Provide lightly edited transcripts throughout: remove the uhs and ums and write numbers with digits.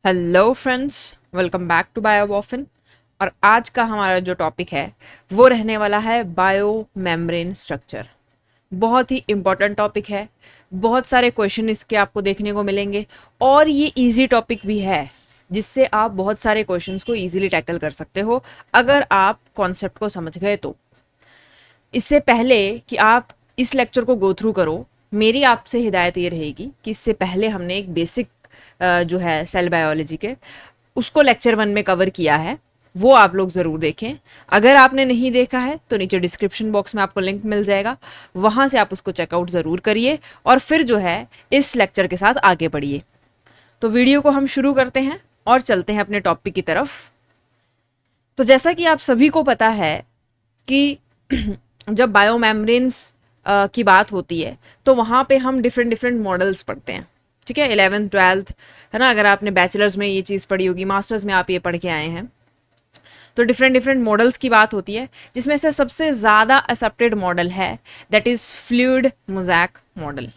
Hello friends, welcome back to Biobofin. और आज का हमारा जो टॉपिक है वो रहने वाला है बायो मेम्ब्रेन स्ट्रक्चर। बहुत ही इम्पोर्टेंट टॉपिक है। बहुत सारे क्वेश्चन इसके आपको देखने को मिलेंगे और ये इजी टॉपिक भी है जिससे आप बहुत सारे क्वेश्चंस को इजीली टैकल कर सकते हो अगर आप कॉन्सेप्ट को समझ गए तो। इससे पहले कि आप इस लेक्चर को गो थ्रू करो, मेरी आपसे हिदायत ये रहेगी कि इससे पहले हमने एक बेसिक जो है सेल बायोलॉजी के उसको लेक्चर 1 में कवर किया है, वो आप लोग ज़रूर देखें। अगर आपने नहीं देखा है तो नीचे डिस्क्रिप्शन बॉक्स में आपको लिंक मिल जाएगा, वहाँ से आप उसको चेकआउट ज़रूर करिए और फिर जो है इस लेक्चर के साथ आगे बढ़िए। तो वीडियो को हम शुरू करते हैं और चलते हैं अपने टॉपिक की तरफ। तो जैसा कि आप सभी को पता है कि जब बायोमेम्ब्रेन्स की बात होती है तो वहाँ पे हम डिफरेंट डिफरेंट मॉडल्स पढ़ते हैं। ठीक है, 11th 12th है ना, अगर आपने बैचलर्स में ये चीज़ पढ़ी होगी, मास्टर्स में आप ये पढ़ के आए हैं, तो डिफरेंट डिफरेंट मॉडल्स की बात होती है जिसमें से सबसे ज़्यादा एक्सेप्टेड मॉडल है that is fluid mosaic model.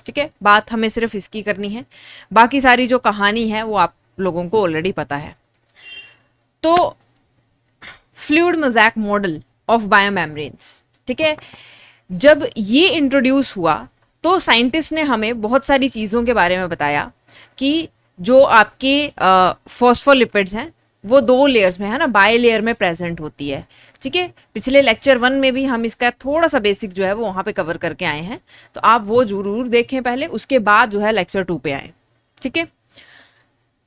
ठीक है, बात हमें सिर्फ इसकी करनी है, बाकी सारी जो कहानी है वो आप लोगों को ऑलरेडी पता है। तो फ्लूइड मोज़ैक मॉडल ऑफ बायोमेम्ब्रेन्स, ठीक है, जब ये इंट्रोड्यूस हुआ तो साइंटिस्ट ने हमें बहुत सारी चीज़ों के बारे में बताया कि जो आपके फॉस्फोलिपिड्स हैं वो 2 लेयर्स में है ना, बाई लेयर में प्रेजेंट होती है। ठीक है, पिछले लेक्चर 1 में भी हम इसका थोड़ा सा बेसिक जो है वो वहाँ पे कवर करके आए हैं, तो आप वो जरूर देखें पहले, उसके बाद जो है लेक्चर 2 पे आए। ठीक है,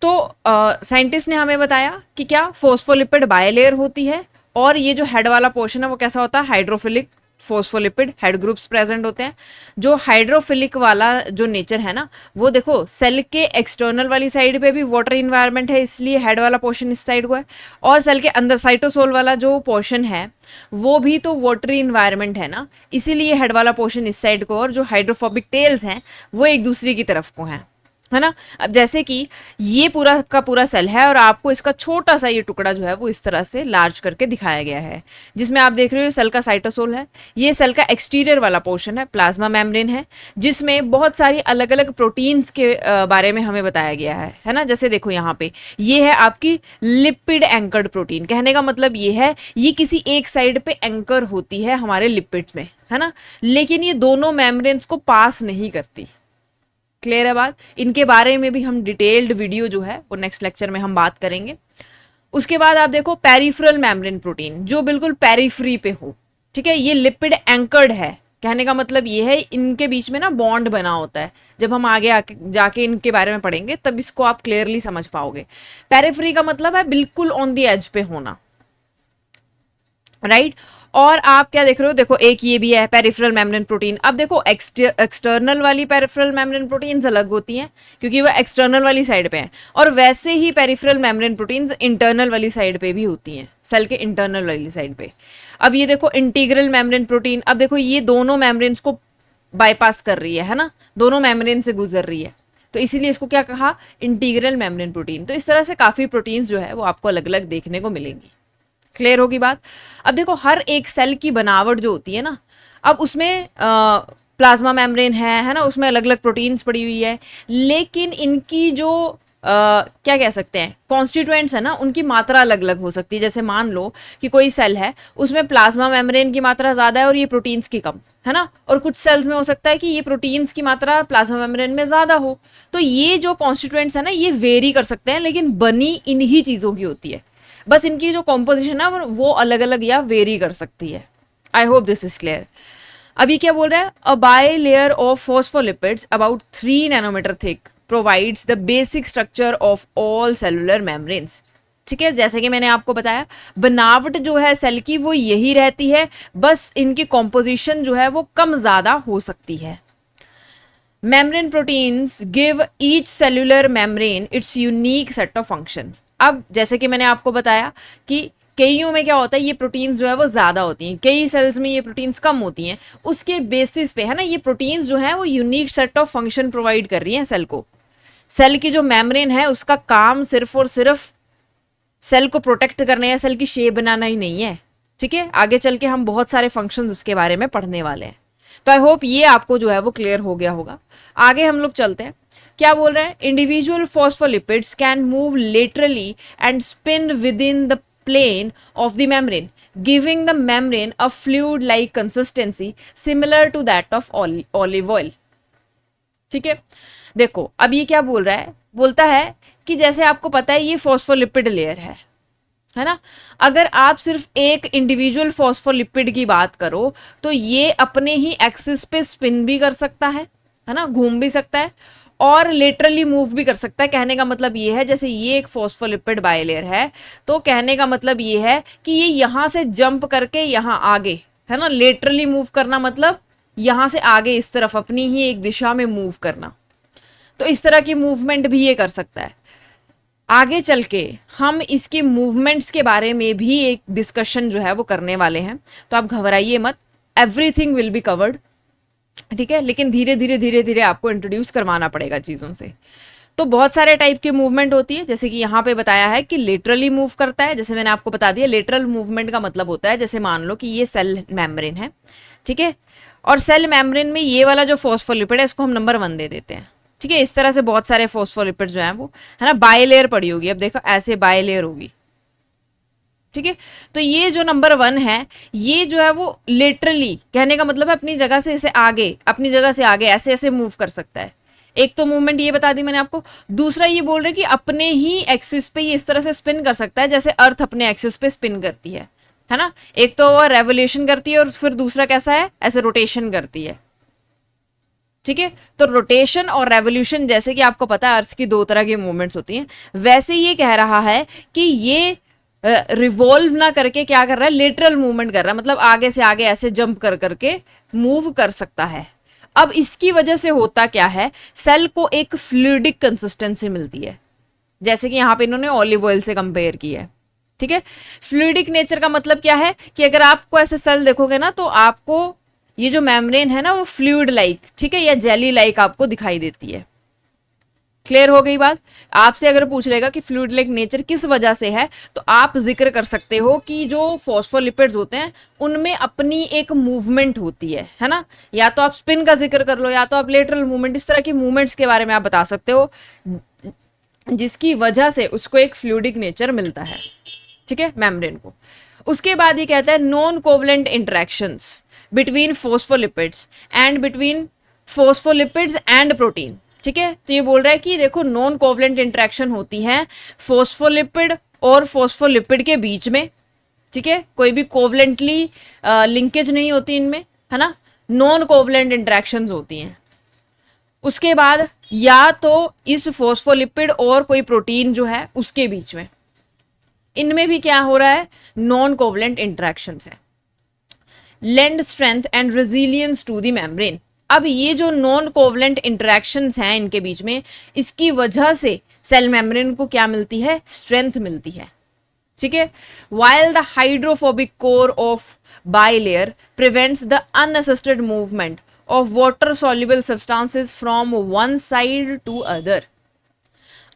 तो साइंटिस्ट ने हमें बताया कि क्या फॉस्फोलिपिड बाई लेयर होती है और ये जो हेड वाला पोर्शन है वो कैसा होता है, hydrophilic phospholipid head groups present होते हैं। जो हाइड्रोफिलिक वाला जो नेचर है ना, वो देखो सेल के एक्सटर्नल वाली साइड पे भी वाटर इन्वायरमेंट है, इसलिए हेड वाला पोर्शन इस साइड को है, और सेल के अंदर साइटोसोल वाला जो पोर्शन है वो भी तो वाटरी इन्वायरमेंट है ना, इसीलिए हेड वाला पोर्शन इस साइड को, और जो हाइड्रोफोबिक टेल्स हैं वो एक दूसरे की तरफ को हैं, है ना। अब जैसे कि ये पूरा का पूरा सेल है और आपको इसका छोटा सा ये टुकड़ा जो है वो इस तरह से लार्ज करके दिखाया गया है, जिसमें आप देख रहे हो सेल का साइटोसोल है, ये सेल का एक्सटीरियर वाला पोर्शन है, प्लाज्मा मेम्ब्रेन है, जिसमें बहुत सारी अलग अलग प्रोटीन्स के बारे में हमें बताया गया है ना। जैसे देखो यहाँ पे ये है आपकी लिपिड एंकर्ड प्रोटीन, कहने का मतलब ये है ये किसी एक साइड पे एंकर होती है हमारे लिपिड्स में, है ना, लेकिन ये दोनों मेम्ब्रेन्स को पास नहीं करती। क्लियर है बात? इनके बारे में भी हम डिटेल्ड वीडियो जो है वो नेक्स्ट लेक्चर में हम बात करेंगे। उसके बाद आप देखो पेरिफेरल मेम्ब्रेन प्रोटीन, जो बिल्कुल पेरिफ्री पे हो। ठीक है, ये लिपिड एंकर्ड है, कहने का मतलब ये है इनके बीच में ना बॉन्ड बना होता है। जब हम आगे जाके इनके बारे में पढ़ेंगे तब इसको आप क्लियरली समझ पाओगे। पेरिफ्री का मतलब है बिल्कुल ऑन द एज पे होना, राइट। और आप क्या देख रहे हो, देखो एक ये भी है पेरिफेरल मेम्ब्रेन प्रोटीन। अब देखो एक्सटर्नल वाली पेरिफेरल मेम्ब्रेन प्रोटीन्स अलग होती हैं क्योंकि वो एक्सटर्नल वाली साइड पे हैं, और वैसे ही पेरिफेरल मेम्ब्रेन प्रोटीन्स इंटरनल वाली साइड पे भी होती हैं, सेल के इंटरनल वाली साइड पे। अब ये देखो इंटीग्रल मेम्ब्रेन प्रोटीन, अब देखो ये दोनों मेम्ब्रेन्स को बाईपास कर रही है ना, दोनों मेम्ब्रेन से गुजर रही है, तो इसीलिए इसको क्या कहा, इंटीग्रल मेम्ब्रेन प्रोटीन। तो इस तरह से काफ़ी प्रोटीन्स जो है वो आपको अलग अलग देखने को मिलेंगी। क्लियर होगी बात? अब देखो हर एक सेल की बनावट जो होती है ना, अब उसमें प्लाज्मा मेम्ब्रेन है ना, उसमें अलग अलग प्रोटीन्स पड़ी हुई है, लेकिन इनकी जो क्या कह सकते हैं कॉन्स्टिट्यूएंट्स है ना, उनकी मात्रा अलग अलग हो सकती है। जैसे मान लो कि कोई सेल है उसमें प्लाज्मा मेम्ब्रेन की मात्रा ज़्यादा है और ये प्रोटीन्स की कम, है ना, और कुछ सेल्स में हो सकता है कि ये प्रोटीन्स की मात्रा प्लाज्मा मेम्ब्रेन में ज़्यादा हो। तो ये जो कॉन्स्टिट्यूएंट्स है ना ये वेरी कर सकते हैं, लेकिन बनी इन्हीं चीज़ों की होती है, बस इनकी जो कॉम्पोजिशन है वो अलग अलग या वेरी कर सकती है। I hope this is clear. अभी क्या बोल रहा है, a bilayer of phospholipids about 3 nanometre thick provides the basic structure of all cellular membranes. ठीक है, जैसे कि मैंने आपको बताया बनावट जो है सेल की वो यही रहती है, बस इनकी कॉम्पोजिशन जो है वो कम ज़्यादा हो सकती है। Membrane proteins give each cellular membrane it's unique set of function. अब जैसे कि मैंने आपको बताया कि कईयों में क्या होता है, ये प्रोटीन्स जो है वो ज़्यादा होती हैं, कई सेल्स में ये प्रोटीन्स कम होती हैं, उसके बेसिस पे है ना ये प्रोटीन्स जो है वो unique set of function provide कर रही हैं सेल को। सेल की जो मेम्ब्रेन है उसका काम सिर्फ और सिर्फ सेल को प्रोटेक्ट करना या सेल की शेप बनाना ही नहीं है। ठीक है, आगे चल के हम बहुत सारे फंक्शंस उसके बारे में पढ़ने वाले हैं, तो आई होप ये आपको जो है वो क्लियर हो गया होगा। आगे हम लोग चलते हैं क्या बोल रहा है, individual phospholipids can move laterally and spin within the plane of the membrane, giving the membrane a fluid-like consistency similar to that of olive oil. ठीक है, देखो अब ये क्या बोल रहा है, बोलता है कि जैसे आपको पता है ये फॉस्फोलिपिड लेयर है ना, अगर आप सिर्फ एक इंडिविजुअल फॉस्फोलिपिड की बात करो तो ये अपने ही एक्सिस पे स्पिन भी कर सकता है ना, घूम भी सकता है और लेटरली मूव भी कर सकता है। कहने का मतलब ये है, जैसे ये एक फॉस्फोलिपिड बायलेयर है तो कहने का मतलब ये है कि ये यहां से जंप करके यहां आगे, है ना, लेटरली मूव करना मतलब यहां से आगे इस तरफ अपनी ही एक दिशा में मूव करना, तो इस तरह की मूवमेंट भी ये कर सकता है। आगे चल के हम इसकी मूवमेंट्स के बारे में भी एक डिस्कशन जो है वो करने वाले हैं, तो आप घबराइए मत, एवरीथिंग विल बी कवर्ड, ठीक है, लेकिन धीरे धीरे आपको इंट्रोड्यूस करवाना पड़ेगा चीज़ों से। तो बहुत सारे टाइप की मूवमेंट होती है, जैसे कि यहाँ पे बताया है कि लेटरली मूव करता है, जैसे मैंने आपको बता दिया लेटरल मूवमेंट का मतलब होता है, जैसे मान लो कि ये सेल मेम्ब्रेन है, ठीक है, और सेल मेम्ब्रेन में ये वाला जो फॉस्फोलिपिड है इसको हम नंबर 1 दे देते हैं, ठीक है। इस तरह से बहुत सारे फॉस्फोलिपिड जो हैं वो, है ना, बायलेयर पड़ी होगी, अब देखो ऐसे बायलेयर होगी, ठीक है। तो ये जो नंबर 1 है ये जो है वो लिटरली, कहने का मतलब है अपनी जगह से इसे आगे, अपनी जगह से आगे ऐसे ऐसे मूव कर सकता है। एक तो मूवमेंट ये बता दी मैंने आपको, दूसरा ये बोल रहे कि अपने ही एक्सिस पे ये इस तरह से स्पिन कर सकता है जैसे अर्थ अपने एक्सिस पे स्पिन करती है ना। एक तो वो रेवोल्यूशन करती है और फिर दूसरा कैसा है, ऐसे रोटेशन करती है, ठीक है। तो रोटेशन और रेवोल्यूशन, जैसे कि आपको पता है अर्थ की 2 तरह की मूवमेंट्स होती हैं, वैसे ये कह रहा है कि ये रिवॉल्व ना करके क्या कर रहा है, लेटरल मूवमेंट कर रहा है, मतलब आगे से आगे ऐसे जंप कर करके मूव कर सकता है। अब इसकी वजह से होता क्या है, सेल को एक फ्लूइडिक कंसिस्टेंसी मिलती है, जैसे कि यहाँ पे इन्होंने ऑलिव ऑयल से कंपेयर किया है, ठीक है। फ्लूइडिक नेचर का मतलब क्या है कि अगर आपको ऐसे सेल देखोगे ना तो आपको ये जो मेम्ब्रेन है ना वो फ्लूइड लाइक, ठीक है, या जेली लाइक आपको दिखाई देती है। क्लियर हो गई बात। आपसे अगर पूछ लेगा कि फ्लूइड लाइक नेचर किस वजह से है, तो आप जिक्र कर सकते हो कि जो फॉस्फोलिपिड्स होते हैं उनमें अपनी एक मूवमेंट होती है ना, या तो आप स्पिन का जिक्र कर लो या तो आप लेटरल मूवमेंट, इस तरह की मूवमेंट्स के बारे में आप बता सकते हो जिसकी वजह से उसको एक फ्लूइडिक नेचर मिलता है, ठीक है, मेम्ब्रेन को। उसके बाद ये कहता है non covalent interactions between phospholipids and protein, ठीक है। तो ये बोल रहा है कि देखो नॉन कोवलेंट इंटरेक्शन होती है फॉस्फोलिपिड और फॉस्फोलिपिड के बीच में, ठीक है, कोई भी कोवलेंटली लिंकेज नहीं होती इनमें, है ना, नॉन कोवलेंट इंटरेक्शंस होती हैं। उसके बाद या तो इस फॉस्फोलिपिड और कोई प्रोटीन जो है उसके बीच में, इनमें भी क्या हो रहा है, नॉन कोवलेंट इंटरेक्शंस है। Lend strength and resilience to the membrane. अब ये जो नॉन कोवलेंट इंटरेक्शंस हैं इनके बीच में, इसकी वजह से सेल मेम्ब्रेन को क्या मिलती है, स्ट्रेंथ मिलती है, ठीक है। While the hydrophobic core of bilayer prevents the unassisted movement of water soluble substances from one side to other.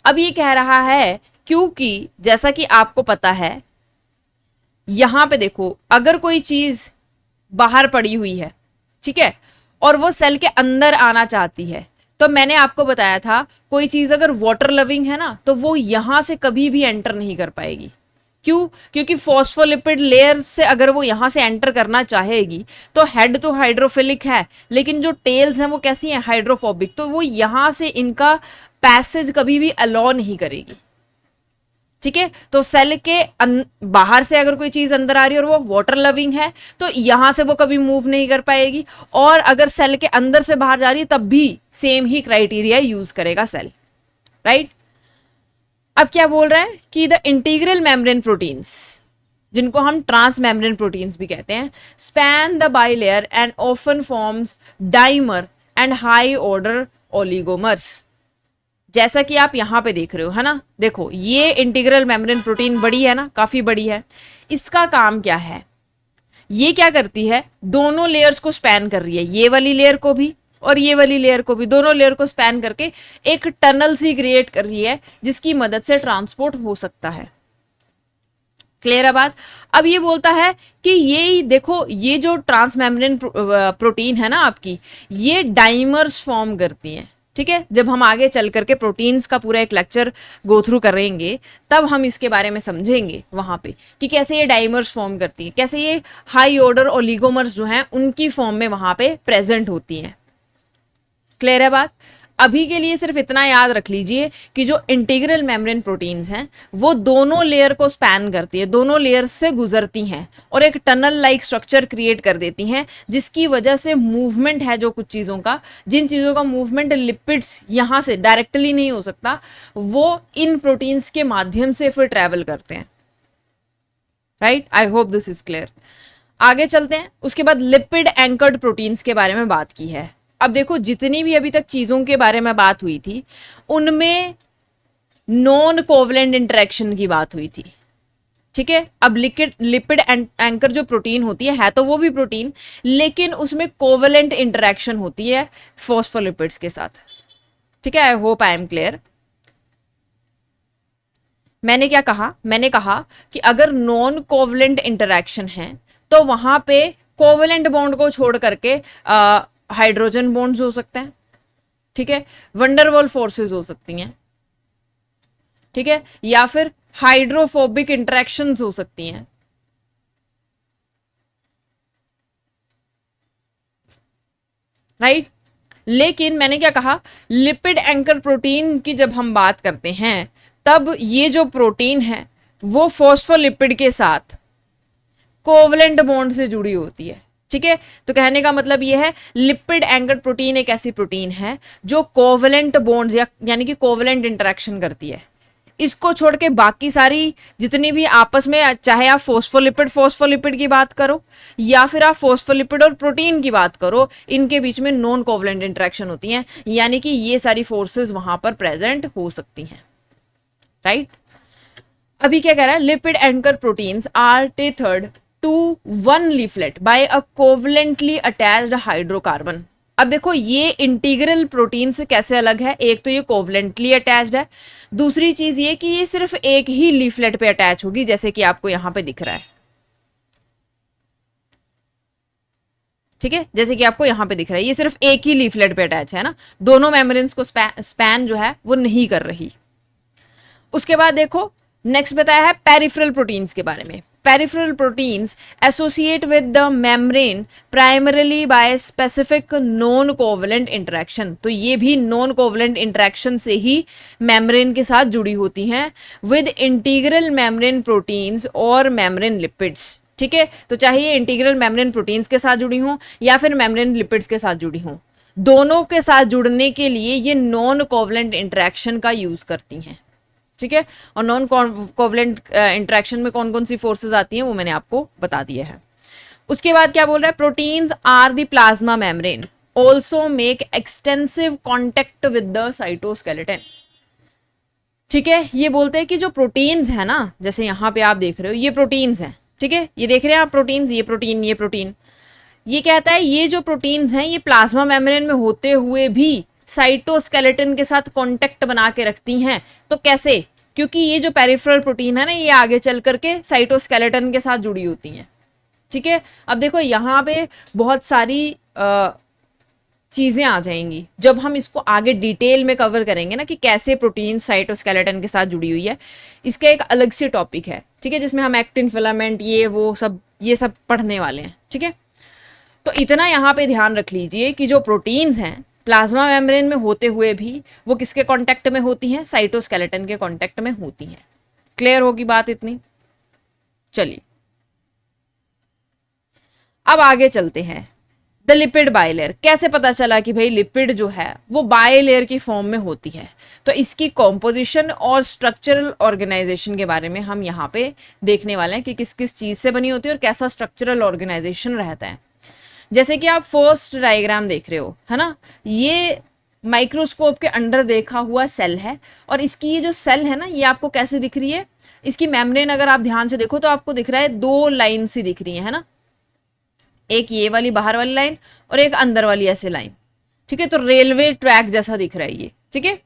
अब ये कह रहा है क्योंकि जैसा कि आपको पता है, यहां पे देखो अगर कोई चीज बाहर पड़ी हुई है, ठीक है, और वो सेल के अंदर आना चाहती है, तो मैंने आपको बताया था कोई चीज अगर वाटर लविंग है ना तो वो यहां से कभी भी एंटर नहीं कर पाएगी। क्यों? क्योंकि फॉस्फोलिपिड लेयर से अगर वो यहां से एंटर करना चाहेगी तो हेड तो हाइड्रोफिलिक है, लेकिन जो टेल्स हैं वो कैसी हैं, हाइड्रोफोबिक, तो वो यहां से इनका पैसेज कभी भी अलाउ नहीं करेगी, ठीक है। तो सेल के बाहर से अगर कोई चीज अंदर आ रही है और वो वाटर लविंग है तो यहां से वो कभी मूव नहीं कर पाएगी, और अगर सेल के अंदर से बाहर जा रही है तब भी सेम ही क्राइटेरिया यूज करेगा सेल, राइट। अब क्या बोल रहा है कि द इंटीग्रल मेम्ब्रेन प्रोटीन्स, जिनको हम ट्रांस मेम्ब्रेन प्रोटीन्स भी कहते हैं, span the bilayer and often forms dimer and high order oligomers. जैसा कि आप यहां पे देख रहे हो, है ना, देखो ये इंटीग्रल मेम्ब्रेन प्रोटीन बड़ी है ना, काफी बड़ी है। इसका काम क्या है, ये क्या करती है, दोनों लेयर्स को स्पैन कर रही है, ये वाली लेयर को भी और ये वाली लेयर को भी, दोनों लेयर को स्पैन करके एक टनल सी क्रिएट कर रही है जिसकी मदद से ट्रांसपोर्ट हो सकता है। क्लियर है बात। अब ये बोलता है कि ये देखो ये जो ट्रांस मेम्ब्रेन प्रोटीन है ना आपकी, ये डाइमर्स फॉर्म करती हैं, ठीक है, जब हम आगे चल करके प्रोटीन्स का पूरा एक लेक्चर गो थ्रू करेंगे तब हम इसके बारे में समझेंगे वहाँ पे कि कैसे ये डाइमर्स फॉर्म करती है, कैसे ये हाई ऑर्डर ओलिगोमर्स जो हैं उनकी फॉर्म में वहाँ पे प्रेजेंट होती हैं। क्लियर है बात? अभी के लिए सिर्फ इतना याद रख लीजिए कि जो इंटीग्रल मेम्ब्रेन प्रोटीन्स हैं वो दोनों लेयर को स्पैन करती है, दोनों लेयर से गुजरती हैं और एक टनल लाइक स्ट्रक्चर क्रिएट कर देती हैं, जिसकी वजह से मूवमेंट है जो कुछ चीज़ों का, जिन चीज़ों का मूवमेंट लिपिड्स यहाँ से डायरेक्टली नहीं हो सकता, वो इन प्रोटीन्स के माध्यम से फिर ट्रैवल करते हैं। Right, I hope this is clear. आगे चलते हैं। उसके बाद लिपिड एंकर्ड प्रोटीन्स के बारे में बात की है। अब देखो, जितनी भी अभी तक चीजों के बारे में बात हुई थी उनमें नॉन कोवलेंट इंटरेक्शन की बात हुई थी। ठीक है, अब लिपिड एंकर जो प्रोटीन होती है तो वो भी प्रोटीन, लेकिन उसमें कोवलेंट इंटरेक्शन होती है फॉस्फोलिपिड्स के साथ। ठीक है, I hope I am clear. मैंने क्या कहा? मैंने कहा कि अगर नॉन कोवलेंट इंटरेक्शन है तो वहां पे कोवलेंट बॉन्ड को छोड़ करके हाइड्रोजन बॉन्ड्स हो सकते हैं। ठीक है, वंडरवॉल फोर्सेस हो सकती हैं। ठीक है, या फिर हाइड्रोफोबिक इंटरेक्शंस हो सकती हैं। राइट, लेकिन मैंने क्या कहा, लिपिड एंकर प्रोटीन की जब हम बात करते हैं तब ये जो प्रोटीन है वो फॉस्फोलिपिड के साथ कोवलेंट बॉन्ड से जुड़ी होती है। ठीक है, तो कहने का मतलब यह है लिपिड एंकर्ड प्रोटीन एक ऐसी प्रोटीन है जो कोवलेंट बॉन्ड्स यानी कि कोवलेंट इंटरेक्शन करती है। इसको छोड़ के बाकी सारी जितनी भी आपस में, चाहे आप फॉस्फोलिपिड की बात करो या फिर आप फॉस्फोलिपिड और प्रोटीन की बात करो, इनके बीच में नॉन कोवलेंट इंटरेक्शन होती है, यानी कि ये सारी फोर्सेस वहां पर प्रेजेंट हो सकती हैं। राइट, अभी क्या कह रहा है, lipid anchor proteins are tethered to one leaflet by a covalently attached hydrocarbon. अब देखो, ये इंटीग्रल प्रोटीन से कैसे अलग है? एक तो ये कोवलेंटली अटैच्ड है, दूसरी चीज ये कि ये सिर्फ एक ही लीफलेट पे अटैच होगी, जैसे कि आपको यहां पे दिख रहा है। ठीक है, जैसे कि आपको यहां पे दिख रहा है, ये सिर्फ एक ही लीफलेट पे अटैच है ना, दोनों मेम्ब्रेन्स को स्पैन जो है वो नहीं कर रही। उसके बाद देखो, नेक्स्ट बताया है पेरिफेरल प्रोटीन्स के बारे में। Peripheral proteins associate with the membrane primarily by specific non covalent interaction. तो ये भी नॉन कोवलेंट इंटरेक्शन से ही मेम्ब्रेन के साथ जुड़ी होती हैं विद इंटीग्रल मेम्ब्रेन प्रोटीन्स और मेम्ब्रेन लिपिड्स। ठीक है, तो चाहे ये इंटीग्रल मेम्ब्रेन प्रोटीन्स के साथ जुड़ी हों या फिर मेम्ब्रेन लिपिड्स के साथ जुड़ी हों, दोनों के साथ जुड़ने के लिए ये नॉन कोवलेंट इंटरेक्शन का यूज करती हैं। ठीक है, और नॉन कोवलेंट इंटरेक्शन में कौन कौन सी फोर्सेस आती हैं वो मैंने आपको बता दिया है। उसके बाद क्या बोल रहा है, proteins are the plasma membrane also make extensive contact with the cytoskeleton. ठीक है, ये बोलते हैं कि जो प्रोटीन्स है ना, जैसे यहां पे आप देख रहे हो ये प्रोटीन्स हैं। ठीक है, ये देख रहे हैं आप प्रोटीन्स, ये प्रोटीन, ये प्रोटीन। ये कहता है ये जो प्रोटीन्स हैं ये प्लाज्मा मेम्ब्रेन में होते हुए भी साइटोस्केलेटन के साथ कांटेक्ट बना के रखती हैं। तो कैसे? क्योंकि ये जो पेरिफेरल प्रोटीन है ना, ये आगे चल करके साइटोस्केलेटन के साथ जुड़ी होती हैं। ठीक है, अब देखो यहाँ पे बहुत सारी चीजें आ जाएंगी जब हम इसको आगे डिटेल में कवर करेंगे ना, कि कैसे प्रोटीन साइटोस्केलेटन के साथ जुड़ी हुई है। इसका एक अलग से टॉपिक है, ठीक है, जिसमें हम एक्टिन फिलामेंट ये सब पढ़ने वाले हैं। ठीक है, तो इतना यहाँ पे ध्यान रख लीजिए कि जो प्रोटीन्स हैं प्लाज्मा मेम्ब्रेन में होते हुए भी वो किसके कांटेक्ट में होती हैं? साइटोस्केलेटन के कांटेक्ट में होती हैं। क्लियर होगी बात इतनी? चलिए अब आगे चलते हैं। द लिपिड बायलेयर, कैसे पता चला कि भाई लिपिड जो है वो बायलेयर की फॉर्म में होती है? तो इसकी कॉम्पोजिशन और स्ट्रक्चरल ऑर्गेनाइजेशन के बारे में हम यहाँ पे देखने वाले हैं कि किस किस चीज से बनी होती है और कैसा स्ट्रक्चरल ऑर्गेनाइजेशन रहता है। जैसे कि आप फर्स्ट डायग्राम देख रहे हो, है ना, ये माइक्रोस्कोप के अंडर देखा हुआ सेल है, और इसकी ये जो सेल है ना, ये आपको कैसे दिख रही है? इसकी मेम्ब्रेन अगर आप ध्यान से देखो तो आपको दिख रहा है दो लाइन सी दिख रही है ना, एक ये वाली बाहर वाली लाइन और एक अंदर वाली ऐसे लाइन। ठीक है, तो रेलवे ट्रैक जैसा दिख रहा है ये। ठीक है,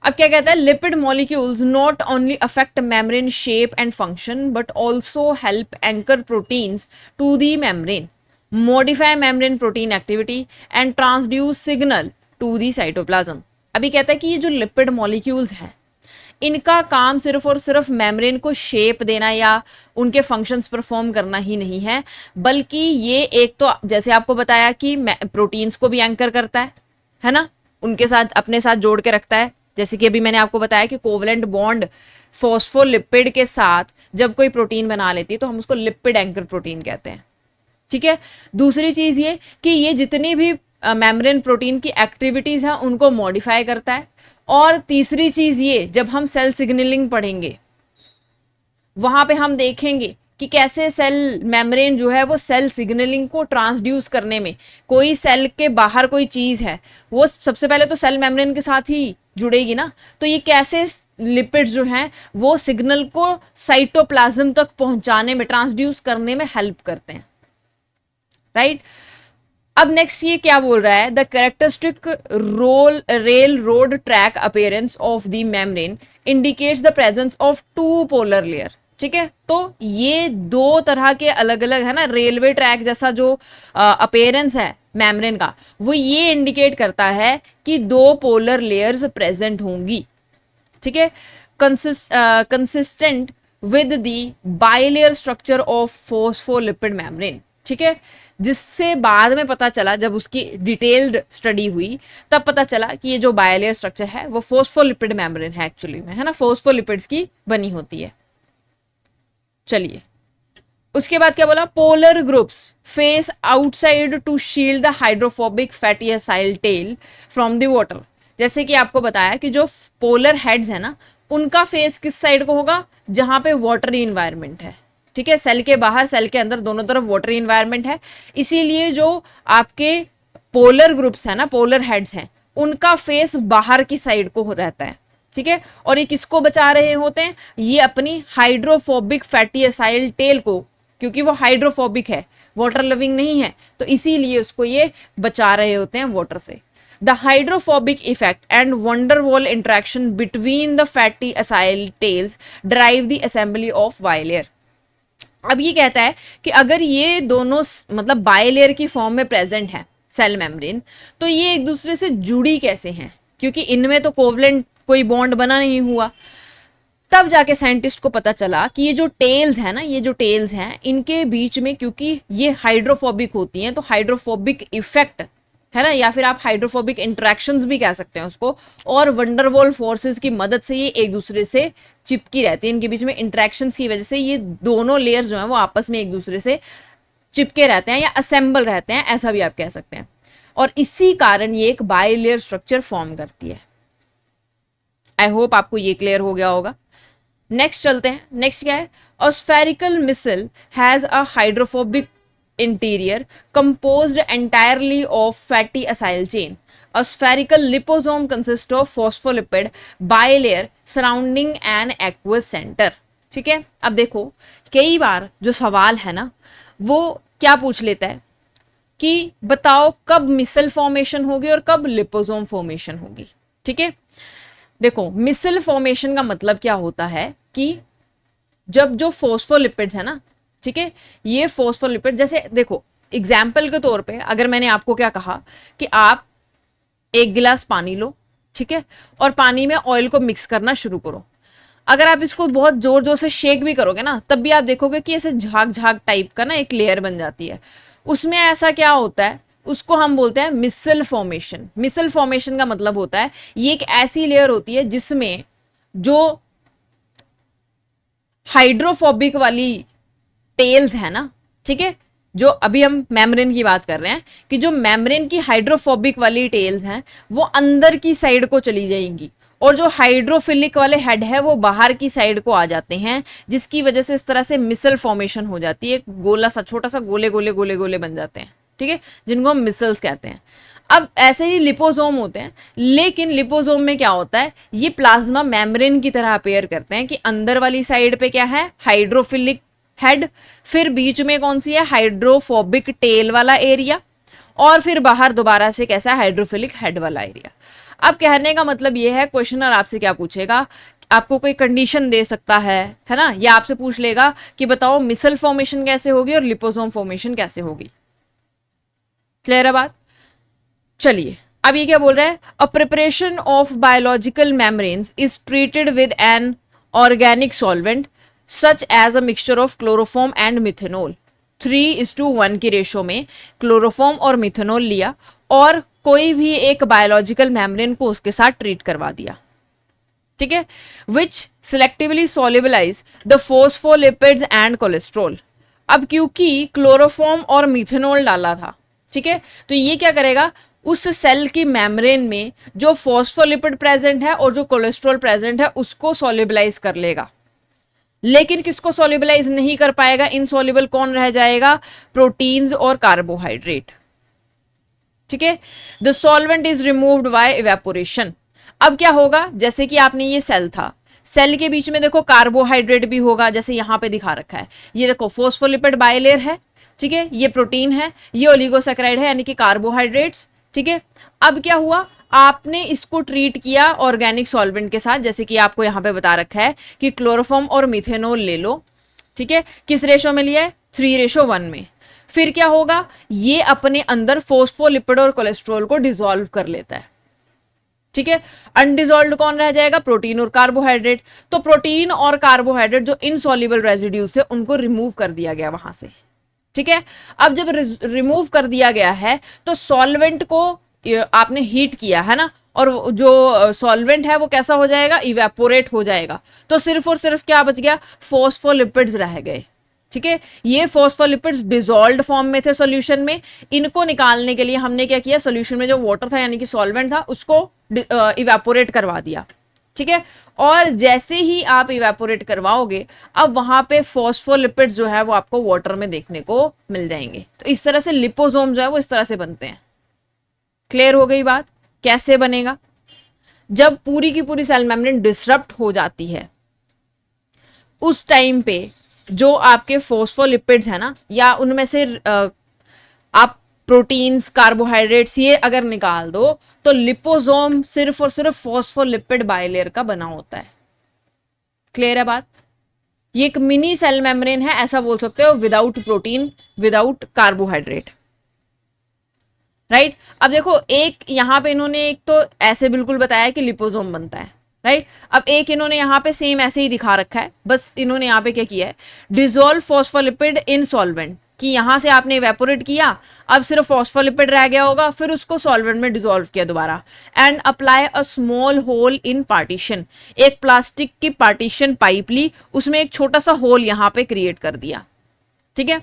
अब क्या कहता है, lipid molecules not only affect membrane shape and function but also help anchor proteins to the membrane, modify membrane protein activity and transduce signal to the cytoplasm. अभी कहता है कि ये जो लिपिड मॉलिक्यूल्स हैं इनका काम सिर्फ और सिर्फ मेम्ब्रेन को शेप देना या उनके फंक्शंस परफॉर्म करना ही नहीं है, बल्कि ये एक तो जैसे आपको बताया कि प्रोटीन्स को भी एंकर करता है ना, उनके साथ अपने साथ जोड़ के रखता है। जैसे कि अभी मैंने आपको बताया कि कोवलेंट बॉन्ड फॉस्फोलिपिड के साथ जब कोई प्रोटीन बना लेती है तो हम उसको लिपिड एंकर प्रोटीन कहते हैं। ठीक है, दूसरी चीज ये कि ये जितनी भी मेम्ब्रेन प्रोटीन की एक्टिविटीज हैं उनको मॉडिफाई करता है। और तीसरी चीज ये, जब हम सेल सिग्नलिंग पढ़ेंगे वहां पे हम देखेंगे कि कैसे सेल मेम्ब्रेन जो है वो सेल सिग्नलिंग को ट्रांसड्यूस करने में, कोई सेल के बाहर कोई चीज है वो सबसे पहले तो सेल मेम्ब्रेन के साथ ही जुड़ेगी ना, तो ये कैसे लिपिड्स जो हैं वो सिग्नल को साइटोप्लाज्म तक पहुंचाने में, ट्रांसड्यूस करने में हेल्प करते हैं, राइट। अब नेक्स्ट ये क्या बोल रहा है, the characteristic rail road track appearance of the membrane indicates the presence of two polar layer. ठीक है, तो ये दो तरह के अलग अलग है ना, रेलवे ट्रैक जैसा जो अपीयरेंस है मेम्ब्रेन का, वो ये इंडिकेट करता है कि दो पोलर लेयर्स प्रेजेंट होंगी। ठीक है, consistent with the bilayer structure of phospholipid membrane. ठीक है, जिससे बाद में पता चला, जब उसकी डिटेल्ड स्टडी हुई तब पता चला कि ये जो बाइलेयर स्ट्रक्चर है वो फॉस्फोलिपिड मेम्ब्रेन है एक्चुअली में, है ना, फॉस्फोलिपिड्स की बनी होती है। चलिए, उसके बाद क्या बोला, polar groups face outside to shield the hydrophobic fatty acyl tail from the water. जैसे कि आपको बताया कि जो पोलर हेड्स है ना उनका फेस किस साइड को होगा, जहां पे वाटरी इन्वायरमेंट है। ठीक है, सेल के बाहर सेल के अंदर दोनों तरफ वाटरी इन्वायरमेंट है, इसीलिए जो आपके पोलर ग्रुप्स है ना, पोलर हेड्स हैं, उनका फेस बाहर की साइड को रहता है। ठीक है, और ये किसको बचा रहे होते हैं, ये अपनी हाइड्रोफोबिक फैटी एसाइल टेल को, क्योंकि वो हाइड्रोफोबिक है, वाटर लविंग नहीं है, तो इसीलिए उसको ये बचा रहे होते हैं वाटर से। The hydrophobic effect and van der Waals interaction between the fatty acyl tails drive the assembly of bilayer. अब ये कहता है कि अगर ये दोनों मतलब बाइलेयर की फॉर्म में प्रेजेंट है सेल मेम्ब्रेन, तो ये एक दूसरे से जुड़ी कैसे हैं, क्योंकि इनमें तो कोवलेंट कोई बॉन्ड बना नहीं हुआ। तब जाके साइंटिस्ट को पता चला कि ये जो टेल्स है ना, ये जो टेल्स हैं इनके बीच में, क्योंकि ये हाइड्रोफोबिक होती हैं, तो हाइड्रोफोबिक इफेक्ट है ना, या फिर आप हाइड्रोफोबिक इंट्रैक्शंस भी कह सकते हैं उसको, और वंडरवॉल फोर्सेस की मदद से ये एक दूसरे से चिपकी रहती है। इनके बीच में इंट्रैक्शंस की वजह से ये दोनों लेयर्स जो हैं वो आपस में एक दूसरे से चिपके रहते हैं या असेंबल रहते हैं, ऐसा भी आप कह सकते हैं, और इसी कारण ये एक बाइलेयर स्ट्रक्चर फॉर्म करती है। आई होप आपको ये क्लियर हो गया होगा। नेक्स्ट चलते हैं, नेक्स्ट क्या है, a spherical micelle has a hydrophobic interior composed entirely of fatty acyl chain. A spherical liposome consists of phospholipid bilayer surrounding an aqueous center. ठीक है, अब देखो कई बार जो सवाल है ना वो क्या पूछ लेता है कि बताओ कब मिसल फॉर्मेशन होगी और कब लिपोसोम फॉर्मेशन होगी। ठीक है, देखो मिसल फॉर्मेशन का मतलब क्या होता है कि जब जो फॉस्फोलिपिड्स है ना, ठीक है, ये फॉस्फोलिपिड, जैसे देखो एग्जाम्पल के तौर पे अगर मैंने आपको क्या कहा कि आप एक गिलास पानी लो, ठीक है, और पानी में ऑयल को मिक्स करना शुरू करो। अगर आप इसको बहुत जोर जोर से शेक भी करोगे ना तब भी आप देखोगे कि ऐसे झाग झाग टाइप का ना एक लेयर बन जाती है। उसमें ऐसा क्या होता है, उसको हम बोलते हैं मिसल फॉर्मेशन। मिसल फॉर्मेशन का मतलब होता है ये एक ऐसी लेयर होती है जिसमें जो हाइड्रोफोबिक वाली टेल्स है ना, ठीक है, जो अभी हम मेम्ब्रेन की बात कर रहे हैं कि जो मेम्ब्रेन की हाइड्रोफोबिक वाली टेल्स हैं वो अंदर की साइड को चली जाएंगी और जो हाइड्रोफिलिक वाले हेड है वो बाहर की साइड को आ जाते हैं, जिसकी वजह से इस तरह से मिसल फॉर्मेशन हो जाती है। गोला सा छोटा सा गोले गोले गोले गोले बन जाते हैं, ठीक है, जिनको हम मिसल्स कहते हैं। अब ऐसे ही लिपोसोम होते हैं, लेकिन लिपोसोम में क्या होता है, ये प्लाज्मा मेम्ब्रेन की तरह अपेयर करते हैं कि अंदर वाली साइड पे क्या है, हाइड्रोफिलिक हेड, फिर बीच में कौन सी है, हाइड्रोफोबिक टेल वाला एरिया, और फिर बाहर दोबारा से कैसा हाइड्रोफिलिक हेड वाला एरिया। अब कहने का मतलब ये है, क्वेश्चनर आपसे क्या पूछेगा, आपको कोई कंडीशन दे सकता है ना, या आपसे पूछ लेगा कि बताओ मिसल फॉर्मेशन कैसे होगी और लिपोसोम फॉर्मेशन कैसे होगी। क्लियर है बात। चलिए अब ये क्या बोल रहा है, a preparation of biological membranes is treated with an organic solvent such as a mixture of chloroform and methanol. 3:1 की रेशो में क्लोरोफॉर्म और मिथेनॉल लिया और कोई भी एक बायोलॉजिकल मेम्ब्रेन को उसके साथ ट्रीट करवा दिया, ठीक है, which selectively solubilise the phospholipids and cholesterol. अब क्योंकि क्लोरोफॉर्म और मिथेनॉल डाला था, ठीक है, तो ये क्या करेगा, उस सेल की मेम्ब्रेन में जो फॉस्फोलिपिड प्रेजेंट है और जो कोलेस्ट्रॉल प्रेजेंट है उसको सोल्यूबलाइज कर लेगा। लेकिन किसको सोल्यूबलाइज नहीं कर पाएगा, इनसोल्यूबल कौन रह जाएगा, प्रोटीन्स और कार्बोहाइड्रेट, ठीक है। The solvent is removed by evaporation. अब क्या होगा, जैसे कि आपने ये सेल था, सेल के बीच में देखो कार्बोहाइड्रेट भी होगा, जैसे यहां पे दिखा रखा है, ये देखो फॉस्फोलिपिड बाइलेयर है, ठीक है, ये प्रोटीन है, ये ओलिगोसैकेराइड है यानी कि कार्बोहाइड्रेट्स, ठीक है। अब क्या हुआ, आपने इसको ट्रीट किया ऑर्गेनिक सॉल्वेंट के साथ, जैसे कि आपको यहां पे बता रखा है कि क्लोरोफॉर्म और मिथेनॉल ले लो, ठीक है, किस रेशो में लिया है, 3:1 में। फिर क्या होगा, ये अपने अंदर फॉस्फोलिपिड और कोलेस्ट्रॉल को डिसॉल्व कर लेता है, ठीक है। अनडिसॉल्व्ड कौन रह जाएगा, प्रोटीन और कार्बोहाइड्रेट। तो प्रोटीन और कार्बोहाइड्रेट जो इनसॉल्युबल रेजिड्यूज थे उनको रिमूव कर दिया गया वहां से, ठीक है। अब जब रिमूव कर दिया गया है तो सॉल्वेंट को आपने हीट किया है ना, और जो सॉल्वेंट है वो कैसा हो जाएगा, इवेपोरेट हो जाएगा। तो सिर्फ और सिर्फ क्या बच गया, फॉस्फोलिपिड्स रह गए, ठीक है। ये फॉस्फोलिपिड्स डिसॉल्व्ड फॉर्म में थे सॉल्यूशन में, इनको निकालने के लिए हमने क्या किया, सॉल्यूशन में जो वाटर था यानी कि सॉल्वेंट था उसको इवेपोरेट करवा दिया, ठीक है। और जैसे ही आप इवेपोरेट करवाओगे अब वहां पे फॉस्फोलिपिड्स जो है वो आपको वाटर में देखने को मिल जाएंगे। तो इस तरह से लिपोसोम जो है वो इस तरह से बनते हैं। क्लियर हो गई बात, कैसे बनेगा, जब पूरी की पूरी सेल मेम्ब्रेन डिसरप्ट हो जाती है उस टाइम पे जो आपके फॉस्फोलिपिड्स है ना, या उनमें से आप प्रोटीन्स कार्बोहाइड्रेट्स ये अगर निकाल दो तो लिपोसोम सिर्फ और सिर्फ फॉस्फोलिपिड बाइलेयर का बना होता है। क्लियर है बात, ये एक मिनी सेल मेम्ब्रेन है, ऐसा बोल सकते हो, without protein without carbohydrate, right. अब देखो एक यहां पे इन्होंने एक तो ऐसे बिल्कुल बताया कि लिपोसोम बनता है, राइट। अब एक इन्होंने यहाँ पे सेम ऐसे ही दिखा रखा है, बस इन्होंने यहाँ पे क्या किया है, डिसॉल्व फॉस्फोलिपिड इन सॉल्वेंट, कि यहां से आपने इवेपोरेट किया, अब सिर्फ फॉस्फोलिपिड रह गया होगा, फिर उसको सॉल्वेंट में डिसॉल्व किया दोबारा, and apply a small hole in partition, एक प्लास्टिक की पार्टीशन पाइप ली, उसमें एक छोटा सा होल यहाँ पे क्रिएट कर दिया, ठीक है।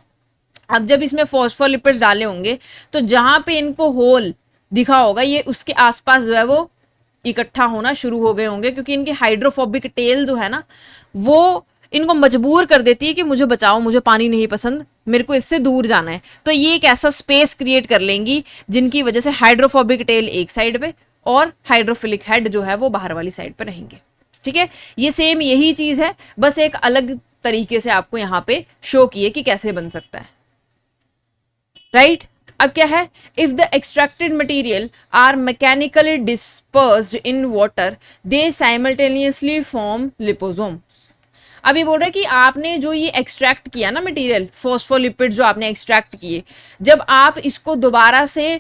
अब जब इसमें फॉस्फोलिपिड्स डाले होंगे तो जहां पे इनको होल दिखा होगा ये उसके आसपास जो है वो इकट्ठा होना शुरू हो गए होंगे, क्योंकि इनकी हाइड्रोफोबिक टेल जो है ना वो इनको मजबूर कर देती है कि मुझे बचाओ, मुझे पानी नहीं पसंद, मेरे को इससे दूर जाना है। तो ये एक ऐसा स्पेस क्रिएट कर लेंगी जिनकी वजह से हाइड्रोफोबिक टेल एक साइड पे और हाइड्रोफिलिक हेड जो है वो बाहर वाली साइड पे रहेंगे, ठीक है। ये सेम यही चीज है, बस एक अलग तरीके से आपको यहाँ पे शो किए कि कैसे बन सकता है, राइट। अब क्या है, if the extracted material are mechanically dispersed in water they simultaneously form liposome. अब ये बोल रहा है कि आपने जो ये एक्सट्रैक्ट किया ना मटेरियल, फॉस्फोलिपिड जो आपने एक्सट्रैक्ट किए, जब आप इसको दोबारा से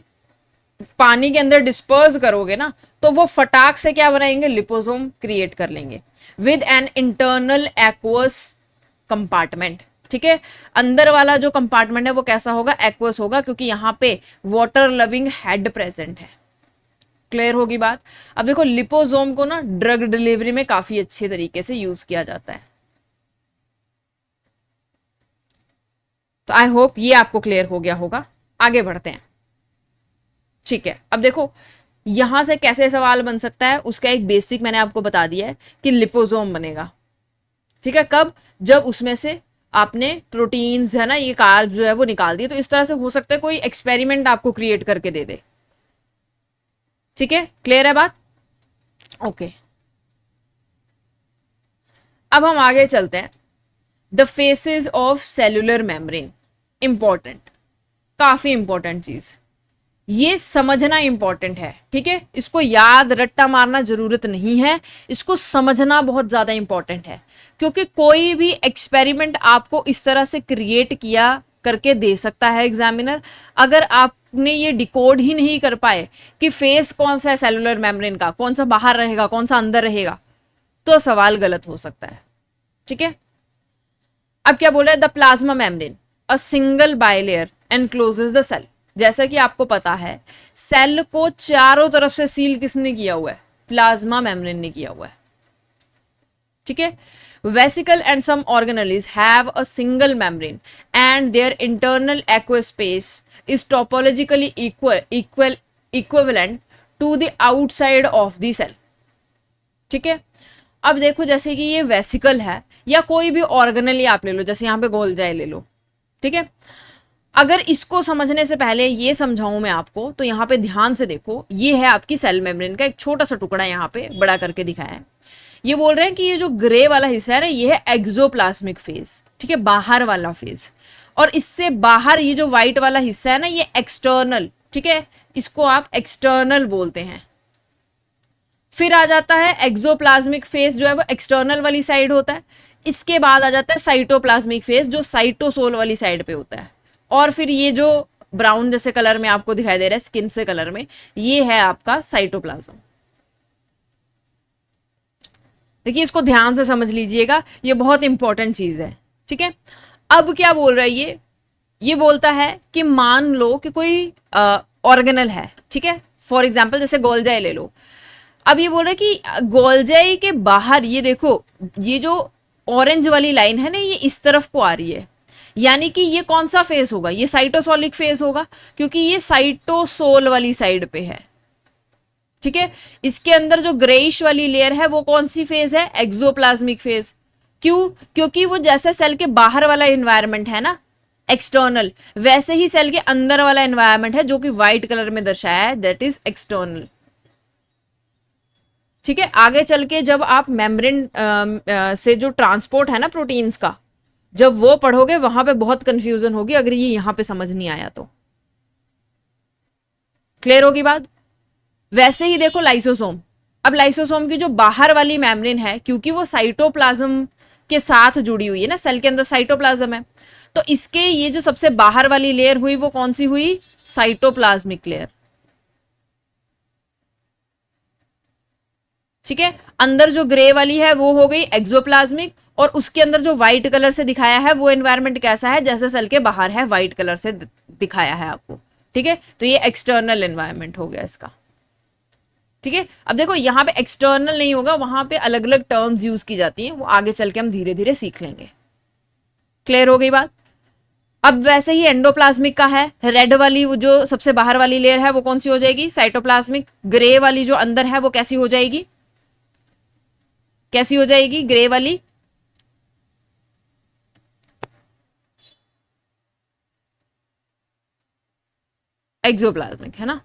पानी के अंदर डिस्पर्स करोगे ना तो वो फटाक से क्या बनाएंगे, लिपोसोम क्रिएट कर लेंगे with an internal aqueous compartment, ठीक है। अंदर वाला जो कंपार्टमेंट है वो कैसा होगा, एक्वस होगा, क्योंकि यहाँ पे वाटर लविंग हेड प्रेजेंट है। क्लियर होगी बात। अब देखो लिपोसोम को ना ड्रग डिलीवरी में काफी अच्छे तरीके से यूज किया जाता है, तो आई होप ये आपको क्लियर हो गया होगा। आगे बढ़ते हैं, ठीक है। अब देखो यहां से कैसे सवाल बन सकता है उसका एक बेसिक मैंने आपको बता दिया है कि लिपोसोम बनेगा, ठीक है, कब, जब उसमें से आपने प्रोटीन्स है ना, ये कार्ब जो है वो निकाल दिए। तो इस तरह से हो सकता है कोई एक्सपेरिमेंट आपको क्रिएट करके दे दे, ठीक है। क्लियर है बात, ओके। अब हम आगे चलते हैं, the faces of cellular membrane, important, काफी इंपॉर्टेंट चीज, ये समझना इंपॉर्टेंट है, ठीक है। इसको याद रट्टा मारना जरूरत नहीं है, इसको समझना बहुत ज्यादा इंपॉर्टेंट है, क्योंकि कोई भी एक्सपेरिमेंट आपको इस तरह से क्रिएट किया करके दे सकता है एग्जामिनर। अगर आप आपने ये डिकोड ही नहीं कर पाए कि फेस कौन सा है सेलुलर मेम्ब्रेन का, कौन सा बाहर रहेगा कौन सा अंदर रहेगा, तो सवाल गलत हो सकता है। ठीक है, अब क्या बोल रहा है, the plasma membrane a single bilayer encloses the cell. जैसा कि आपको पता है सेल को चारों तरफ से सील किसने किया हुआ है, प्लाज्मा मेम्ब्रेन ने किया हुआ है। ठीक है, vesicle and some organelles have a single membrane and their internal aqueous space is topologically equivalent to the outside of the cell. ठीक है, अब देखो जैसे कि ये वेसिकल है या कोई भी ऑर्गेनल ही आप ले लो, जैसे यहाँ पे गोल्जाई ले लो। ठीक है, अगर इसको समझने से पहले ये समझाऊं मैं आपको, तो यहाँ पे ध्यान से देखो, ये है आपकी सेल मेम्ब्रेन का एक छोटा सा टुकड़ा, यहाँ पे बड़ा करके दिखाया है। ये बोल रहे हैं कि ये जो ग्रे वाला हिस्सा है ना, ये है एक्सोप्लाज्मिक फेज। ठीक है, बाहर वाला फेज, और इससे बाहर ये जो व्हाइट वाला हिस्सा है ना, ये एक्सटर्नल। ठीक है, इसको आप एक्सटर्नल बोलते हैं। फिर आ जाता है एक्सोप्लाज्मिक फेज, जो है वो एक्सटर्नल वाली साइड होता है। इसके बाद आ जाता है साइटोप्लाज्मिक फेज, जो साइटोसोल वाली साइड पे होता है। और फिर ये जो ब्राउन जैसे कलर में आपको दिखाई दे रहा है, स्किन से कलर में, ये है आपका साइटोप्लाज्म। देखिए, इसको ध्यान से समझ लीजिएगा, ये बहुत इंपॉर्टेंट चीज है। ठीक है, अब क्या बोल रहा है ये बोलता है कि मान लो कि कोई ऑर्गेनल है। ठीक है, फॉर एग्जाम्पल जैसे गोल्जाई ले लो। अब ये बोल रहा है कि गोल्जाई के बाहर ये देखो, ये जो ऑरेंज वाली लाइन है ना, ये इस तरफ को आ रही है, यानी कि ये कौन सा फेज होगा, ये साइटोसोलिक फेज होगा, क्योंकि ये साइटोसोल वाली साइड पे है। ठीक है, इसके अंदर जो ग्रेइश वाली लेयर है वो कौन सी फेज है, एक्सोप्लाज्मिक फेज। क्यों, क्योंकि वो जैसे सेल के बाहर वाला एनवायरनमेंट है ना एक्सटर्नल, वैसे ही सेल के अंदर वाला एनवायरनमेंट है जो कि व्हाइट कलर में दर्शाया है, दैट इज एक्सटर्नल। ठीक है, आगे चल के जब आप मेम्ब्रेन से जो ट्रांसपोर्ट है ना प्रोटीन्स का, जब वो पढ़ोगे वहां पे बहुत कंफ्यूजन होगी, अगर ये यहां पे समझ नहीं आया तो। क्लियर होगी बात। वैसे ही देखो लाइसोसोम। अब लाइसोसोम की जो बाहर वाली मेम्ब्रेन है, क्योंकि वो साइटोप्लाज्म के साथ जुड़ी हुई है ना, सेल के अंदर साइटोप्लाज्म है, तो इसके ये जो सबसे बाहर वाली लेयर हुई वो कौन सी हुई, साइटोप्लाज्मिक लेयर। ठीक है, अंदर जो ग्रे वाली है वो हो गई एक्सोप्लाज्मिक, और उसके अंदर जो व्हाइट कलर से दिखाया है वो एनवायरनमेंट कैसा है, जैसे सेल के बाहर है, व्हाइट कलर से दिखाया है आपको। ठीक है, तो ये एक्सटर्नल एनवायरनमेंट हो गया इसका। ठीक है, अब देखो यहाँ पे एक्सटर्नल नहीं होगा, वहां पे अलग अलग टर्म्स यूज की जाती हैं, वो आगे चल के हम धीरे धीरे सीख लेंगे। क्लियर हो गई बात। अब वैसे ही एंडोप्लाज्मिक का है, रेड वाली वो जो सबसे बाहर वाली लेयर है वो कौन सी हो जाएगी, साइटोप्लाज्मिक। ग्रे वाली जो अंदर है वो कैसी हो जाएगी, कैसी हो जाएगी ग्रे वाली, एक्सोप्लाज्मिक, है ना।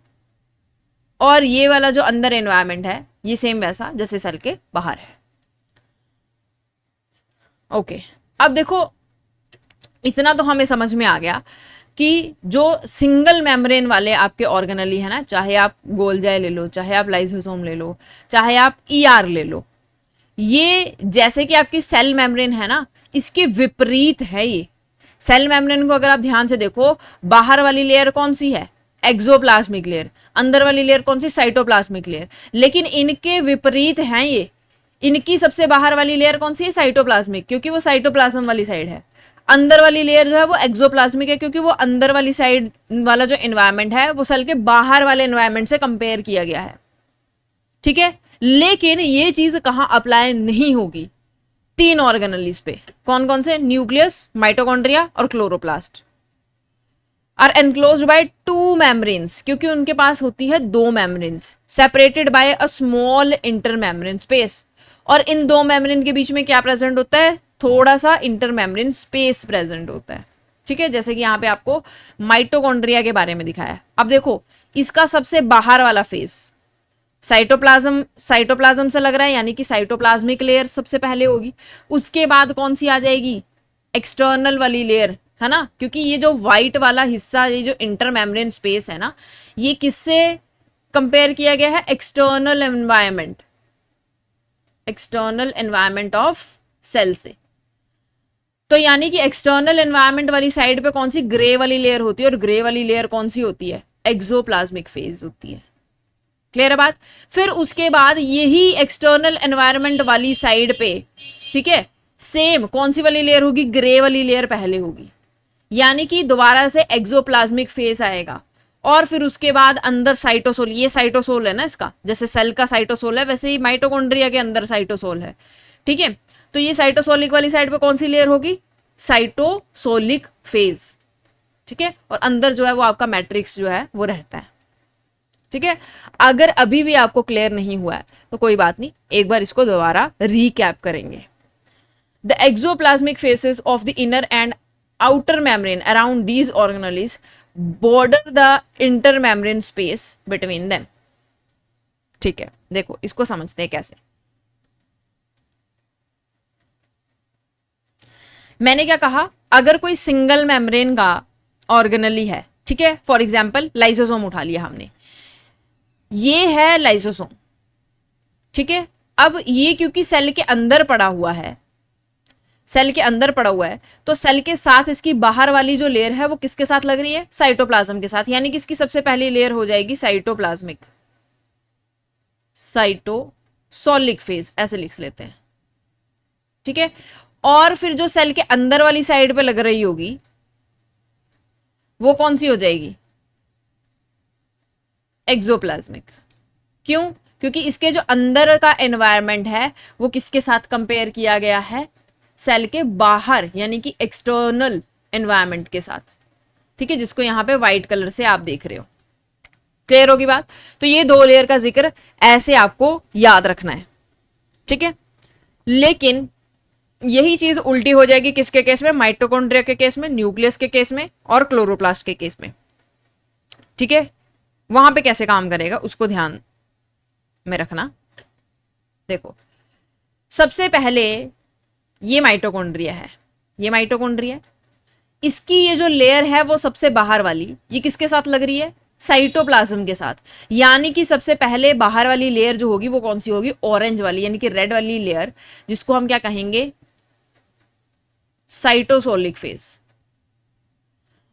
और ये वाला जो अंदर एनवायरनमेंट है ये सेम वैसा जैसे सेल के बाहर है। ओके, अब देखो इतना तो हमें समझ में आ गया कि जो सिंगल मेम्ब्रेन वाले आपके ऑर्गेनली है ना, चाहे आप गोल्जाई ले लो, चाहे आप लाइसोसोम ले लो, चाहे आप ईआर ले लो, ये जैसे कि आपकी सेल मेम्ब्रेन है ना, इसके विपरीत है ये। सेल मेम्ब्रेन को अगर आप ध्यान से देखो, बाहर वाली लेयर कौन सी है, एक्सोप्लाज्मिक लेयर, अंदर वाली लेयर कौन सी, साइटोप्लाज्मिक लेयर। लेकिन इनके विपरीत हैं ये, इनकी सबसे बाहर वाली लेयर कौन सी है, साइटोप्लाज्मिक, क्योंकि वो साइटोप्लाज्म वाली साइड है। अंदर वाली लेयर जो है वो एक्सोप्लाज्मिक है, क्योंकि वो अंदर वाली साइड वाला जो एनवायरनमेंट है वो सेल के बाहर वाले एनवायरनमेंट से कंपेयर किया गया है। ठीक है, लेकिन ये चीज कहां अप्लाई नहीं होगी, तीन ऑर्गेनेल्स पे। कौन कौन से, न्यूक्लियस, माइटोकॉन्ड्रिया और chloroplast are enclosed by two membranes, क्योंकि उनके पास होती है दो membranes, separated by a small inter membrane space. और इन दो मेम्ब्रेन के बीच में क्या प्रेजेंट होता है, थोड़ा सा इंटर मेम्ब्रेन स्पेस प्रेजेंट होता है। ठीक है, जैसे कि यहाँ पे आपको माइटोकॉन्ड्रिया के बारे में दिखाया है। अब देखो इसका सबसे बाहर वाला फेज साइटोप्लाज्म से लग रहा है, यानी कि साइटोप्लाज्मिक लेयर सबसे पहले होगी। उसके बाद कौन सी आ जाएगी, एक्सटर्नल वाली लेयर, है ना, क्योंकि ये जो व्हाइट वाला हिस्सा, ये जो इंटर मेम्ब्रेन स्पेस है ना, ये किससे कंपेयर किया गया है, एक्सटर्नल एनवायरनमेंट ऑफ सेल से। तो यानी कि एक्सटर्नल एनवायरनमेंट वाली साइड पे कौन सी, ग्रे वाली लेयर होती है, और ग्रे वाली लेयर कौन सी होती है, एक्सोप्लाज्मिक फेज होती है। क्लियर है बात। फिर उसके बाद यही एक्सटर्नल एनवायरनमेंट वाली साइड पे, ठीक है, सेम कौन सी वाली लेयर होगी, ग्रे वाली लेयर पहले होगी, यानी कि दोबारा से एक्सोप्लाज्मिक फेज आएगा। और फिर उसके बाद अंदर साइटोसोल, ये साइटोसोल है ना इसका, जैसे सेल का साइटोसोल है वैसे ही माइटोकॉन्ड्रिया के अंदर साइटोसोल है, ठीक है। तो ये साइटोसोलिक वाली साइड पे कौन सी लेयर होगी, साइटोसोलिक फेज, ठीक है। और अंदर जो है वो आपका मैट्रिक्स जो है वो रहता है, ठीक है। अगर अभी भी आपको क्लियर नहीं हुआ है तो कोई बात नहीं, एक बार इसको दोबारा रीकैप करेंगे। The exoplasmic faces of the inner and outer membrane around these organelles border the inter membrane space between them. ठीक है, देखो इसको समझते हैं कैसे। मैंने क्या कहा, अगर कोई सिंगल मेम्ब्रेन का ऑर्गेनली है, ठीक है, फॉर एग्जांपल लाइसोसोम उठा लिया हमने, ये है लाइसोसोम, ठीक है। अब ये क्योंकि सेल के अंदर पड़ा हुआ है, सेल के अंदर पड़ा हुआ है, तो सेल के साथ इसकी बाहर वाली जो लेयर है वो किसके साथ लग रही है, साइटोप्लाज्म के साथ, यानी कि इसकी सबसे पहली लेयर हो जाएगी साइटोप्लाज्मिक, साइटोसोलिक फेज ऐसे लिख लेते हैं, ठीक है। और फिर जो सेल के अंदर वाली साइड पे लग रही होगी वो कौन सी हो जाएगी, एक्सोप्लाज्मिक। क्यों, क्योंकि इसके जो अंदर का एनवायरनमेंट है वो किसके साथ कंपेयर किया गया है, सेल के बाहर यानी कि एक्सटर्नल एनवायरनमेंट के साथ, ठीक है, जिसको यहां पे व्हाइट कलर से आप देख रहे हो। क्लियर होगी बात। तो ये दो लेयर का जिक्र ऐसे आपको याद रखना है, ठीक है। लेकिन यही चीज उल्टी हो जाएगी किसके केस में, माइटोकॉन्ड्रिया के केस में, न्यूक्लियस के केस में और क्लोरोप्लास्ट के केस में, ठीक है। वहां पे कैसे काम करेगा उसको ध्यान में रखना। देखो सबसे पहले ये माइटोकॉन्ड्रिया है, ये माइटोकॉन्ड्रिया, इसकी ये जो लेयर है वो सबसे बाहर वाली, ये किसके साथ लग रही है, साइटोप्लाज्म के साथ। यानी कि सबसे पहले बाहर वाली लेयर जो होगी वो कौन सी होगी, ऑरेंज वाली, यानी कि रेड वाली लेयर, जिसको हम क्या कहेंगे, साइटोसोलिक फेज।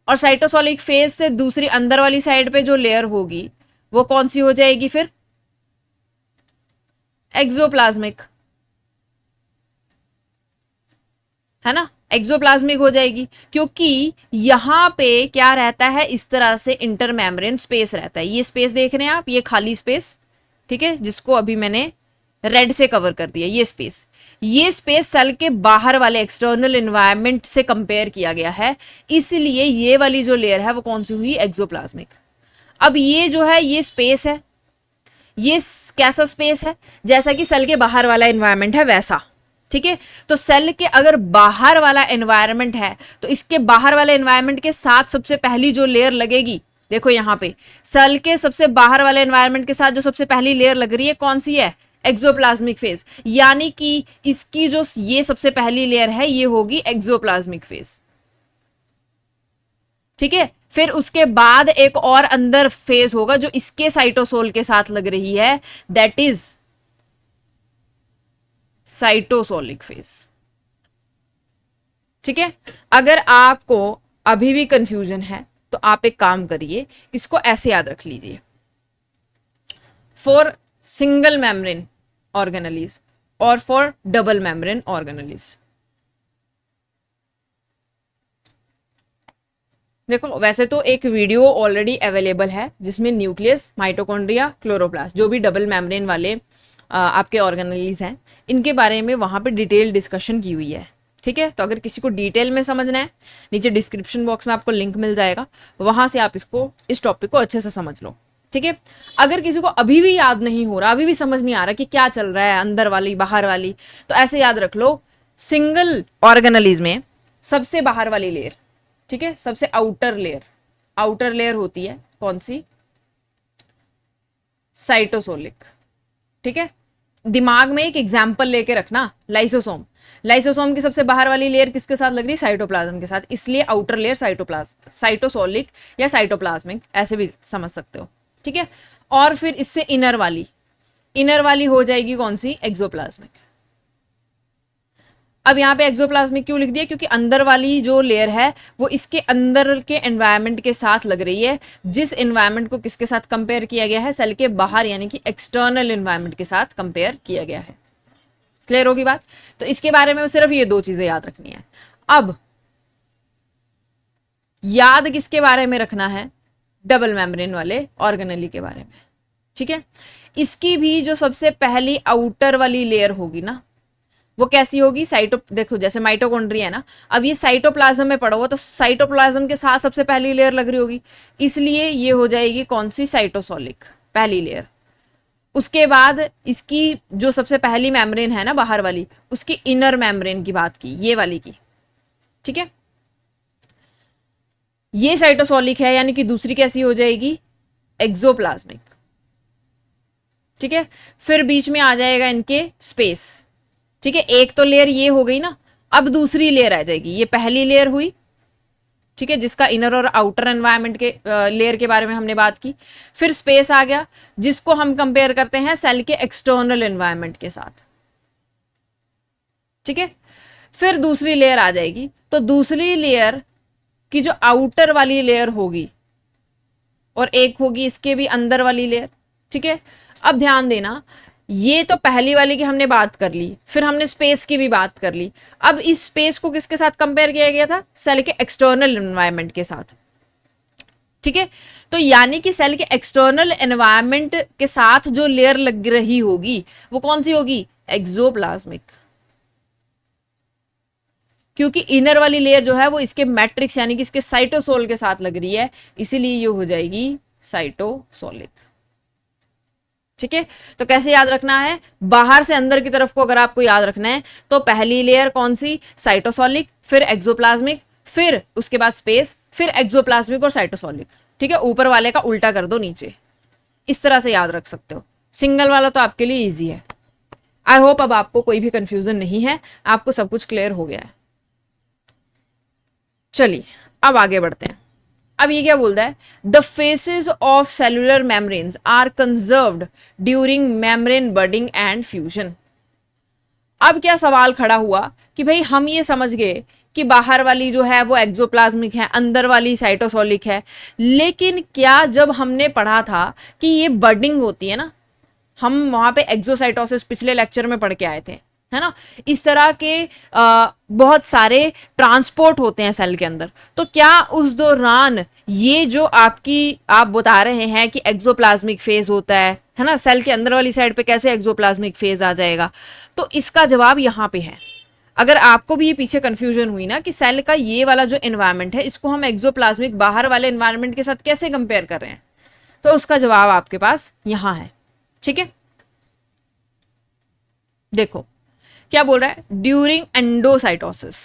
और साइटोसोलिक फेज से दूसरी अंदर वाली साइड पे जो लेयर होगी वो कौन सी हो जाएगी फिर, एक्सोप्लाज्मिक, है ना, एक्सोप्लाज्मिक हो जाएगी। क्योंकि यहां पे क्या रहता है, इस तरह से इंटरमेम्ब्रेन स्पेस रहता है, ये स्पेस देख रहे हैं आप, ये खाली स्पेस, ठीक है, जिसको अभी मैंने रेड से कवर कर दिया, ये स्पेस सेल के बाहर वाले एक्सटर्नल एनवायरनमेंट से कंपेयर किया गया है, इसलिए ये वाली जो लेयर है वो कौन सी हुई, एक्सोप्लाज्मिक। अब ये जो है ये स्पेस है, ये कैसा स्पेस है, जैसा कि सेल के बाहर वाला एनवायरनमेंट है वैसा, ठीक है। तो सेल के अगर बाहर वाला एनवायरनमेंट है तो इसके बाहर वाले एनवायरनमेंट के साथ सबसे पहली जो लेयर लगेगी, देखो यहां पे सेल के सबसे बाहर वाले एनवायरनमेंट के साथ जो सबसे पहली लेयर लग रही है कौन सी है, एक्सोप्लाज्मिक फेज, यानी कि इसकी जो ये सबसे पहली लेयर है ये होगी एक्सोप्लाज्मिक फेज, ठीक है। फिर उसके बाद एक और अंदर फेज होगा जो इसके साइटोसोल के साथ लग रही है, दैट इज साइटोसोलिक फेज, ठीक है। अगर आपको अभी भी कंफ्यूजन है तो आप एक काम करिए, इसको ऐसे याद रख लीजिए, फॉर सिंगल मेम्ब्रेन ऑर्गेनेलीज और फॉर डबल मेम्ब्रेन ऑर्गेनेलीज। देखो वैसे तो एक वीडियो ऑलरेडी अवेलेबल है जिसमें न्यूक्लियस, माइटोकॉन्ड्रिया, क्लोरोप्लास्ट, जो भी डबल मेम्ब्रेन वाले आपके ऑर्गेनेलीज हैं, इनके बारे में वहां पे डिटेल डिस्कशन की हुई है, ठीक है। तो अगर किसी को डिटेल में समझना है, नीचे डिस्क्रिप्शन बॉक्स में आपको लिंक मिल जाएगा, वहां से आप इस टॉपिक को अच्छे से समझ लो, ठीक है। अगर किसी को अभी भी याद नहीं हो रहा, अभी भी समझ नहीं आ रहा कि क्या चल रहा है अंदर वाली बाहर वाली, तो ऐसे याद रख लो, सिंगल ऑर्गेनेलीज में सबसे बाहर वाली लेयर, ठीक है, सबसे आउटर लेयर होती है कौन सी, साइटोसोलिक, ठीक है। दिमाग में एक एग्जाम्पल लेके रखना, लाइसोसोम, लाइसोसोम की सबसे बाहर वाली लेयर किसके साथ लग रही है, साइटोप्लाज्म के साथ, इसलिए आउटर लेयर साइटोसोलिक या साइटोप्लाज्मिक ऐसे भी समझ सकते हो, ठीक है। और फिर इससे इनर वाली हो जाएगी कौन सी, एक्सोप्लाज्मिक। अब यहाँ पे एक्सोप्लाज्मिक क्यों लिख दिया, क्योंकि अंदर वाली जो लेयर है वो इसके अंदर के एनवायरनमेंट के साथ लग रही है, जिस एनवायरनमेंट को किसके साथ कंपेयर किया गया है, सेल के बाहर यानी कि एक्सटर्नल एनवायरनमेंट के साथ कंपेयर किया गया है। क्लियर होगी बात? तो इसके बारे में सिर्फ ये दो चीजें याद रखनी है। अब याद किसके बारे में रखना है, डबल मेम्ब्रेन वाले ऑर्गेनेली के बारे में। ठीक है, इसकी भी जो सबसे पहली आउटर वाली लेयर होगी ना, वो कैसी होगी, देखो जैसे माइटोकॉन्ड्रिया है ना, अब ये साइटोप्लाज्म में पड़ा हुआ, तो साइटोप्लाज्म के साथ सबसे पहली लेयर लग रही होगी, इसलिए ये हो जाएगी कौन सी, साइटोसोलिक पहली लेयर। उसके बाद इसकी जो सबसे पहली मेम्ब्रेन है ना बाहर वाली, उसकी इनर मेम्ब्रेन की बात की, ये वाली की। ठीक है, ये साइटोसोलिक है, यानी कि दूसरी कैसी हो जाएगी, एक्सोप्लाज्मिक। ठीक है, फिर बीच में आ जाएगा इनके स्पेस। ठीक है, एक तो लेयर ये हो गई ना, अब दूसरी लेयर आ जाएगी, ये पहली लेयर हुई। ठीक है, जिसका इनर और आउटर एनवायरनमेंट के लेयर के बारे में हमने बात की। फिर स्पेस आ गया, जिसको हम कंपेयर करते हैं सेल के एक्सटर्नल एनवायरनमेंट के साथ। ठीक है, फिर दूसरी लेयर आ जाएगी, तो दूसरी लेयर की जो आउटर वाली लेयर होगी और एक होगी इसके भी अंदर वाली लेयर। ठीक है, अब ध्यान देना, ये तो पहली वाली की हमने बात कर ली, फिर हमने स्पेस की भी बात कर ली। अब इस स्पेस को किसके साथ कंपेयर किया गया था, सेल के एक्सटर्नल एनवायरनमेंट के साथ। ठीक है, तो यानी कि सेल के एक्सटर्नल एनवायरनमेंट के साथ जो लेयर लग रही होगी वो कौन सी होगी, एक्सोप्लाज्मिक। क्योंकि इनर वाली लेयर जो है वो इसके मैट्रिक्स यानी कि इसके साइटोसोल के साथ लग रही है, इसीलिए ये हो जाएगी साइटोसोलिक। ठीक है, तो कैसे याद रखना है, बाहर से अंदर की तरफ को अगर आपको याद रखना है तो पहली लेयर कौन सी, साइटोसोलिक, फिर एक्सोप्लाज्मिक, फिर उसके बाद स्पेस, फिर एक्सोप्लाज्मिक और साइटोसोलिक। ठीक है, ऊपर वाले का उल्टा कर दो नीचे, इस तरह से याद रख सकते हो। सिंगल वाला तो आपके लिए इजी है। आई होप अब आपको कोई भी कंफ्यूजन नहीं है, आपको सब कुछ क्लियर हो गया है। चलिए अब आगे बढ़ते हैं। अब ये क्या बोलता है, the faces of cellular membranes are conserved during membrane budding and fusion. अब क्या सवाल खड़ा हुआ कि भाई हम ये समझ गए कि बाहर वाली जो है वो एक्सोप्लाज्मिक है, अंदर वाली साइटोसोलिक है, लेकिन क्या जब हमने पढ़ा था कि ये बडिंग होती है ना, हम वहां पे एक्सोसाइटोसिस पिछले लेक्चर में पढ़ के आए थे, है ना, इस तरह के बहुत सारे ट्रांसपोर्ट होते हैं सेल के अंदर, तो क्या उस दौरान ये जो आप बता रहे हैं कि एक्सोप्लाज्मिक फेज होता है ना, सेल के अंदर वाली साइड पे कैसे एक्सोप्लाज्मिक फेज आ जाएगा, तो इसका जवाब यहाँ पे है। अगर आपको भी ये पीछे कंफ्यूजन हुई ना कि सेल का ये वाला जो एनवायरनमेंट है इसको हम एक्सोप्लाज्मिक बाहर वाले एनवायरनमेंट के साथ कैसे कंपेयर कर रहे हैं, तो उसका जवाब आपके पास यहाँ है। ठीक है, देखो क्या बोल रहा है, ड्यूरिंग एंडोसाइटोसिस।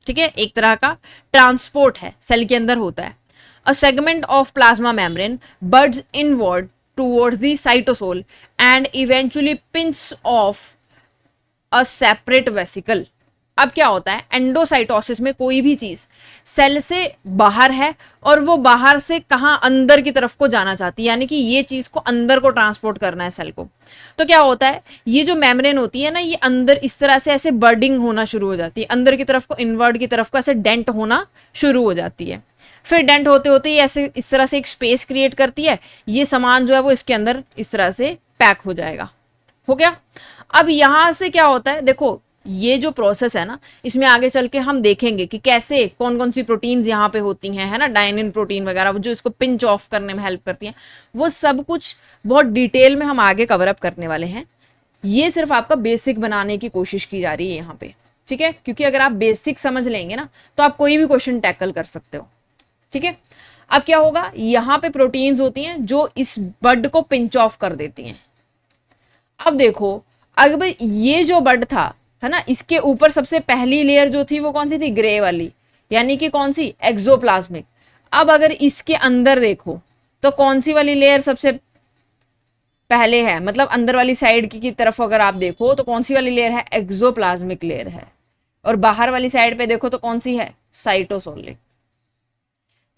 ठीक है, एक तरह का ट्रांसपोर्ट है, सेल के अंदर होता है। A segment of plasma membrane buds inward towards the cytosol and eventually pinch of a separate vesicle. अब क्या होता है, एंडोसाइटोसिस में कोई भी चीज सेल से बाहर है और वो बाहर से कहां, अंदर की तरफ को जाना चाहती है, यानी कि ये चीज को अंदर को ट्रांसपोर्ट करना है सेल को। तो क्या होता है, ये जो मेम्ब्रेन होती है ना, ये अंदर इस तरह से ऐसे बर्डिंग होना शुरू हो जाती है, अंदर की तरफ को, इनवर्ड की तरफ को ऐसे डेंट होना शुरू हो जाती है। फिर डेंट होते होते ये ऐसे इस तरह से एक स्पेस क्रिएट करती है, ये सामान जो है वो इसके अंदर इस तरह से पैक हो जाएगा। हो गया। अब यहां से क्या होता है, देखो ये जो प्रोसेस है ना, इसमें आगे चल के हम देखेंगे कि कैसे कौन कौन सी प्रोटीन्स यहाँ पे होती हैं, है ना, डायनिन प्रोटीन वगैरह जो इसको पिंच ऑफ करने में हेल्प करती हैं, वो सब कुछ बहुत डिटेल में हम आगे कवर अप करने वाले हैं। ये सिर्फ आपका बेसिक बनाने की कोशिश की जा रही है यहाँ पे। ठीक है, क्योंकि अगर आप बेसिक समझ लेंगे ना तो आप कोई भी क्वेश्चन टैकल कर सकते हो। ठीक है, अब क्या होगा, यहाँ पे प्रोटीन्स होती हैं जो इस बड को पिंच ऑफ कर देती हैं। अब देखो, अब ये जो बड था, है ना, इसके ऊपर सबसे पहली लेयर जो थी वो कौन सी थी, ग्रे वाली, यानी कि कौन सी, एक्सोप्लाज्मिक। अब अगर इसके अंदर देखो तो कौन सी वाली लेयर सबसे पहले है, मतलब अंदर वाली साइड की तरफ अगर आप देखो तो कौन सी वाली लेयर है, एक्सोप्लाज्मिक लेयर है, और बाहर वाली साइड पे देखो तो कौन सी है, साइटोसोलिक।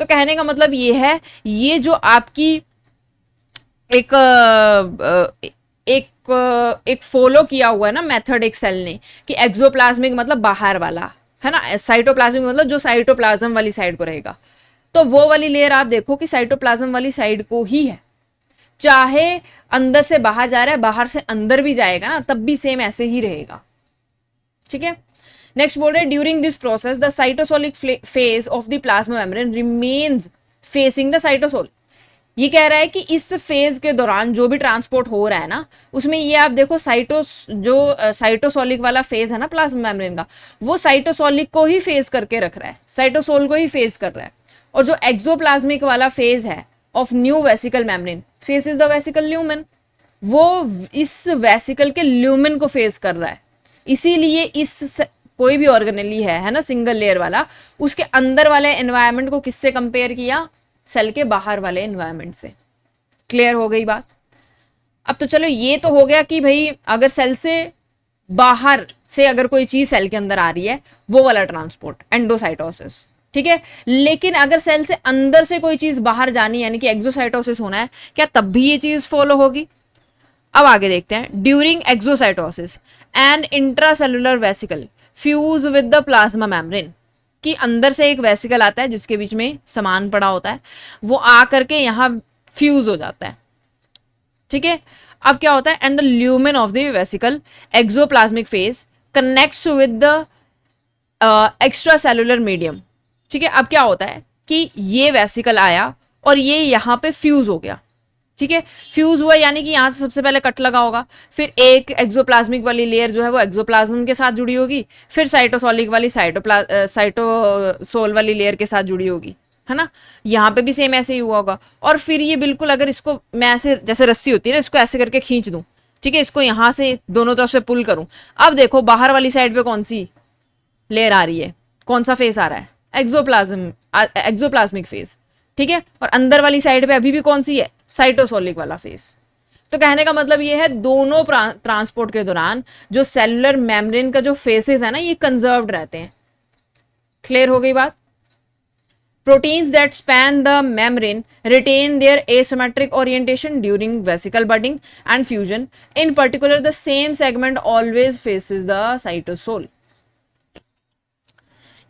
तो कहने का मतलब ये है, ये जो आपकी एक फॉलो किया हुआ है ना मेथड एक सेल ने, कि एक्सोप्लाज्मिक मतलब बाहर वाला है ना, साइटोप्लाज्मिक मतलब जो साइटोप्लाज्म वाली साइड को रहेगा, तो वो वाली लेयर आप देखो कि साइटोप्लाज्म वाली साइड को ही है, चाहे अंदर से बाहर जा रहा है, बाहर से अंदर भी जाएगा ना, तब भी सेम ऐसे ही रहेगा। ठीक है, नेक्स्ट बोल रहे हैं during this process the cytosolic phase of the plasma membrane remains facing the cytosol. ये कह रहा है कि इस फेज के दौरान जो भी ट्रांसपोर्ट हो रहा है ना, उसमें ये आप देखो साइटोसोलिक वाला फेज है ना प्लाज्मा मेम्ब्रेन का, वो साइटोसोलिक को ही फेस करके रख रहा है, साइटोसोल को ही फेस कर रहा है। और जो एक्सोप्लाज्मिक वाला फेज है of new vesicle membrane face is the vesicle lumen, वो इस वेसिकल के ल्यूमेन को फेस कर रहा है। इसीलिए इस कोई भी ऑर्गेनेली है ना, सिंगल लेयर वाला, उसके अंदर वाले एनवायरनमेंट को किससे कंपेयर किया, सेल के बाहर वाले एनवायरनमेंट से। क्लियर हो गई बात। अब तो चलो ये तो हो गया कि भाई अगर सेल से बाहर से अगर कोई चीज सेल के अंदर आ रही है, वो वाला ट्रांसपोर्ट एंडोसाइटोसिस। ठीक है, लेकिन अगर सेल से अंदर से कोई चीज बाहर जानी यानी कि एक्सोसाइटोसिस होना है, क्या तब भी ये चीज फॉलो होगी? अब आगे देखते हैं। During exocytosis and intracellular vesicle fuse with the plasma membrane, कि अंदर से एक वेसिकल आता है जिसके बीच में सामान पड़ा होता है, वो आ करके यहाँ फ्यूज हो जाता है। ठीक है, अब क्या होता है, and the lumen of the vesicle exoplasmic face connects with the extra cellular medium. ठीक है, अब क्या होता है कि ये वेसिकल आया और ये यहाँ पे फ्यूज हो गया। ठीक है, फ्यूज हुआ यानी कि यहाँ से सबसे पहले कट लगा होगा, फिर एक एक्सोप्लाज्मिक वाली लेयर जो है वो एक्सोप्लाज्म के साथ जुड़ी होगी, फिर साइटोसोलिक वाली साइटोसोल वाली लेयर के साथ जुड़ी होगी, है ना। यहाँ पे भी सेम ऐसे ही हुआ होगा। और फिर ये बिल्कुल, अगर इसको मैं ऐसे जैसे रस्सी होती है ना, इसको ऐसे करके खींच दूं, ठीक है, इसको यहाँ से दोनों तरफ से पुल करूं, अब देखो बाहर वाली साइड पे कौन सी लेयर आ रही है, कौन सा फेस आ रहा है, एक्सोप्लाज्मिक फेस। ठीक है, और अंदर वाली साइड पे अभी भी कौन सी है, साइटोसोलिक वाला फेस। तो कहने का मतलब ये है, दोनों ट्रांसपोर्ट के दौरान जो सेलुलर मेम्ब्रेन का जो फेसेस है ना, ये कंजर्व्ड रहते हैं। क्लियर हो गई बात। Proteins that span the membrane retain their asymmetric orientation during vesicle budding and fusion. In particular, the same segment always faces the cytosol.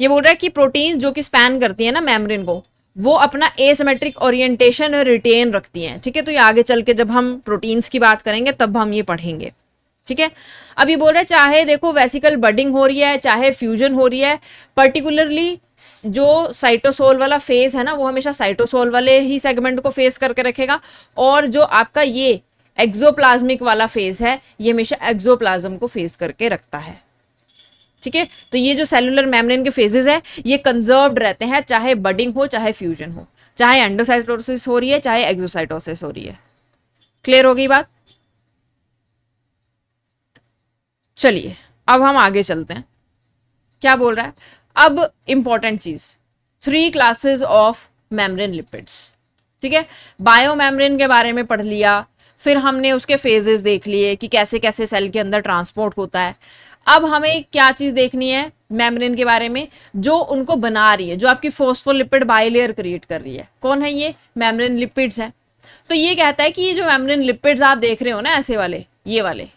ये बोल रहा है कि प्रोटीन जो कि स्पैन करती है ना मेम्ब्रेन को, वो अपना एसिमेट्रिक ओरिएंटेशन रिटेन रखती हैं। ठीक है, तो ये आगे चल के जब हम प्रोटीन्स की बात करेंगे तब हम ये पढ़ेंगे। ठीक है, अब ये बोल रहा है चाहे देखो वेसिकल बडिंग हो रही है चाहे फ्यूजन हो रही है, पर्टिकुलरली जो साइटोसोल वाला फेज है ना, वो हमेशा साइटोसोल वाले ही सेगमेंट को फेस करके रखेगा, और जो आपका ये एक्सोप्लाज्मिक वाला फेज है, ये हमेशा एक्सोप्लाज्म को फेस करके रखता है। ठीक है, तो ये जो सेलुलर मेम्ब्रेन के फेजेस है, ये कंजर्व्ड रहते हैं, चाहे बडिंग हो चाहे फ्यूजन हो, चाहे एंडोसाइटोसिस हो रही है चाहे एक्सोसाइटोसिस हो रही है। क्लियर हो गई बात। चलिए अब हम आगे चलते हैं। क्या बोल रहा है अब, इंपॉर्टेंट चीज, 3 क्लासेस ऑफ मेम्ब्रेन लिपिड्स। ठीक है, बायो मेम्ब्रेन के बारे में पढ़ लिया, फिर हमने उसके फेजेस देख लिए कि कैसे कैसे सेल के अंदर ट्रांसपोर्ट होता है। अब हमें क्या चीज देखनी है मेम्ब्रेन के बारे में, जो उनको बना रही है, जो आपकी फॉस्फोलिपिड बाइलेयर क्रिएट कर रही है। कौन है ये, मेम्ब्रेन लिपिड्स है। तो ये कहता है कि ये जो मेम्ब्रेन लिपिड्स आप देख रहे हो ना, ऐसे वाले, ये वाले,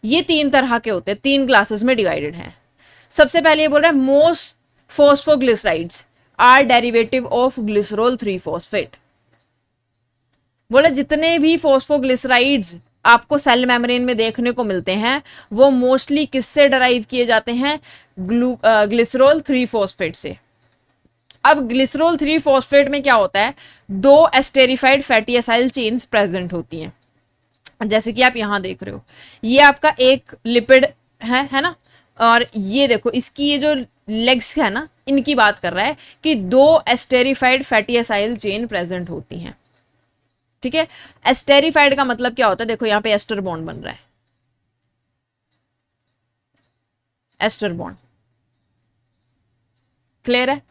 ये 3 तरह के होते हैं, 3 क्लासेस में डिवाइडेड हैं। सबसे पहले ये बोल रहा है most phosphoglycerides are derivative of glycerol three phosphate. बोले जितने भी फॉस्फोग्लिसराइड्स आपको सेल मेम्ब्रेन में देखने को मिलते हैं, वो मोस्टली किससे डराइव किए जाते हैं, ग्लिसरॉल 3-फॉस्फेट से। अब ग्लिसरॉल 3-फॉस्फेट में क्या होता है, 2 esterified fatty acyl chains present होती हैं, जैसे कि आप यहां देख रहे हो, ये आपका एक लिपिड है ना, और ये देखो इसकी ये जो लेग्स है ना, इनकी बात कर रहा है कि 2 esterified fatty acyl chain present होती हैं। ठीक है, एस्टेरिफाइड का मतलब क्या होता है, देखो यहाँ पे एस्टर बॉन्ड बन रहा है, एस्टर बॉन्ड। क्लियर है,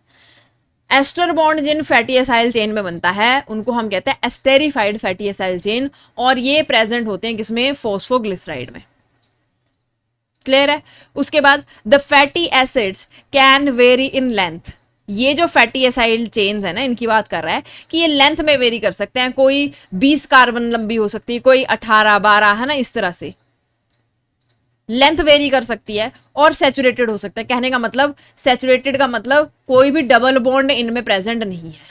एस्टर बॉन्ड जिन फैटी एसाइल चेन में बनता है उनको हम कहते हैं एस्टेरिफाइड फैटी एसाइल चेन, और ये प्रेजेंट होते हैं किसमें, फॉस्फोग्लिसराइड में। क्लियर है, उसके बाद the fatty acids can very in length, ये जो फैटी एसाइड चेन्स है ना, इनकी बात कर रहा है कि ये लेंथ में वेरी कर सकते हैं, कोई 20 कार्बन लंबी हो सकती है, कोई 18 12, है ना, इस तरह से लेंथ वेरी कर सकती है, और सैचुरेटेड हो सकता है। कहने का मतलब, सैचुरेटेड का मतलब कोई भी डबल बॉन्ड इनमें प्रेजेंट नहीं है,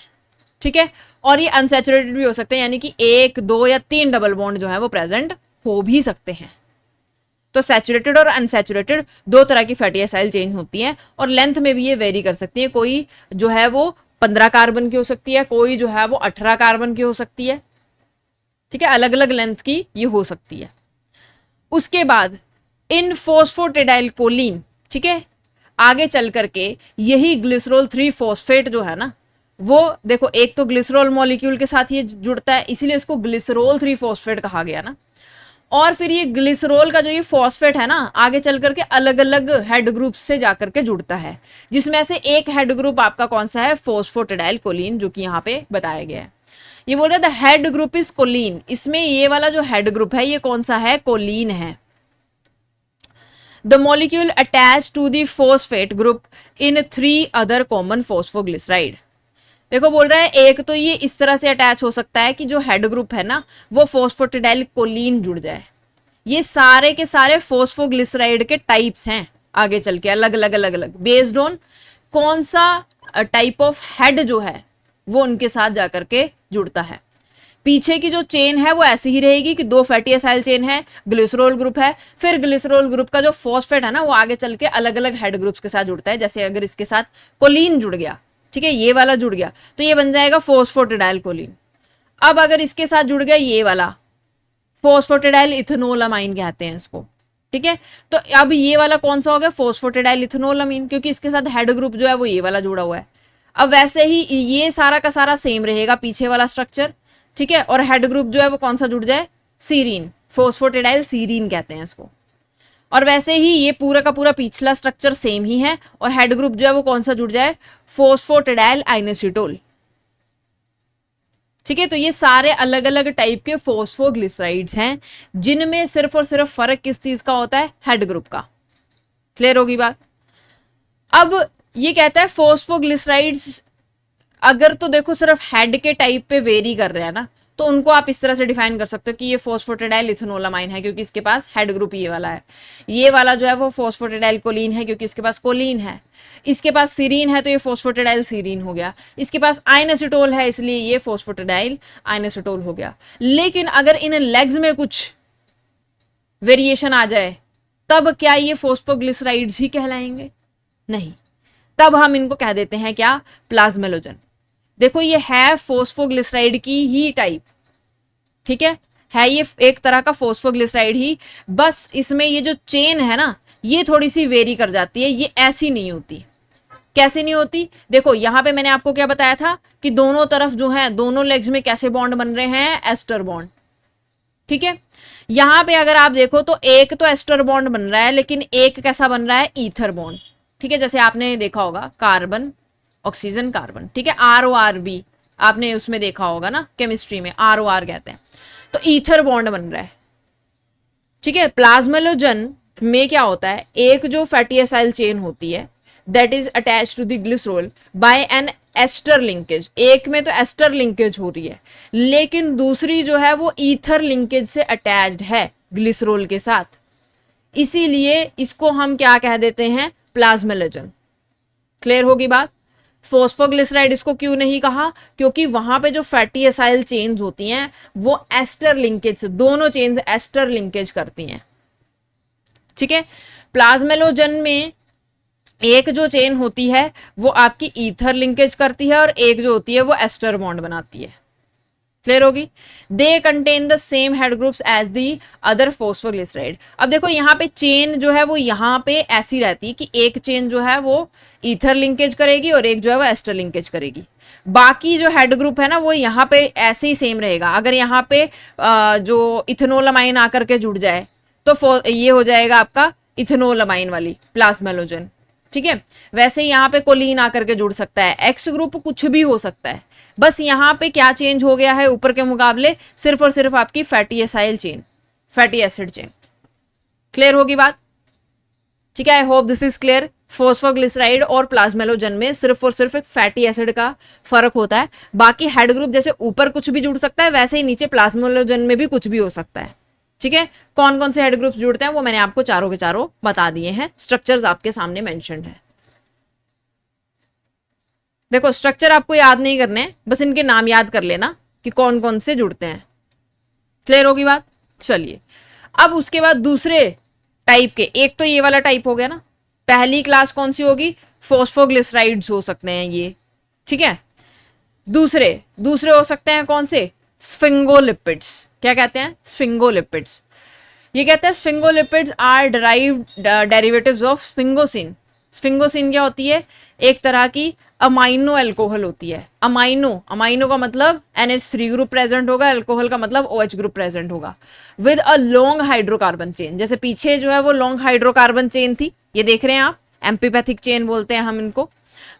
ठीक है। और ये अनसैचुरेटेड भी हो सकते हैं, यानी कि 1 2 या 3 डबल बॉन्ड जो है वो प्रेजेंट हो भी सकते हैं। तो सैचुरेटेड और अनसैचुरेटेड दो तरह की फैटी एसाइड चेंज होती हैं, और लेंथ में भी ये वेरी कर सकती है। कोई जो है वो 15 कार्बन की हो सकती है, कोई जो है वो 18 कार्बन की हो सकती है, ठीक है, अलग अलग लेंथ की ये हो सकती है। उसके बाद इन फोस्फोटेडाइल कोलिन, ठीक है, आगे चल करके यही ग्लिसरॉल 3 फॉस्फेट जो है ना, वो देखो एक तो ग्लिसरॉल मॉलिक्यूल के साथ ये जुड़ता है, इसीलिए इसको ग्लिसरॉल 3 फॉस्फेट कहा गया ना। और फिर ये ग्लिसरॉल का जो ये फॉस्फेट है ना, आगे चल करके अलग अलग हेड ग्रुप से जाकर के जुड़ता है, जिसमें से एक हेड ग्रुप आपका कौन सा है, फोस्फोटेडाइल कोलिन, जो कि यहाँ पे बताया गया है। ये बोल रहा है the head group is choline, इसमें ये वाला जो हेड ग्रुप है ये कौन सा है, कोलिन है। The molecule attach to the phosphate group in 3 other common phosphoglyceride. देखो बोल रहा है एक तो ये इस तरह से अटैच हो सकता है कि जो हेड ग्रुप है ना वो फोस्फोटेडाइल कोलिन जुड़ जाए। ये सारे के सारे फोस्फोग्लिसराइड के टाइप्स हैं, आगे चल के अलग अलग अलग अलग बेस्ड ऑन कौन सा टाइप ऑफ हेड जो है वो उनके साथ जाकर के जुड़ता है। पीछे की जो चेन है वो ऐसी ही रहेगी कि 2 फैटी एसाइल चेन है, ग्लिसरॉल ग्रुप है, फिर ग्लिसरॉल ग्रुप का जो फॉस्फेट है ना वो आगे चल के अलग अलग हेड ग्रुप्स के साथ जुड़ता है। जैसे अगर इसके साथ कोलिन जुड़ गया, ठीक है, ये वाला जुड़ गया तो ये बन जाएगा फोस्फोटेडाइल कोलिन। अब अगर इसके साथ जुड़ गया ये वाला फोस्फोटेडाइल इथेनोलामाइन कहते हैं इसको, ठीक है। तो अब ये वाला कौन सा हो गया, फोस्फोटेडाइल इथेनोलामीन, क्योंकि इसके साथ हेड ग्रुप जो है वो ये वाला जुड़ा हुआ है। अब वैसे ही ये सारा का सारा सेम रहेगा पीछे वाला स्ट्रक्चर, ठीक है, और हेड ग्रुप जो है वो कौन सा जुड़ जाए, सीरीन, फोस्फोटेडाइल सीरीन कहते हैं इसको। और वैसे ही ये पूरा का पूरा पिछला स्ट्रक्चर सेम ही है, और हेड ग्रुप जो है वो कौन सा जुड़ जाए, फोस्फोटेडाइल आइनोसिटोल, ठीक है। तो ये सारे अलग अलग टाइप के फोस्फोग्लिसराइड्स हैं, जिनमें सिर्फ और सिर्फ फर्क किस चीज का होता है, हेड ग्रुप का। क्लियर होगी बात। अब ये कहता है फोस्फोग्लिसराइड्स अगर तो देखो सिर्फ हेड के टाइप पे वेरी कर रहे हैं ना, तो उनको आप इस तरह से डिफाइन कर सकते हो कि ये फोस्फोटेडाइल इथेनोलामाइन है क्योंकि इसके पास हेड ग्रुप ये वाला है, ये वाला जो है वो फोस्फोटेडाइल कोलिन है क्योंकि इसके पास कोलिन है, इसके पास सीरीन है तो ये फोस्फोटेडाइल सीरीन हो गया, इसके पास आइनोसिटोल है इसलिए ये फोस्फोटेडाइल आइनोसिटोल हो गया। लेकिन अगर इन लेग्स में कुछ वेरिएशन आ जाए तब क्या ये फोस्फोग्लिसराइड्स ही कहलाएंगे, नहीं, तब हम इनको कह देते हैं क्या, प्लाज्मेलोजन। देखो ये है फोस्फोग्लिसराइड की ही टाइप, ठीक है ये एक तरह का फोस्फोग्लिसराइड ही, बस इसमें ये जो चेन है ना ये थोड़ी सी वेरी कर जाती है, ये ऐसी नहीं होती। कैसे नहीं होती, देखो यहां पे मैंने आपको क्या बताया था कि दोनों तरफ जो है दोनों लेग्स में कैसे बॉन्ड बन रहे हैं, एस्टर बॉन्ड, ठीक है। यहां पे अगर आप देखो तो एक तो एस्टर बॉन्ड बन रहा है, लेकिन एक कैसा बन रहा है, ईथर बॉन्ड, ठीक है। जैसे आपने देखा होगा कार्बन ऑक्सीजन कार्बन, ठीक है, RORB आपने उसमें देखा होगा ना केमिस्ट्री में, ROR कहते हैं, तो ईथर बॉन्ड बन रहा है, ठीक है। प्लाज्मेलोजन में क्या होता है, एक जो फैटी एसाइल चेन होती है that is attach to the glycerol by an ester linkage, एक में तो एस्टर लिंकेज हो रही है लेकिन दूसरी जो है वो ईथर लिंकेज से अटैच्ड है ग्लिसरॉल के साथ, इसीलिए इसको हम क्या कह देते हैं, प्लाज्मेलोजन। क्लियर होगी बात। फोस्फोग्लिसराइड इसको क्यों नहीं कहा, क्योंकि वहां पे जो फैटी एसाइल चेन्स होती हैं वो एस्टर लिंकेज, दोनों चेन्स एस्टर लिंकेज करती हैं, ठीक है। प्लाज्मेलोजन में एक जो चेन होती है वो आपकी ईथर लिंकेज करती है और एक जो होती है वो एस्टर बॉन्ड बनाती है। क्लियर होगी। They contain the same head groups as the other phosphoglyceride. अब देखो यहाँ पे चेन जो है वो यहाँ पे ऐसी रहती है कि एक चेन जो है वो ईथर लिंकेज करेगी और एक जो है वो एस्टर लिंकेज करेगी, बाकी जो हेड ग्रुप है ना वो यहाँ पे ऐसे ही सेम रहेगा। अगर यहाँ पे जो इथेनोलामाइन आकर के जुड़ जाए तो ये हो जाएगा आपका इथेनोलामाइन वाली प्लाज्मेलोजन, ठीक है। वैसे यहाँ पे कोलिन आकर के जुड़ सकता है, एक्स ग्रुप कुछ भी हो सकता है, बस यहाँ पे क्या चेंज हो गया है ऊपर के मुकाबले, सिर्फ और सिर्फ आपकी fatty acyl chain, fatty acid chain. Clear होगी बात। ठीक है, I hope this is clear. Phosphoglyceride और प्लाज्मेलोजन में सिर्फ और सिर्फ एक फैटी एसिड का फर्क होता है। बाकी हेड ग्रुप जैसे ऊपर कुछ भी जुड़ सकता है, वैसे ही नीचे प्लाज्मेलोजन में भी कुछ भी हो सकता है। ठीक है, कौन कौन से हेड ग्रुप्स जुड़ते हैं वो मैंने आपको चारों के चारों बता दिए हैं, स्ट्रक्चर्स आपके सामने मेंशन्ड है। देखो स्ट्रक्चर आपको याद नहीं करने, बस इनके नाम याद कर लेना कि कौन कौन से जुड़ते हैं। क्लियर होगी बात? चलिए, अब उसके बाद दूसरे टाइप के, एक तो ये वाला टाइप हो गया ना, पहली क्लास कौन सी होगी? फॉस्फोग्लिसराइड्स हो सकते हैं ये। ठीक है, दूसरे दूसरे हो सकते हैं कौन से? स्फिंगोलिपिड्स। क्या कहते हैं? स्फिंगोलिपिड्स। ये कहते हैं sphingolipids are derived derivatives of sphingosine. Sphingosine क्या होती है? एक तरह की अमाइनो अल्कोहल होती है। अमाइनो, अमाइनो का मतलब NH3 ग्रुप प्रेजेंट होगा, अल्कोहल का मतलब OH ग्रुप प्रेजेंट होगा, with a long hydrocarbon chain. जैसे पीछे जो है वो लॉन्ग हाइड्रोकार्बन चेन थी, ये देख रहे हैं आप, एम्पीपैथिक चेन बोलते हैं हम इनको।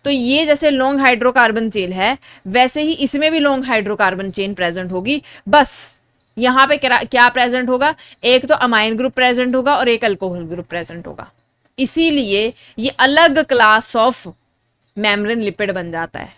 तो ये जैसे लॉन्ग हाइड्रोकार्बन चेन है, वैसे ही इसमें भी लॉन्ग हाइड्रोकार्बन चेन प्रेजेंट होगी। बस यहाँ पे क्या प्रेजेंट होगा? एक तो अमाइन ग्रुप प्रेजेंट होगा और एक अल्कोहल ग्रुप प्रेजेंट होगा। इसीलिए ये अलग क्लास ऑफ मेम्ब्रेन लिपिड बन जाता है,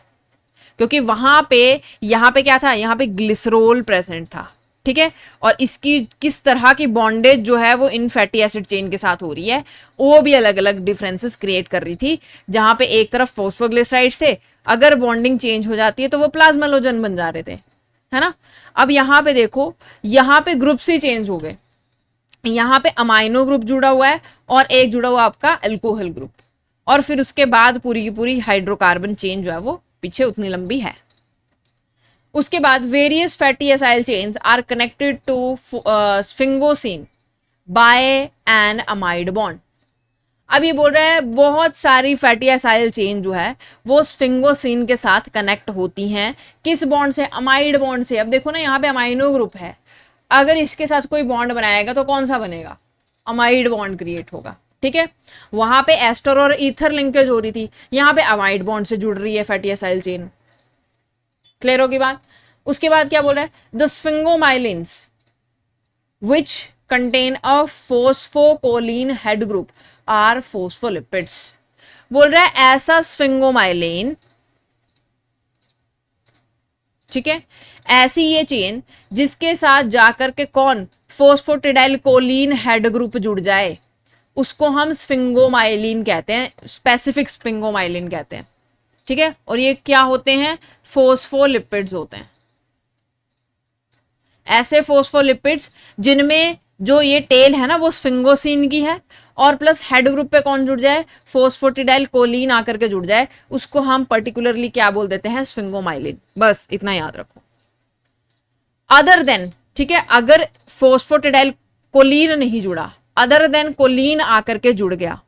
क्योंकि वहां पे यहां पे क्या था? यहां पे ग्लिसरोल प्रेजेंट था। ठीक है, और इसकी किस तरह की बॉन्डेज जो है वो इन फैटी एसिड चेन के साथ हो रही है, वो भी अलग अलग डिफरेंसेस क्रिएट कर रही थी। जहां पे एक तरफ फॉस्फोग्लिसराइड से अगर बॉन्डिंग चेंज हो जाती है तो वो प्लाज्मेलोजन बन जा रहे थे, है ना। अब यहां पे देखो, यहां पे ग्रुप्स ही चेंज हो गए। यहां पे अमाइनो ग्रुप जुड़ा हुआ है और एक जुड़ा हुआ आपका अल्कोहल ग्रुप, और फिर उसके बाद पूरी की पूरी हाइड्रोकार्बन चेन जो है वो पीछे उतनी लंबी है। उसके बाद various fatty acyl chains are connected to sphingosine by an amide bond. अब ये बोल रहा है बहुत सारी फैटी एसाइल चेन जो है वो स्फिंगोसिन के साथ कनेक्ट होती हैं। किस बॉन्ड से? अमाइड बॉन्ड से। अब देखो ना, यहाँ पे अमाइनो ग्रुप है, अगर इसके साथ कोई बॉन्ड बनाएगा तो कौन सा बनेगा? अमाइड बॉन्ड क्रिएट होगा। ठीक है, वहां पे एस्टर और ईथर लिंकेज हो रही थी, यहाँ पे अमाइड बॉन्ड से जुड़ रही है फैटी एसाइल चेन। क्लियर होगी बात? उसके बाद क्या बोल रहा है? The sphingomyelins which contain a phosphocholine head group are phospholipids. बोल रहा है ऐसा स्फिंगोमाइलिन, ठीक है, ऐसी ये चेन जिसके साथ जाकर के कौन? फोस्फोटिडाइल कोलिन हेड ग्रुप जुड़ जाए, उसको हम स्फिंगोमाइलिन कहते हैं, स्पेसिफिक स्फिंगोमाइलिन कहते हैं। ठीक है, और ये क्या होते हैं? फोस्फोलिपिड्स होते हैं। ऐसे फोस्फोलिपिड्स जिनमें जो ये टेल है ना वो स्फिंगोसिन की है, और प्लस हेड ग्रुप पे कौन जुड़ जाए? फोस्फोटिडाइल कोलिन आकर के जुड़ जाए, उसको हम पर्टिकुलरली क्या बोल देते हैं? स्फिंगोमाइलिन। बस इतना याद रखो। अदर देन, ठीक है, अगर फोस्फोटिडाइल कोलिन नहीं जुड़ा, अदर देन कोलिन आकर के जुड़ गया,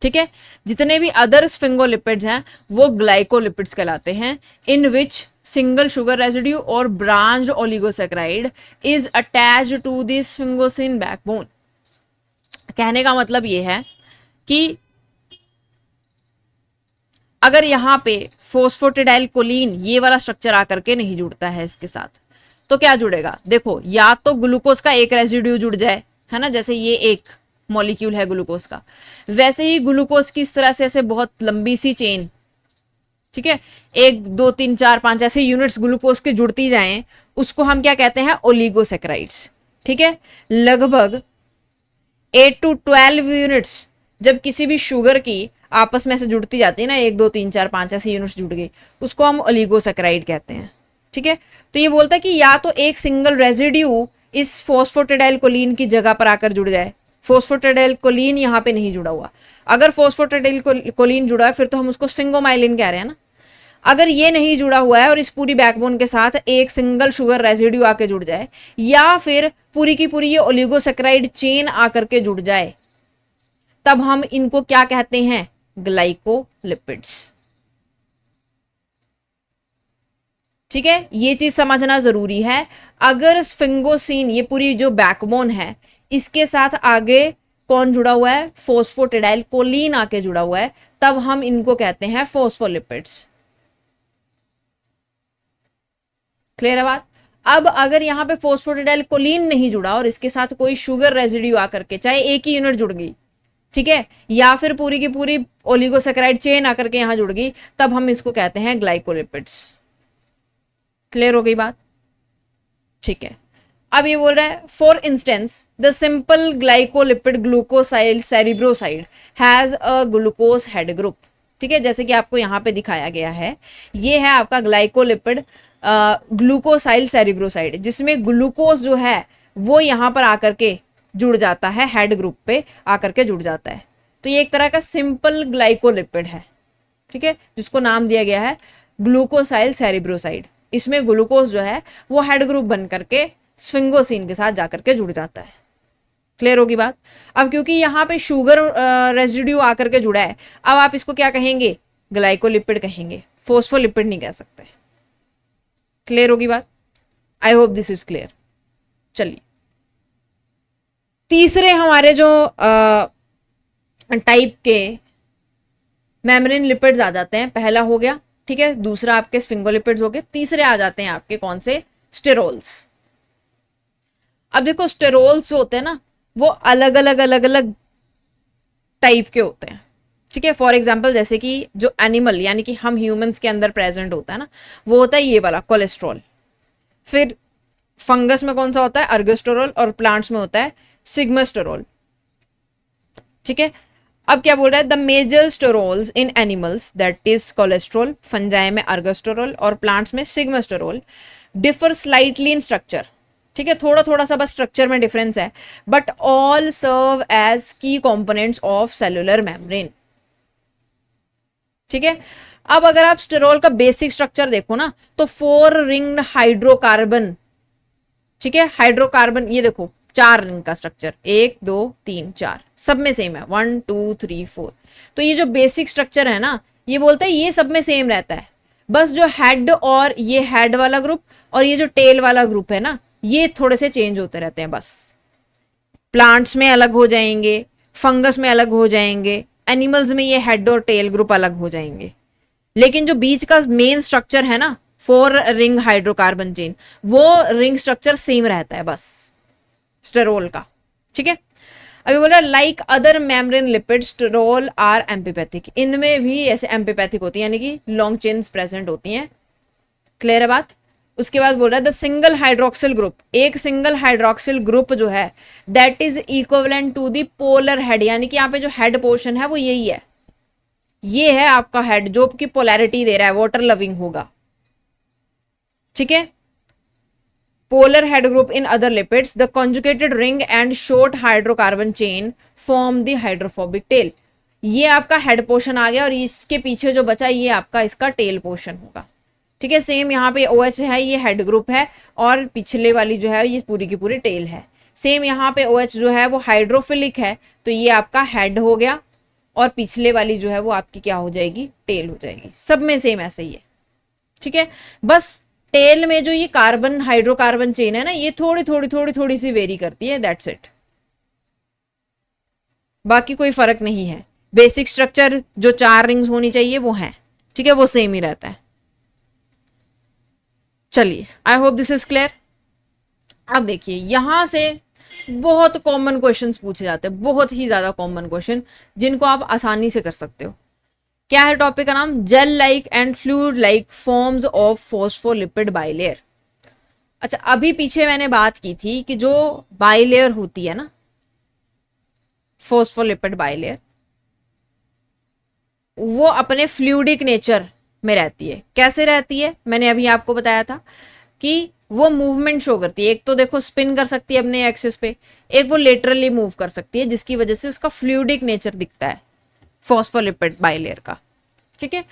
ठीक है, जितने भी अदर स्फिंगोलिपिड्स हैं वो ग्लाइकोलिपिड्स कहलाते हैं, in which single sugar residue और branched oligosaccharide is attached to the sphingosine backbone. कहने का मतलब ये है कि अगर यहां पे फोस्फोटिडाइल कोलिन ये वाला स्ट्रक्चर आकर के नहीं जुड़ता है इसके साथ, तो क्या जुड़ेगा? देखो, या तो ग्लूकोज का एक रेजिड्यू जुड़ जाए, है ना, जैसे ये एक मॉलिक्यूल है ग्लूकोज का, वैसे ही ग्लूकोज की इस तरह से ऐसे बहुत लंबी सी चेन, ठीक है, 1 2 3 4 5 ऐसे यूनिट्स ग्लूकोज के जुड़ती जाएं, उसको हम क्या कहते हैं? ओलिगोसैकेराइड्स। ठीक है, लगभग 8 to 12 यूनिट्स जब किसी भी शुगर की आपस में से जुड़ती जाती है ना, 1 2 3 4 5 ऐसे यूनिट्स जुड़ गई, उसको हम ओलिगोसैकेराइड कहते हैं। ठीक है, तो ये बोलता है कि या तो एक सिंगल रेजिड्यू इस फोस्फोटिडाइल कोलिन की जगह पर आकर जुड़ जाए। फोस्फोटिडाइल कोलिन यहाँ पे नहीं जुड़ा हुआ, अगर फोस्फोटिडाइल कोलिन जुड़ा है फिर तो हम उसको स्फिंगोमाइलिन कह रहे हैं ना। अगर ये नहीं जुड़ा हुआ है और इस पूरी बैकबोन के साथ एक सिंगल शुगर रेजिड्यू आके जुड़ जाए, या फिर पूरी की पूरी ये ओलिगोसैकेराइड चेन आकर के जुड़ जाए, तब हम इनको क्या कहते हैं? ग्लाइकोलिपिड्स। ठीक है, ये चीज समझना जरूरी है। अगर स्फिंगोसिन ये पूरी जो बैकबोन है इसके साथ आगे कौन जुड़ा हुआ है? फोस्फोटिडाइल कोलिन आके जुड़ा हुआ है, तब हम इनको कहते हैं फोस्फोलिपिड्स। क्लियर है बात? अब अगर यहां पे फोस्फोटिडाइल कोलिन नहीं जुड़ा और इसके साथ कोई शुगर रेजिड्यू आकर के, चाहे एक ही यूनिट जुड़ गई, ठीक है, या फिर पूरी की पूरी ओलिगोसेकेराइड चेन आकर के यहां जुड़ गई, तब हम इसको कहते हैं ग्लाइकोलिपिड्स। क्लियर हो गई बात? ठीक है, अब ये बोल रहा है for instance the simple glycolipid glucosyl cerebroside has a glucose head group. ठीक है, जैसे कि आपको यहाँ पे दिखाया गया है, ये है आपका ग्लाइकोलिपिड ग्लूकोसाइल सेरिब्रोसाइड, जिसमें ग्लूकोज जो है वो यहाँ पर आकर के जुड़ जाता है, हेड ग्रुप पे आकर के जुड़ जाता है। तो ये एक तरह का सिंपल ग्लाइकोलिपिड है, ठीक है, जिसको नाम दिया गया है ग्लूकोसाइल सेरिब्रोसाइड। इसमें ग्लूकोज जो है वो हेड ग्रुप बन करके स्फिंगोसिन के साथ जाकर के जुड़ जाता है। क्लियर होगी बात? अब क्योंकि यहाँ पे शुगर रेजिड्यू आकर के जुड़ा है, अब आप इसको क्या कहेंगे? ग्लाइकोलिपिड कहेंगे, फोस्फोलिपिड नहीं कह सकते। क्लियर होगी बात? आई होप दिस इज क्लियर। चलिए, तीसरे हमारे जो टाइप के मेम्ब्रेन लिपिड्स आ जाते हैं, पहला हो गया, ठीक है, दूसरा आपके स्फिंगोलिपिड्स हो गए, तीसरे आ जाते हैं आपके कौन से? स्टेरोल्स। अब देखो स्टेरोल्स जो होते हैं ना, वो अलग अलग टाइप के होते हैं, ठीक है। फॉर एग्जाम्पल जैसे कि जो एनिमल यानी कि हम ह्यूमंस के अंदर प्रेजेंट होता है ना, वो होता है ये वाला कोलेस्ट्रॉल। फिर फंगस में कौन सा होता है? अर्गोस्टेरोल, और प्लांट्स में होता है सिग्मास्टेरोल, ठीक है। अब क्या बोल रहा है? The major sterols in animals that is cholesterol, fungi में अर्गोस्टेरोल और प्लांट्स में stigmasterol, differ slightly in structure, ठीक है, थोड़ा थोड़ा सा बस स्ट्रक्चर में डिफरेंस है, बट ऑल सर्व एज की कंपोनेंट्स ऑफ सेलुलर मेम्ब्रेन, ठीक है। अब अगर आप स्टेरोल का बेसिक स्ट्रक्चर देखो ना, तो 4 रिंग्ड हाइड्रोकार्बन, ठीक है, हाइड्रोकार्बन, ये देखो 4 रिंग का स्ट्रक्चर, 1 2 3 4, सब में सेम है, 1 2 3 4। तो ये जो बेसिक स्ट्रक्चर है ना, ये बोलता है ये सब में सेम रहता है, बस जो हेड और ये हेड वाला ग्रुप और ये जो टेल वाला ग्रुप है ना, ये थोड़े से चेंज होते रहते हैं बस। प्लांट्स में अलग हो जाएंगे, फंगस में अलग हो जाएंगे, एनिमल्स में ये हेड और टेल ग्रुप अलग हो जाएंगे, लेकिन जो बीच का मेन स्ट्रक्चर है ना, 4 रिंग हाइड्रोकार्बन चेन, वो रिंग स्ट्रक्चर सेम रहता है बस स्टेरोल का, ठीक है। अभी बोला like other membrane lipid sterol are amphipathic, इनमें भी ऐसे एम्पीपैथिक होती है, यानी कि लॉन्ग चेन्स प्रेजेंट होती हैं। क्लियर है बात? उसके बाद बोल रहा है द सिंगल हाइड्रोक्सिल ग्रुप, एक सिंगल हाइड्रोक्सिल ग्रुप जो है that is equivalent to the polar head, यानी कि यहाँ पे जो हेड पोर्शन है वो यही है, ये है आपका हेड जो की पोलैरिटी दे रहा है, वाटर लविंग होगा, ठीक है। Polar head group in other lipids, the conjugated ring and short hydrocarbon chain form the hydrophobic tell. ये आपका हेड पोर्शन आ गया और इसके पीछे जो बचा ये आपका इसका टेल पोर्शन होगा, ठीक है। सेम यहाँ पे OH है, ये हेड ग्रुप है, और पिछले वाली जो है ये पूरी की पूरी टेल है। सेम यहाँ पे OH जो है वो हाइड्रोफिलिक है, तो ये आपका हेड हो गया, और पिछले वाली जो है वो आपकी क्या हो जाएगी? टेल हो जाएगी। सब में सेम ऐसा ही है, ठीक है। बस टेल में जो ये कार्बन हाइड्रोकार्बन चेन है ना, ये थोड़ी सी वेरी करती है, दैट्स इट, बाकी कोई फर्क नहीं है। बेसिक स्ट्रक्चर जो 4 रिंग्स होनी चाहिए वो है, ठीक है, वो सेम ही रहता है। चलिए, आई होप दिस इज क्लियर। अब देखिए यहां से बहुत कॉमन क्वेश्चंस पूछे जाते हैं, बहुत ही ज्यादा कॉमन क्वेश्चन, जिनको आप आसानी से कर सकते हो। क्या है टॉपिक का नाम? Gel like and fluid like forms of phospholipid bilayer. अच्छा, अभी पीछे मैंने बात की थी कि जो बाइलेयर होती है ना, फॉस्फोलिपिड बाइलेयर, वो अपने फ्लूइडिक नेचर में रहती है। कैसे रहती है? मैंने अभी आपको बताया था कि वो मूवमेंट शो करती है, एक तो देखो स्पिन कर सकती है अपने एक्सिस पे, एक वो लेटरली मूव कर सकती है, जिसकी वजह से उसका फ्लूइडिक नेचर दिखता है फॉस्फोलिपिड बाइलेयर का, ठीक है।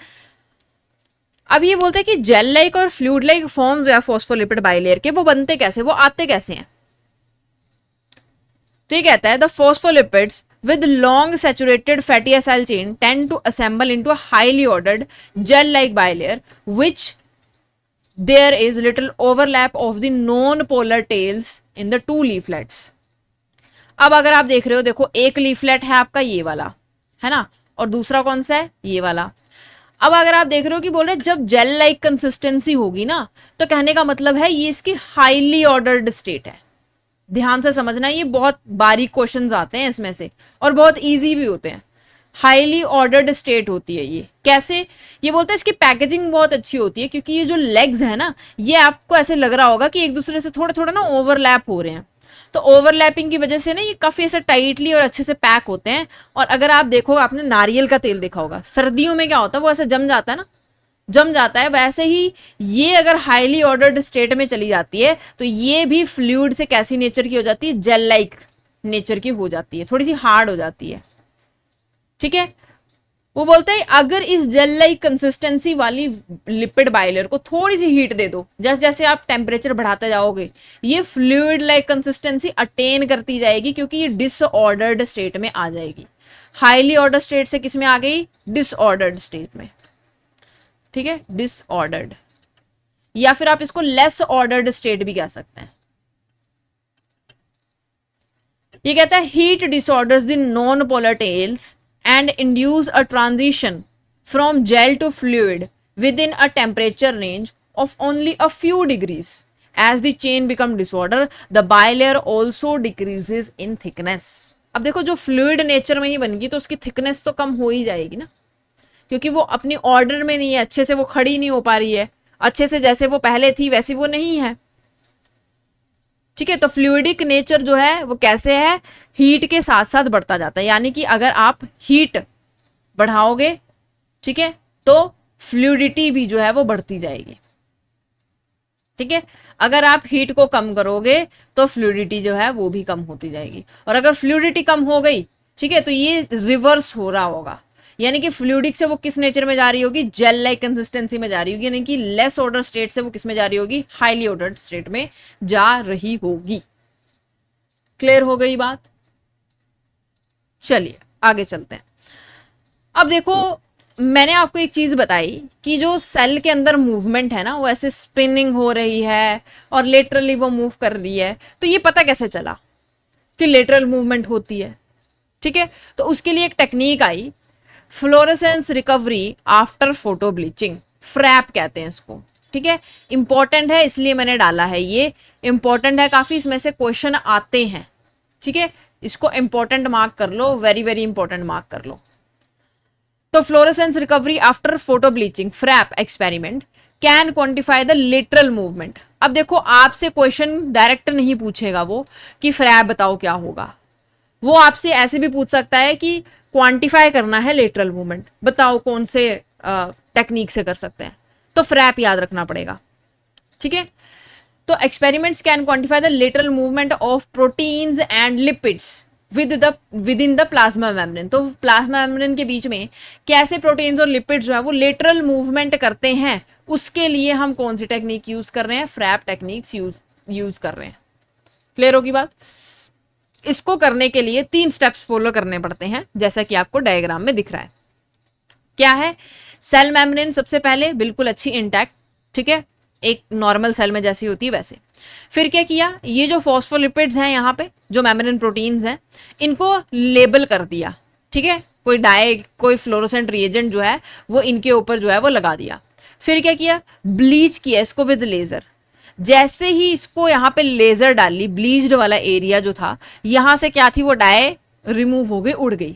अब ये बोलते हैं कि जेल लाइक और फ्लूइड लाइक फॉर्म्स जो है फॉस्फोलिपिड बाइलेयर के, वो बनते कैसे, वो आते कैसे हैं? तो ये कहता है the phospholipids with long saturated fatty acyl chain tend to assemble into a highly ordered gel like bilayer which there is little overlap of the non-polar tails in the 2 leaflets। अब अगर आप देख रहे हो, देखो एक लीफलेट है आपका ये वाला, है ना, और दूसरा कौन सा है? ये वाला। अब अगर आप देख रहे हो कि बोल रहे जब जेल लाइक कंसिस्टेंसी होगी ना, तो कहने का मतलब है ये इसकी हाईली ऑर्डर्ड स्टेट है, ध्यान से समझना, ये बहुत बारीक क्वेश्चंस आते हैं इसमें से और बहुत इजी भी होते हैं। हाईली ऑर्डर्ड स्टेट होती है ये। कैसे? ये बोलते हैं इसकी पैकेजिंग बहुत अच्छी होती है, क्योंकि ये जो लेग्स है ना, ये आपको ऐसे लग रहा होगा कि एक दूसरे से थोड़ा थोड़ा ना ओवरलैप हो रहे हैं। तो ओवरलैपिंग की वजह से ना ये काफी ऐसे टाइटली और अच्छे से पैक होते हैं। और अगर आप देखो, आपने नारियल का तेल देखा होगा, सर्दियों में क्या होता है, वो ऐसे जम जाता है ना, जम जाता है। वैसे ही ये अगर हाईली ऑर्डर्ड स्टेट में चली जाती है तो ये भी फ्लूइड से कैसी नेचर की हो जाती है, जेल लाइक नेचर की हो जाती है, थोड़ी सी हार्ड हो जाती है। ठीक है, वो बोलते हैं अगर इस जेल लाइक कंसिस्टेंसी वाली लिपिड बाइलर को थोड़ी सी हीट दे दो, जैसे जैसे आप टेम्परेचर बढ़ाते जाओगे, ये फ्लूइड लाइक कंसिस्टेंसी अटेन करती जाएगी, क्योंकि ये डिसऑर्डर्ड स्टेट में आ जाएगी। हाईली ऑर्डर स्टेट से किस में आ गई, डिसऑर्डर्ड स्टेट में। ठीक है, डिसऑर्डर्ड, या फिर आप इसको लेस ऑर्डर्ड स्टेट भी कह सकते हैं। ये कहता है heat disorders the non polar tails and induce a transition from gel to fluid within a temperature range of only a few degrees. As the chain become disorder, the bilayer also decreases in thickness. अब देखो, जो fluid nature में ही बनेगी तो उसकी thickness तो कम हो ही जाएगी ना, क्योंकि वो अपनी ऑर्डर में नहीं है, अच्छे से वो खड़ी नहीं हो पा रही है, अच्छे से जैसे वो पहले थी वैसी वो नहीं है। ठीक है, तो फ्लूइडिक नेचर जो है वो कैसे है, हीट के साथ साथ बढ़ता जाता है। यानी कि अगर आप हीट बढ़ाओगे, ठीक है, तो फ्लूइडिटी भी जो है वो बढ़ती जाएगी। ठीक है, अगर आप हीट को कम करोगे तो फ्लूइडिटी जो है वो भी कम होती जाएगी। और अगर फ्लूइडिटी कम हो गई, ठीक है, तो ये रिवर्स हो रहा होगा, यानी कि फ्लूइडिक से वो किस नेचर में जा रही होगी, जेल लाइक कंसिस्टेंसी में जा रही होगी, यानी कि लेस ऑर्डर स्टेट से वो किस में जा रही होगी, हाईली ऑर्डर्ड स्टेट में जा रही होगी। क्लियर हो गई बात? चलिए आगे चलते हैं। अब देखो, मैंने आपको एक चीज बताई कि जो सेल के अंदर मूवमेंट है ना, वो ऐसे स्पिनिंग हो रही है और लेटरली वो मूव कर रही है। तो ये पता कैसे चला कि लेटरल मूवमेंट होती है? ठीक है, तो उसके लिए एक टेक्निक आई, fluorescence recovery after photo bleaching, FRAP कहते हैं इसको। ठीक है, इंपॉर्टेंट है इसलिए मैंने डाला है, ये इंपॉर्टेंट है काफी, इसमें से क्वेश्चन आते हैं। ठीक है, इसको इंपॉर्टेंट मार्क कर लो, वेरी वेरी इंपॉर्टेंट मार्क कर लो। तो fluorescence recovery after photo bleaching FRAP experiment can quantify the lateral movement. अब देखो, आपसे क्वेश्चन डायरेक्ट नहीं पूछेगा वो कि फ्रैप बताओ क्या होगा, वो आपसे ऐसे भी पूछ सकता है कि क्वांटिफाई करना है लेटरल मूवमेंट, बताओ कौन से टेक्निक से कर सकते हैं, तो फ्रैप याद रखना पड़ेगा। ठीक है, तो experiments can quantify the lateral movement of proteins and lipids with in the plasma membrane. तो प्लाज्मा मेम्ब्रेन के बीच में कैसे प्रोटीन्स और लिपिड्स जो है वो लेटरल मूवमेंट करते हैं, उसके लिए हम कौन सी टेक्निक यूज कर रहे हैं, फ्रैप टेक्निक्स यूज कर रहे हैं। क्लियर होगी बात? इसको करने के लिए 3 स्टेप्स फॉलो करने पड़ते हैं, जैसा कि आपको डायग्राम में दिख रहा है। क्या है? सेल मेम्ब्रेन सबसे पहले बिल्कुल अच्छी इंटैक्ट, ठीक है, एक नॉर्मल सेल में जैसी होती है वैसे। फिर क्या किया, ये जो फॉस्फोलिपिड्स हैं यहाँ पे, जो मेम्ब्रेन प्रोटीन्स हैं, इनको लेबल कर दिया। ठीक है, कोई डाई, कोई फ्लोरोसेंट रिएजेंट जो है वो इनके ऊपर जो है वो लगा दिया। फिर क्या किया, ब्लीच किया इसको विद लेजर। जैसे ही इसको यहाँ पे लेजर डाली, ब्लीच्ड वाला एरिया जो था, यहां से क्या थी, वो डाई रिमूव हो गई, उड़ गई।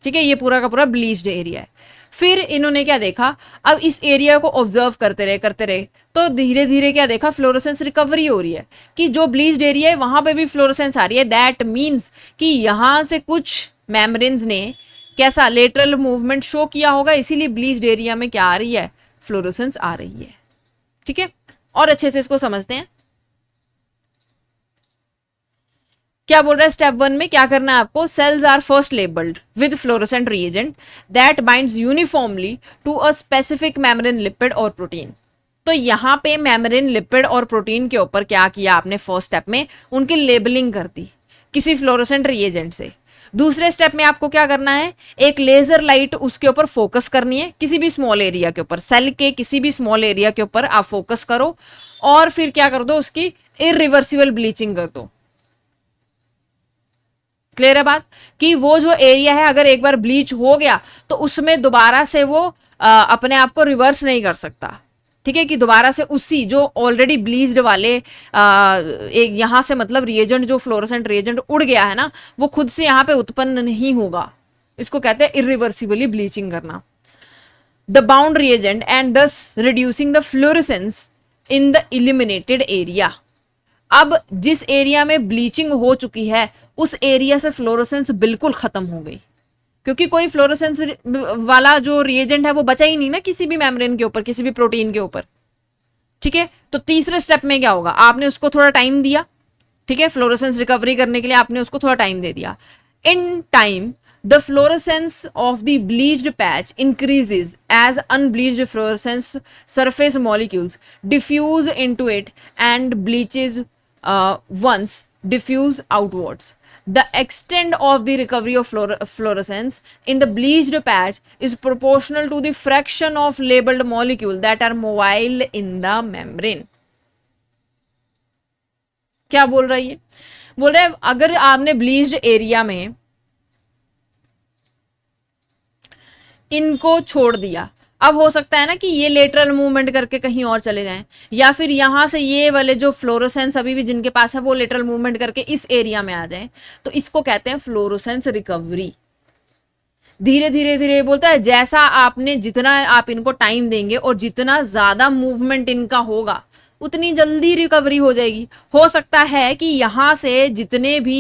ठीक है, ये पूरा का पूरा ब्लीच्ड एरिया है। फिर इन्होंने क्या देखा, अब इस एरिया को ऑब्जर्व करते रहे तो धीरे धीरे क्या देखा, फ्लोरोसेंस रिकवरी हो रही है, कि जो ब्लीच्ड एरिया है वहां पे भी फ्लोरोसेंस आ रही है। दैट मीन्स कि यहां से कुछ मेम्ब्रेन्स ने कैसा लेटरल मूवमेंट शो किया होगा, इसीलिए ब्लीच्ड एरिया में क्या आ रही है, फ्लोरोसेंस आ रही है। ठीक है, और अच्छे से इसको समझते हैं। क्या बोल रहा है, स्टेप 1 में क्या करना है आपको, cells are first labeled with fluorescent reagent that binds uniformly to a specific membrane lipid और प्रोटीन। तो यहां पे मेम्ब्रेन लिपिड और प्रोटीन के ऊपर क्या किया आपने, फर्स्ट स्टेप में उनकी लेबलिंग कर दी किसी फ्लोरोसेंट रिएजेंट से। दूसरे स्टेप में आपको क्या करना है, एक लेजर लाइट उसके ऊपर फोकस करनी है, किसी भी स्मॉल एरिया के ऊपर, सेल के किसी भी स्मॉल एरिया के ऊपर आप फोकस करो, और फिर क्या कर दो, उसकी इरिवर्सिबल ब्लीचिंग कर दो। क्लियर है बात, कि वो जो एरिया है अगर एक बार ब्लीच हो गया तो उसमें दोबारा से वो अपने आप को रिवर्स नहीं कर सकता। ठीक है, कि दोबारा से उसी जो ऑलरेडी ब्लीच्ड वाले एक यहाँ से मतलब रिएजेंट जो फ्लोरोसेंट रिएजेंट उड़ गया है ना, वो खुद से यहाँ पे उत्पन्न नहीं होगा। इसको कहते हैं इरिवर्सिबली ब्लीचिंग करना। द बाउंड रिएजेंट एंड दस reducing the fluorescence in the eliminated area. अब जिस एरिया में ब्लीचिंग हो चुकी है उस एरिया से फ्लोरोसेंस बिल्कुल खत्म हो गई, क्योंकि कोई फ्लोरोसेंस वाला जो रिएजेंट है वो बचा ही नहीं ना किसी भी मेम्ब्रेन के ऊपर, किसी भी प्रोटीन के ऊपर। ठीक है, तो तीसरे स्टेप में क्या होगा, आपने उसको थोड़ा टाइम दिया। ठीक है, फ्लोरोसेंस रिकवरी करने के लिए आपने उसको थोड़ा टाइम दे दिया। In time the fluorescence of the bleached patch increases as unbleached fluorescence surface molecules diffuse into it and bleaches once diffuse outwards. The extent of the recovery of fluorescence in the bleached patch is proportional to the fraction of labeled molecule that are mobile in the membrane. क्या बोल रहा है ये? बोल रहा है अगर आपने ब्लीच्ड एरिया में इनको छोड़ दिया, अब हो सकता है ना कि ये लेटरल मूवमेंट करके कहीं और चले जाएं, या फिर यहां से ये वाले जो फ्लोरोसेंस अभी भी जिनके पास है वो लेटरल मूवमेंट करके इस एरिया में आ जाएं, तो इसको कहते हैं फ्लोरोसेंस रिकवरी। धीरे धीरे धीरे बोलता है जैसा आपने जितना आप इनको टाइम देंगे और जितना ज्यादा मूवमेंट इनका होगा उतनी जल्दी रिकवरी हो जाएगी। हो सकता है कि यहां से जितने भी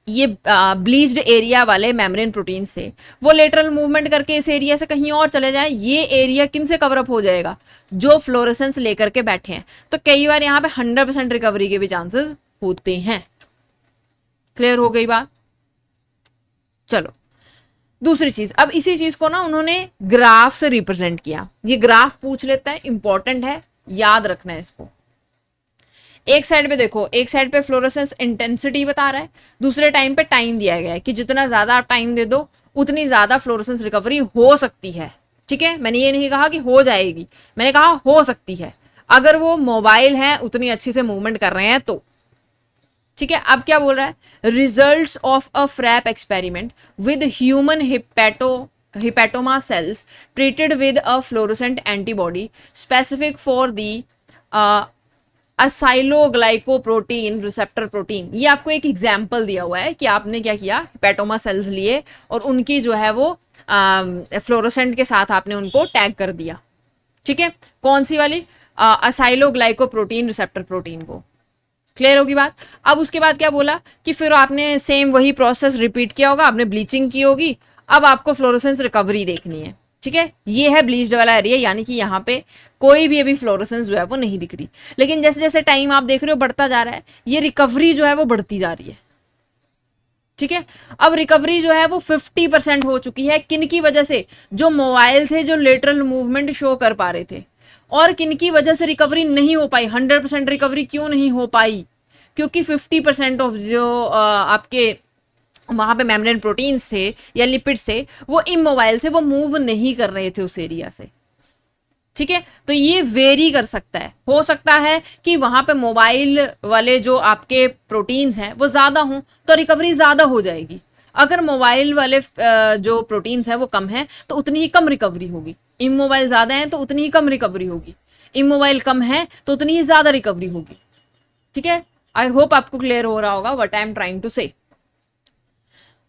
ये ब्लीच्ड एरिया वाले मेम्ब्रेन प्रोटीन्स थे वो लेटरल मूवमेंट करके इस एरिया से कहीं और चले जाएं, ये एरिया किन से कवर अप हो जाएगा, जो फ्लोरेसेंस लेकर के बैठे हैं। तो कई बार यहाँ पे 100% रिकवरी के भी चांसेस होते हैं। क्लियर हो गई बात? चलो दूसरी चीज, अब इसी चीज को ना उन्होंने ग्राफ से रिप्रेजेंट किया। ये ग्राफ पूछ लेता है, इंपॉर्टेंट है, याद रखना है इसको। एक साइड पे देखो, एक साइड पे फ्लोरोसेंस इंटेंसिटी बता रहा है, दूसरे टाइम पे टाइम दिया गया है कि जितना ज्यादा आप टाइम दे दो उतनी ज्यादा फ्लोरोसेंस रिकवरी हो सकती है। ठीक है, मैंने ये नहीं कहा कि हो जाएगी, मैंने कहा हो सकती है, अगर वो मोबाइल है उतनी अच्छी से मूवमेंट कर रहे हैं तो। ठीक है, अब क्या बोल रहा है, results of a FRAP experiment with human hepatoma cells treated with a fluorescent antibody specific for the asialoglycoprotein receptor protein. ये आपको एक एग्जाम्पल दिया हुआ है कि आपने क्या किया, हिपेटोमा सेल्स लिए और उनकी जो है वो फ्लोरोसेंट के साथ आपने उनको टैग कर दिया। ठीक है, कौन सी वाली, असाइलोग्लाइकोप्रोटीन रिसेप्टर प्रोटीन को। क्लियर होगी बात? अब उसके बाद क्या बोला कि फिर आपने सेम वही प्रोसेस रिपीट किया होगा, आपने ब्लीचिंग की होगी, अब आपको फ्लोरोसेंस रिकवरी देखनी है। ठीक है, ये है ब्लीच्ड वाला एरिया, यानी कि यहाँ पे कोई भी अभी फ्लोरोसेंस जो है वो नहीं दिख रही, लेकिन जैसे जैसे टाइम आप देख रहे हो बढ़ता जा रहा है, ये रिकवरी जो है वो बढ़ती जा रही है। ठीक है, अब रिकवरी जो है वो 50% हो चुकी है। किन की वजह से, जो मोबाइल थे, जो लेटरल मूवमेंट शो कर पा रहे थे, और किन की वजह से रिकवरी नहीं हो पाई। 100% रिकवरी क्यों नहीं हो पाई, क्योंकि 50% ऑफ जो आपके वहां पे मेम्ब्रेन प्रोटीन्स थे या लिपिड्स थे वो इमोबाइल थे, वो मूव नहीं कर रहे थे उस एरिया से। ठीक है, तो ये वेरी कर सकता है, हो सकता है कि वहां पे मोबाइल वाले जो आपके प्रोटीन्स हैं वो ज्यादा हों तो रिकवरी ज्यादा हो जाएगी। अगर मोबाइल वाले जो प्रोटीन्स हैं वो कम है तो उतनी ही कम रिकवरी होगी। इमोबाइल ज्यादा है तो उतनी ही कम रिकवरी होगी, इमोबाइल कम है तो उतनी ही ज्यादा रिकवरी होगी। ठीक है, आई होप आपको क्लियर हो रहा होगा what I am trying to say.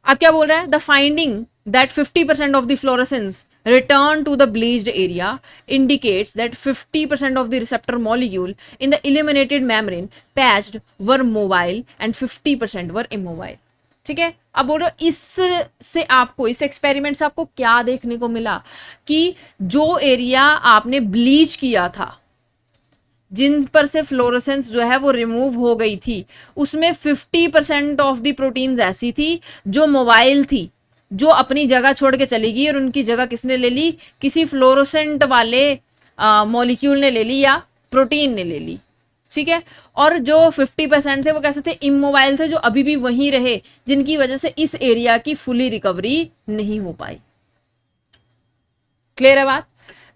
अब क्या बोल रहा है, the finding that 50% of the fluorescence return to the bleached area indicates that 50% of the receptor molecule in the eliminated membrane patched were mobile and 50% were immobile. ठीक है, अब बोलो इससे आपको, इस एक्सपेरिमेंट से आपको क्या देखने को मिला कि जो एरिया आपने ब्लीच किया था, जिन पर से फ्लोरोसेंस जो है वो रिमूव हो गई थी, उसमें 50% ऑफ द प्रोटीन्स ऐसी थी जो मोबाइल थी, जो अपनी जगह छोड़ के चली गई, और उनकी जगह किसने ले ली, किसी फ्लोरोसेंट वाले मॉलिक्यूल ने ले ली या प्रोटीन ने ले ली। ठीक है, और जो 50% थे वो कैसे थे, इमोबाइल थे, जो अभी भी वहीं रहे, जिनकी वजह से इस एरिया की फुली रिकवरी नहीं हो पाई। क्लियर है बात?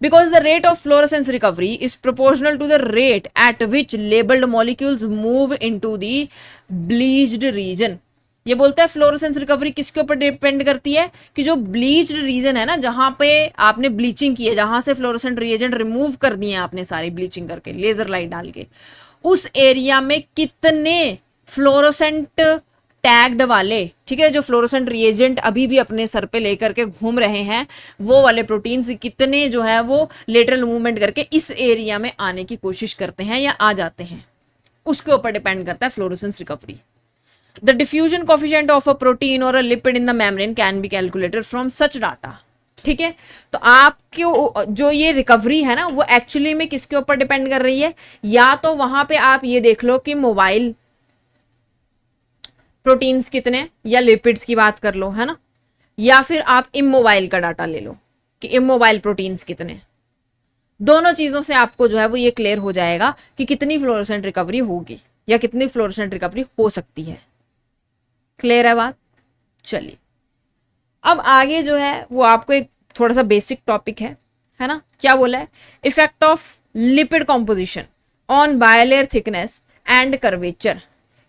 Because the rate of fluorescence recovery is proportional to the rate at which labeled molecules move into the bleached region. ये बोलता है फ्लोरोसेंस रिकवरी किसके ऊपर डिपेंड करती है कि जो ब्लीच्ड रीजन है ना, जहां पे आपने ब्लीचिंग की है, जहां से फ्लोरोसेंट रिएजेंट रिमूव कर दिए आपने सारी ब्लीचिंग करके लेजर लाइट डाल के, उस एरिया में कितने फ्लोरोसेंट टैग्ड वाले, ठीक है, जो फ्लोरोसेंट रिएजेंट अभी भी अपने सर पे लेकर के घूम रहे हैं, वो वाले प्रोटीन्स कितने जो है वो लेटरल मूवमेंट करके इस एरिया में आने की कोशिश करते हैं या आ जाते हैं, उसके ऊपर डिपेंड करता है fluorescence recovery. The diffusion coefficient of a protein or a lipid in the membrane can be calculated from such data। ठीक है, तो आपके जो ये रिकवरी है ना, वो एक्चुअली में किसके ऊपर डिपेंड कर रही है, या तो वहां पे आप ये देख लो कि मोबाइल प्रोटीन्स कितने, या लिपिड्स की बात कर लो, है ना, या फिर आप इमोबाइल का डाटा ले लो कि इमोबाइल प्रोटीन्स कितने। दोनों चीजों से आपको जो है वो ये क्लियर हो जाएगा कि कितनी फ्लोरोसेंट रिकवरी होगी या कितनी फ्लोरोसेंट रिकवरी हो सकती है। क्लियर है बात? चलिए, अब आगे जो है वो आपको एक थोड़ा सा बेसिक टॉपिक है ना। क्या बोला है? Effect of lipid composition on bilayer thickness and curvature,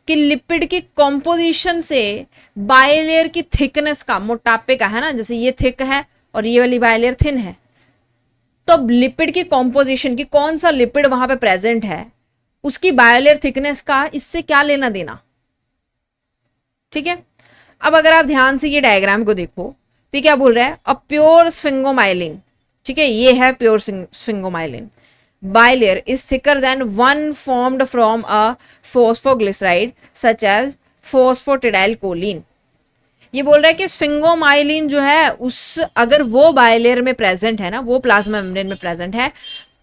कि लिपिड की कॉम्पोजिशन से बायलेयर की थिकनेस का, मोटापे का, है ना, जैसे ये थिक है और ये वाली बायलेयर थिन है, तो लिपिड की कॉम्पोजिशन की, कौन सा लिपिड वहां पे प्रेजेंट है, उसकी बायलेयर थिकनेस का इससे क्या लेना देना। ठीक है, अब अगर आप ध्यान से ये डायग्राम को देखो तो ये क्या बोल रहा है, अ प्योर स्फिंगोमाइलिन, ठीक है, ये है pure sphingomyelin, bilayer is thicker than one formed from a phosphoglyceride such as phosphatidyl choline. ये बोल रहा है कि स्फिंगोमाइलिन जो है उस, अगर वो बाइलेयर में प्रेजेंट है ना, वो प्लाज्मा मेम्ब्रेन में प्रेजेंट है,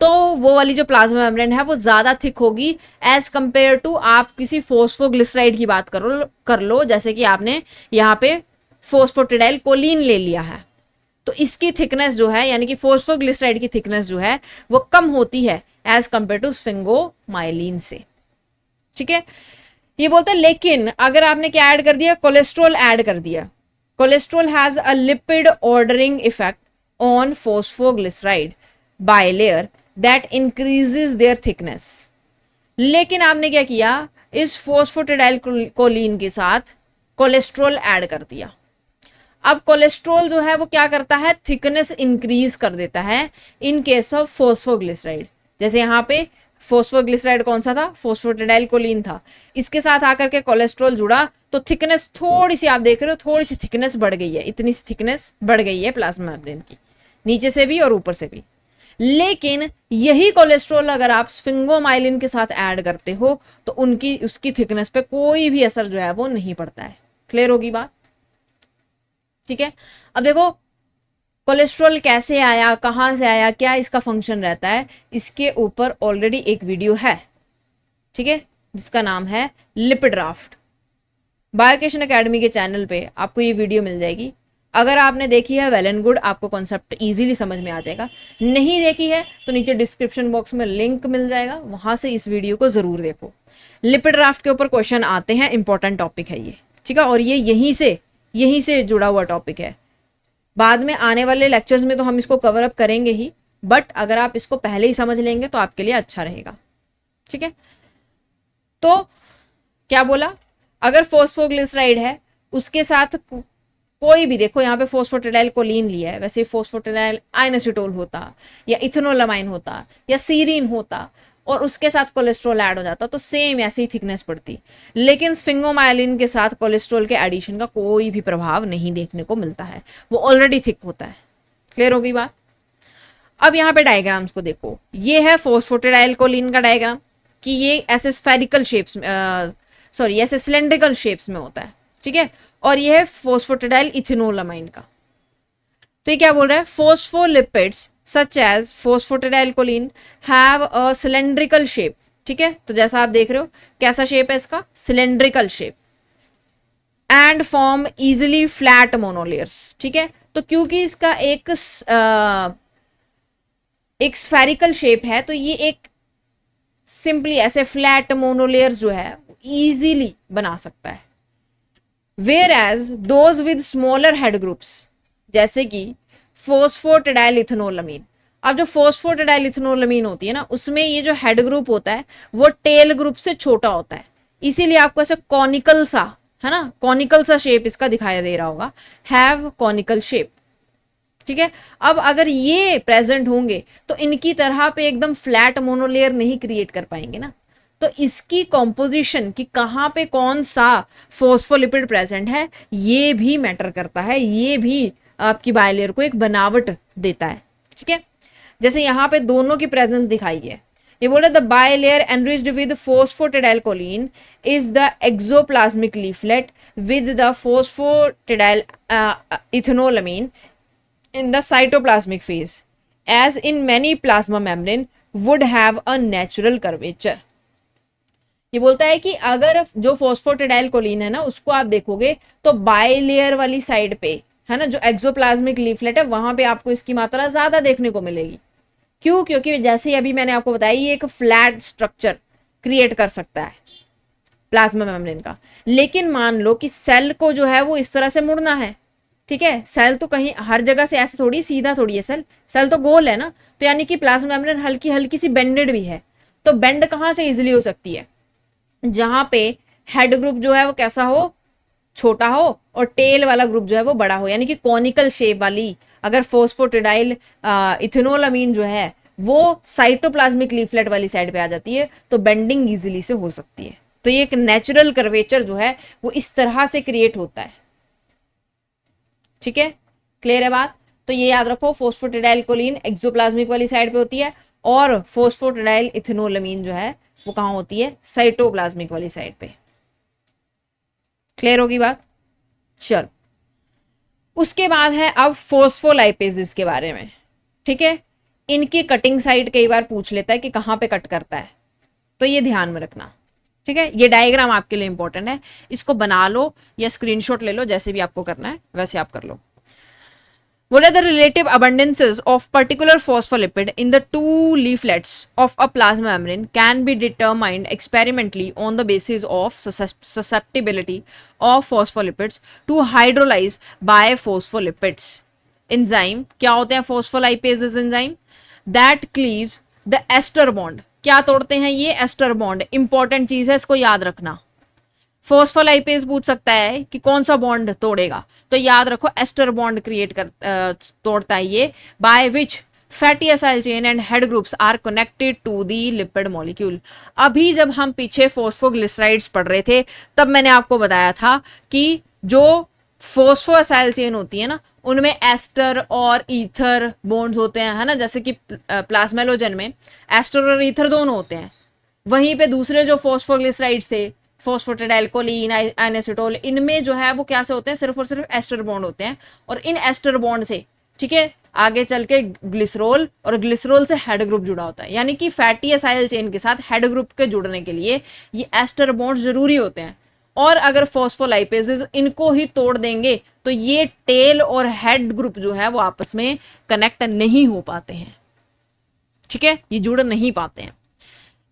तो वो वाली जो प्लाज्मा मेम्ब्रेन है वो ज्यादा थिक होगी एज कंपेयर टू आप किसी फोस्फोग्लिसराइड की बात कर लो, जैसे कि आपने यहाँ पे फोस्फोटिडाइल कोलिन ले लिया है, तो इसकी थिकनेस जो है, यानी कि फोस्फोग्लिसराइड की थिकनेस जो है वो कम होती है एज कंपेयर टू स्फिंगोमाइलिन से। ठीक है, ये बोलते हैं लेकिन अगर आपने क्या ऐड कर दिया, कोलेस्ट्रॉल ऐड कर दिया, cholesterol has a lipid ordering effect on phosphoglyceride bilayer that increases their thickness. लेकिन आपने क्या किया, इस फोस्फोटिडाइल कोलिन के साथ कोलेस्ट्रॉल ऐड कर दिया। अब कोलेस्ट्रॉल जो है वो क्या करता है, थिकनेस इंक्रीज कर देता है इन केस ऑफ फोस्फोग्लिसराइड। जैसे यहाँ पे फोस्फोग्लिसराइड कौन सा था, फोस्फोटिडाइल कोलिन था, इसके साथ आकर के कोलेस्ट्रॉल जुड़ा तो थिकनेस थोड़ी सी, आप देख रहे हो थोड़ी सी थिकनेस बढ़ गई है, इतनी सी थिकनेस बढ़ गई है प्लाज्मा मेम्ब्रेन की, नीचे से भी और ऊपर से भी। लेकिन यही कोलेस्ट्रॉल अगर आप स्फिंगोमाइलिन के साथ ऐड करते हो तो उसकी थिकनेस पे कोई भी असर जो है वो नहीं पड़ता है। क्लियर होगी बात? ठीक है, अब देखो कोलेस्ट्रॉल कैसे आया, कहां से आया, क्या इसका फंक्शन रहता है, इसके ऊपर ऑलरेडी एक वीडियो है, ठीक है, जिसका नाम है लिपिड राफ्ट। बायोकेशन एकेडमी के चैनल पे आपको ये वीडियो मिल जाएगी। अगर आपने देखी है वेल एंड गुड, आपको कॉन्सेप्ट इजीली समझ में आ जाएगा। नहीं देखी है तो नीचे डिस्क्रिप्शन बॉक्स में लिंक मिल जाएगा, वहां से इस वीडियो को जरूर देखो। लिपिड राफ्ट के ऊपर क्वेश्चन आते हैं, इंपॉर्टेंट टॉपिक है ये, ठीक है, और ये यहीं से जुड़ा हुआ टॉपिक है। बाद में आने वाले लेक्चर्स में तो हम इसको कवर अप करेंगे ही, बट अगर आप इसको पहले ही समझ लेंगे तो आपके लिए अच्छा रहेगा। ठीक है, तो क्या बोला, अगर फोस्फोग्लिसराइड है उसके साथ कोई भी, देखो यहाँ पे फोस्फोटिडाइल कोलिन लिया है, वैसे फोस्फोटिडाइल आइनोसिटोल होता या इथेनोलामाइन होता या सीरीन होता और उसके साथ कोलेस्ट्रॉल ऐड हो जाता तो सेम ऐसी ही थिकनेस पड़ती। लेकिन स्फिंगोमाइलिन के साथ कोलेस्ट्रॉल के एडिशन का कोई भी प्रभाव नहीं देखने को मिलता है, वो ऑलरेडी थिक होता है। क्लियर होगी बात? अब यहाँ पे डायग्राम्स को देखो, ये है फोस्फोटिडाइल कोलिन का डायग्राम कि ये ऐसे स्फेरिकल शेप्स में, सॉरी ऐसे सिलेंड्रिकल शेप्स में होता है, ठीक है, और ये है फोस्फोटिडाइल इथेनोलामाइन का। तो ये क्या बोल रहा है, phospholipids such as phosphatidylcholine have a cylindrical shape. ठीक है, तो जैसा आप देख रहे हो कैसा शेप है इसका, cylindrical shape, and form easily flat monolayers. ठीक है, तो क्योंकि इसका एक स्फेरिकल शेप है तो ये एक सिंपली ऐसे फ्लैट मोनोलेयर्स जो है इजीली बना सकता है। Whereas those with smaller head groups, जैसे कि फोस्फोटिडाइल इथेनोलामीन। अब जो फोस्फोटिडाइल इथेनोलामीन होती है ना, उसमें ये जो हेड ग्रुप होता है वो टेल ग्रुप से छोटा होता है, इसीलिए आपको ऐसे कॉनिकल सा है ना, कॉनिकल सा शेप इसका दिखाई दे रहा होगा, हैव कॉनिकल शेप। ठीक है, अब अगर ये प्रेजेंट होंगे तो इनकी तरह पे एकदम फ्लैट मोनोलेयर नहीं क्रिएट कर पाएंगे ना, तो इसकी कॉम्पोजिशन कि कहाँ पे कौन सा फोस्फोलिपिड प्रेजेंट है ये भी मैटर करता है, ये भी आपकी बायलेयर को एक बनावट देता है। ठीक है, जैसे यहाँ पे दोनों की प्रेजेंस दिखाई है, ये बोल रहे the bilayer enriched with phosphatidylcholine is the exoplasmic leaflet with the phosphatidyl ethanolamine in the cytoplasmic phase, as in many plasma membrane would have a natural curvature। ये बोलता है कि अगर जो फोस्फोटिडाइल कोलिन है ना उसको आप देखोगे तो बाइलेयर वाली साइड पे है ना, जो एक्सोप्लाज्मिक लीफलेट है वहां पे आपको इसकी मात्रा ज्यादा देखने को मिलेगी। क्यों? क्योंकि जैसे अभी मैंने आपको बताया ये एक फ्लैट स्ट्रक्चर क्रिएट कर सकता है प्लाज्मा मेम्ब्रेन का, लेकिन मान लो कि सेल को जो है वो इस तरह से मुड़ना है। ठीक है, सेल तो कहीं हर जगह से ऐसे थोड़ी सीधा थोड़ी है, सेल तो गोल है ना, तो यानी कि प्लाज्मा मेम्ब्रेन हल्की हल्की सी बेंडेड भी है। तो बेंड कहाँ से इजिली हो सकती है? जहां पे हेड ग्रुप जो है वो कैसा हो, छोटा हो, और टेल वाला ग्रुप जो है वो बड़ा हो, यानी कि कॉनिकल शेप वाली अगर फोस्फोटिडाइल इथेनोलामीन जो है वो साइटोप्लाज्मिक लीफलेट वाली साइड पे आ जाती है तो बेंडिंग इजिली से हो सकती है। तो ये एक नेचुरल कर्वेचर जो है वो इस तरह से क्रिएट होता है। ठीक है, क्लियर है बात? तो ये याद रखो, फोस्फोटिडाइल कोलिन एक्सोप्लाज्मिक वाली साइड पे होती है और फोस्फोटिडाइल इथेनोलामीन जो है वो कहां होती है? साइटोप्लाज्मिक वाली साइड पे। क्लियर होगी बात? चलो, उसके बाद है अब फोस्फोलाइपेजेस के बारे में। ठीक है, इनकी कटिंग साइट कई बार पूछ लेता है कि कहां पे कट करता है, तो ये ध्यान में रखना। ठीक है, ये डायग्राम आपके लिए इंपॉर्टेंट है, इसको बना लो या स्क्रीनशॉट ले लो, जैसे भी आपको करना है वैसे आप कर लो। बोले the relative abundances of particular phospholipid in the two leaflets of a plasma membrane can be determined experimentally on the basis of susceptibility of phospholipids to hydrolyze by phospholipids enzyme। क्या होते हैं phospholipases enzyme? That cleaves the ester bond। क्या तोड़ते हैं ये? Ester bond. Important चीज है, इसको याद रखना। फोस्फोलाइपेज पूछ सकता है कि कौन सा बॉन्ड तोड़ेगा, तो याद रखो एस्टर बॉन्ड क्रिएट कर तोड़ता है ये, by which fatty acyl chain and head groups are connected to the lipid molecule. अभी जब हम पीछे फोस्फोग्लिसराइड्स पढ़ रहे थे तब मैंने आपको बताया था कि जो फोस्फोएसाइल चेन होती है ना उनमें एस्टर और ईथर बॉन्ड्स होते हैं, है ना, जैसे कि प्लाज्मेलोजन में एस्टर और ईथर दोनों होते हैं। वहीं पे दूसरे जो फोस्फोग्लिसराइड्स थे, फोस्फोटिडाइल कोलिन, आइनेसिटोल, इनमें जो है वो क्या से होते हैं? सिर्फ और सिर्फ एस्टर बॉन्ड होते हैं। और इन एस्टर बॉन्ड से, ठीक है, आगे चल के ग्लिसरोल, और ग्लिसरोल से हेड ग्रुप जुड़ा होता है। यानी कि फैटी एसाइल चेन के साथ हेड ग्रुप के जुड़ने के लिए ये एस्टर बॉन्ड जरूरी होते हैं। और अगर फोस्फोलाइपेजेस इनको ही तोड़ देंगे तो ये टेल और हेड ग्रुप जो है वो आपस में कनेक्ट नहीं हो पाते हैं। ठीक है, ये जुड़ नहीं पाते हैं।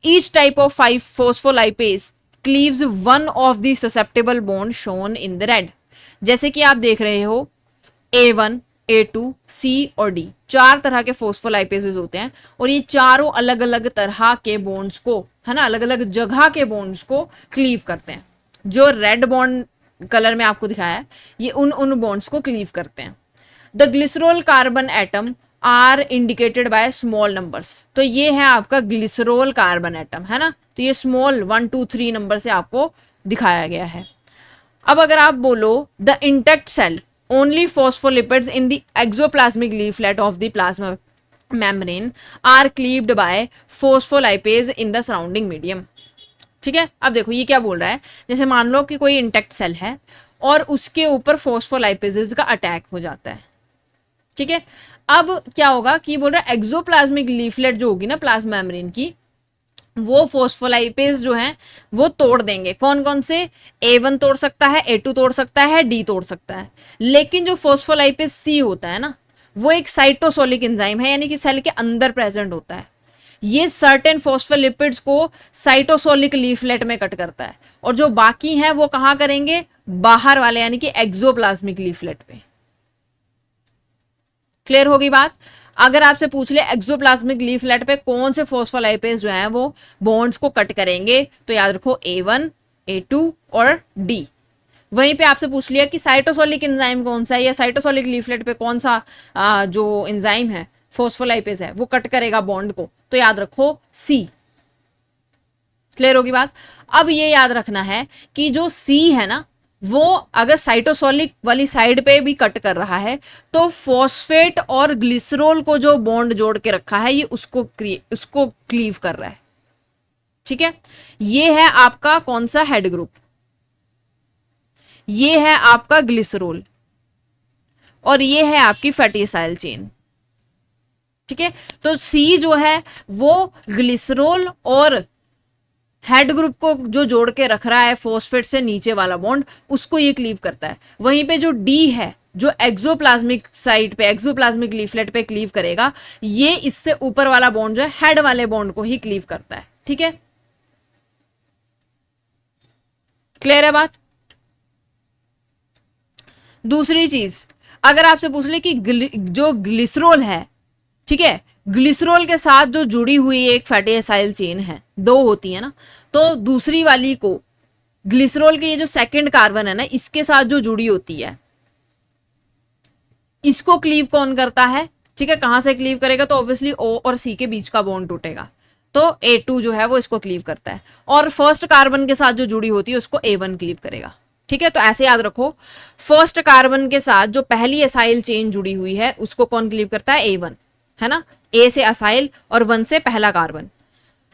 Each type of 5 phospholipase cleaves one of the susceptible bond shown in the red। जैसे कि आप देख रहे हो A1, A2, C और D 4 तरह के फोस्फोलाइपेजेस होते हैं और ये चारों अलग अलग तरह के बॉन्ड्स को, है ना, अलग अलग जगह के बॉन्ड्स को क्लीव करते हैं। जो रेड बॉन्ड कलर में आपको दिखाया है ये उन बॉन्ड्स को क्लीव करते हैं। The glycerol carbon atom are indicated by small numbers. तो ये है आपका ग्लिसरोल कार्बन एटम, है ना, तो ये स्मॉल 1 2 3 नंबर से आपको दिखाया गया है। अब अगर आप बोलो the intact cell only phospholipids in the exoplasmic leaflet of the plasma membrane are cleaved by phospholipase in the surrounding medium. ठीक है, अब देखो ये क्या बोल रहा है, जैसे मान लो कि कोई इंटेक्ट सेल है और उसके ऊपर फोस्फोलाइपेजेस का अटैक हो जाता है। ठीक है, अब क्या होगा कि बोल रहा है एक्सोप्लाज्मिक लीफलेट जो होगी ना प्लाज्मा मेम्ब्रेन की, वो फोस्फोलाइपेज जो है वो तोड़ देंगे। कौन कौन से? A1 तोड़ सकता है, A2 तोड़ सकता है, D तोड़ सकता है। लेकिन जो फोस्फोलाइपेज C होता है ना वो एक साइटोसोलिक एंजाइम है, यानी कि सेल के अंदर प्रेजेंट होता है। ये सर्टेन फोस्फोलिपिड्स को साइटोसोलिक लीफलेट में कट करता है और जो बाकी हैं वो कहां करेंगे? बाहर वाले, यानी कि एक्सोप्लाज्मिक लीफलेट पे। क्लियर होगी बात? अगर आपसे पूछ ले एक्सोप्लाज्मिक लीफलेट पे कौन से फोस्फोलाइपेज जो हैं वो बॉन्ड्स को कट करेंगे, तो याद रखो A1, A2 और D। वहीं पे आपसे पूछ लिया कि साइटोसोलिक एंजाइम कौन सा है या साइटोसोलिक लीफलेट पे कौन सा जो एंजाइम है फोस्फोलाइपेज है वो कट करेगा बॉन्ड को, तो याद रखो सी। क्लियर होगी बात। अब ये याद रखना है कि जो सी है ना वो अगर साइटोसोलिक वाली साइड पे भी कट कर रहा है तो फॉस्फेट और ग्लिसरॉल को जो बॉन्ड जोड़ के रखा है ये उसको क्लीव कर रहा है। ठीक है, ये है आपका कौन सा हेड ग्रुप, ये है आपका ग्लिसरॉल और ये है आपकी फैटी एसाइल चेन। ठीक है, तो सी जो है वो ग्लिसरॉल और हेड ग्रुप को जो जोड़ के रख रहा है फॉस्फेट से नीचे वाला बॉन्ड उसको ये क्लीव करता है। वहीं पे जो डी है जो एक्सोप्लाज्मिक साइड पे एक्सोप्लाज्मिक लीफलेट पे क्लीव करेगा, ये इससे ऊपर वाला बॉन्ड जो है हेड वाले बॉन्ड को ही क्लीव करता है। ठीक है, क्लियर है बात। दूसरी चीज अगर आपसे पूछ ले कि जो ग्लिसरॉल है, ठीक है, ग्लिसरॉल के साथ जो जुड़ी हुई एक फैटी एसाइल चेन है, दो होती है ना, तो दूसरी वाली को ग्लिसरॉल के ये जो सेकंड कार्बन है ना इसके साथ जो जुड़ी होती है इसको क्लीव कौन करता है। ठीक है, कहां से क्लीव करेगा, तो ऑब्वियसली ओ और सी के बीच का बॉन्ड टूटेगा, तो A2 जो है वो इसको क्लीव करता है और फर्स्ट कार्बन के साथ जो जुड़ी होती है उसको A1 क्लीव करेगा। ठीक है, तो ऐसे याद रखो फर्स्ट कार्बन के साथ जो पहली एसाइल चेन जुड़ी हुई है उसको कौन क्लीव करता है, A1, है ना, A से असाइल और 1 से पहला कार्बन।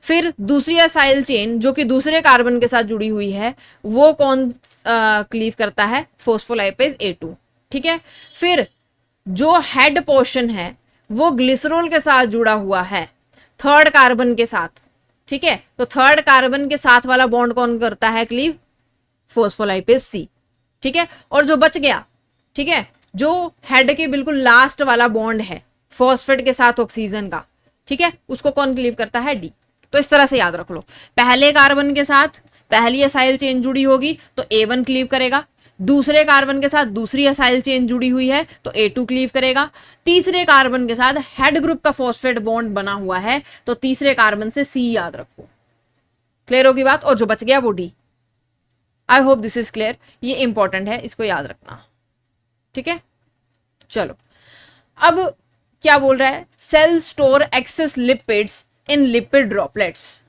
फिर दूसरी असाइल चेन जो कि दूसरे कार्बन के साथ जुड़ी हुई है वो कौन क्लीव करता है, फोस्फोलाइपेज A2। ठीक है, फिर जो हेड पोर्शन है वो ग्लिसरॉल के साथ जुड़ा हुआ है थर्ड कार्बन के साथ। ठीक है, तो थर्ड कार्बन के साथ वाला बॉन्ड कौन करता है क्लीव, फोस्फोलाइपेज C। ठीक है, और जो बच गया, ठीक है, जो हेड के बिल्कुल लास्ट वाला बॉन्ड है फॉस्फेट के साथ ऑक्सीजन का, ठीक है, उसको कौन क्लीव करता है, D। तो इस तरह से याद रख लो, पहले कार्बन के साथ पहली असाइल चेन जुड़ी होगी तो A1 क्लीव करेगा, दूसरे कार्बन के साथ दूसरी असाइल चेन जुड़ी हुई है तो A2 क्लीव करेगा, तीसरे कार्बन के साथ हेड ग्रुप का फॉस्फेट बॉन्ड बना हुआ है तो तीसरे कार्बन से C याद रखो। क्लियर होगी बात, और जो बच गया वो D। I hope this is clear, ये इंपॉर्टेंट है, इसको याद रखना। ठीक है, चलो अब क्या बोल रहा है, cell store excess lipids in lipid droplets.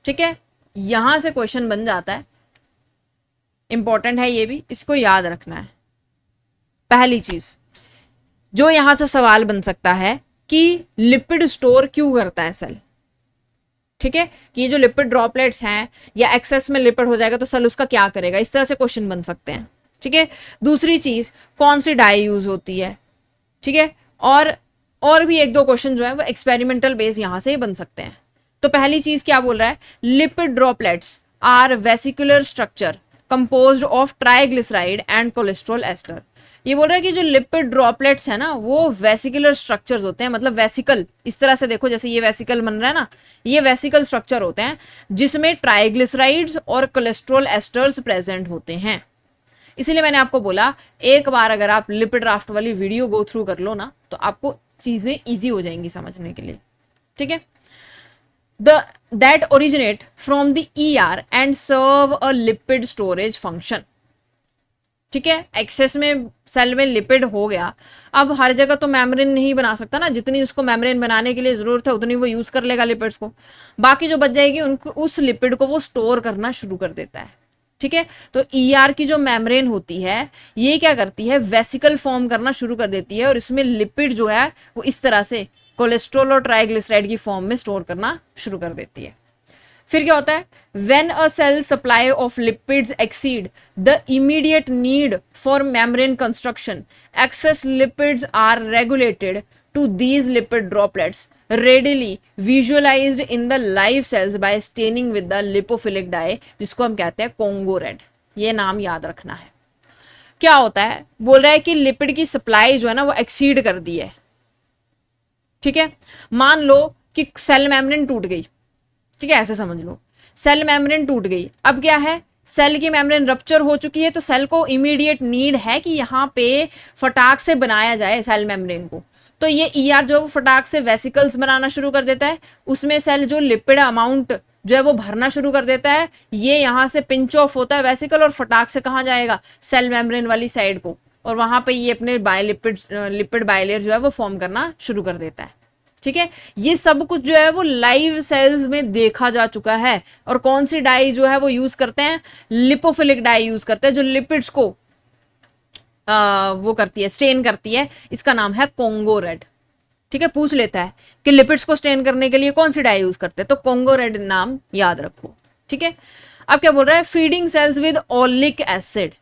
ठीक है, यहां से क्वेश्चन बन जाता है, इंपॉर्टेंट है ये भी, इसको याद रखना है। पहली चीज जो यहां से सवाल बन सकता है कि लिपिड स्टोर क्यों करता है सेल। ठीक है, कि ये जो लिपिड ड्रॉपलेट्स हैं या एक्सेस में लिपिड हो जाएगा तो सेल उसका क्या करेगा, इस तरह से क्वेश्चन बन सकते हैं। ठीक है, दूसरी चीज कौन सी डाई यूज होती है। ठीक है, और भी एक दो क्वेश्चन जो है वो एक्सपेरिमेंटल बेस यहां से बन सकते हैं। तो पहली चीज क्या बोल रहा है, lipid droplets are vesicular structure composed of triglyceride and cholesterol ester. ये बोल रहा है कि जो लिपिड ड्रॉपलेट्स है ना वो वेसिकुलर स्ट्रक्चर्स होते हैं, मतलब वेसिकल, इस तरह से देखो जैसे ये वेसिकल बन रहा है ना, ये वेसिकल स्ट्रक्चर होते हैं जिसमें ट्राइग्लिसराइड्स और कोलेस्ट्रॉल एस्टर्स प्रेजेंट होते हैं। इसीलिए मैंने आपको बोला एक बार अगर आप लिपिड राफ्ट वाली वीडियो गो थ्रू कर लो ना तो आपको चीजें इजी हो जाएंगी समझने के लिए। ठीक है, that originate from the ER and serve a lipid storage function। ठीक है, एक्सेस में सेल में लिपिड हो गया, अब हर जगह तो मेम्ब्रेन नहीं बना सकता ना, जितनी उसको मेम्ब्रेन बनाने के लिए जरूरत है उतनी वो यूज कर लेगा लिपिड्स को, बाकी जो बच जाएगी उनको उस लिपिड को वो स्टोर करना शुरू कर देता है। ठीक है, तो ER की जो मेम्ब्रेन होती है ये क्या करती है, वेसिकल फॉर्म करना शुरू कर देती है और इसमें लिपिड जो है वो इस तरह से कोलेस्ट्रॉल और ट्राइग्लिसराइड की फॉर्म में स्टोर करना शुरू कर देती है। फिर क्या होता है, when a cell supply of lipids exceed the immediate need for membrane construction, excess lipids are regulated to these lipid droplets readily visualized in the live cells by staining with the lipophilic dye, जिसको हम कहते हैं Congo red. ये नाम याद रखना है। क्या होता है, बोल रहा है कि लिपिड की सप्लाई जो है ना वो एक्सीड कर दी है। ठीक है, मान लो कि सेल मेम्ब्रेन टूट गई, ठीक है, ऐसे समझ लो सेल मेम्ब्रेन टूट गई, अब क्या है, सेल की मेम्ब्रेन रप्चर हो चुकी है तो सेल को इमीडिएट नीड है कि यहाँ पे फटाक से बनाया जाए सेल मेम्ब्रेन को, तो ये ER जो फटाक से वेसिकल्स बनाना शुरू कर देता है, उसमें सेल जो लिपिड अमाउंट जो है वो भरना शुरू कर देता है। ये यहाँ से पिंच ऑफ होता है वेसिकल और फटाक से कहाँ जाएगा, सेल मेम्ब्रेन वाली साइड को, और वहां पे ये अपने लिपिड बायलेयर जो है वो फॉर्म करना शुरू कर देता है। ठीक है, ये सब कुछ जो है वो लाइव सेल्स में देखा जा चुका है। और कौन सी डाई जो है वो यूज करते हैं, लिपोफिलिक डाई यूज करते हैं, जो लिपिड्स को वो करती है, स्टेन करती है। इसका नाम है कोंगो रेड। ठीक है, पूछ लेता है कि लिपिड्स को स्टेन करने के लिए कौन सी डाई यूज करते हैं, तो कोंगो रेड नाम याद रखो। ठीक है, अब क्या बोल रहा है, feeding cells with oleic acid.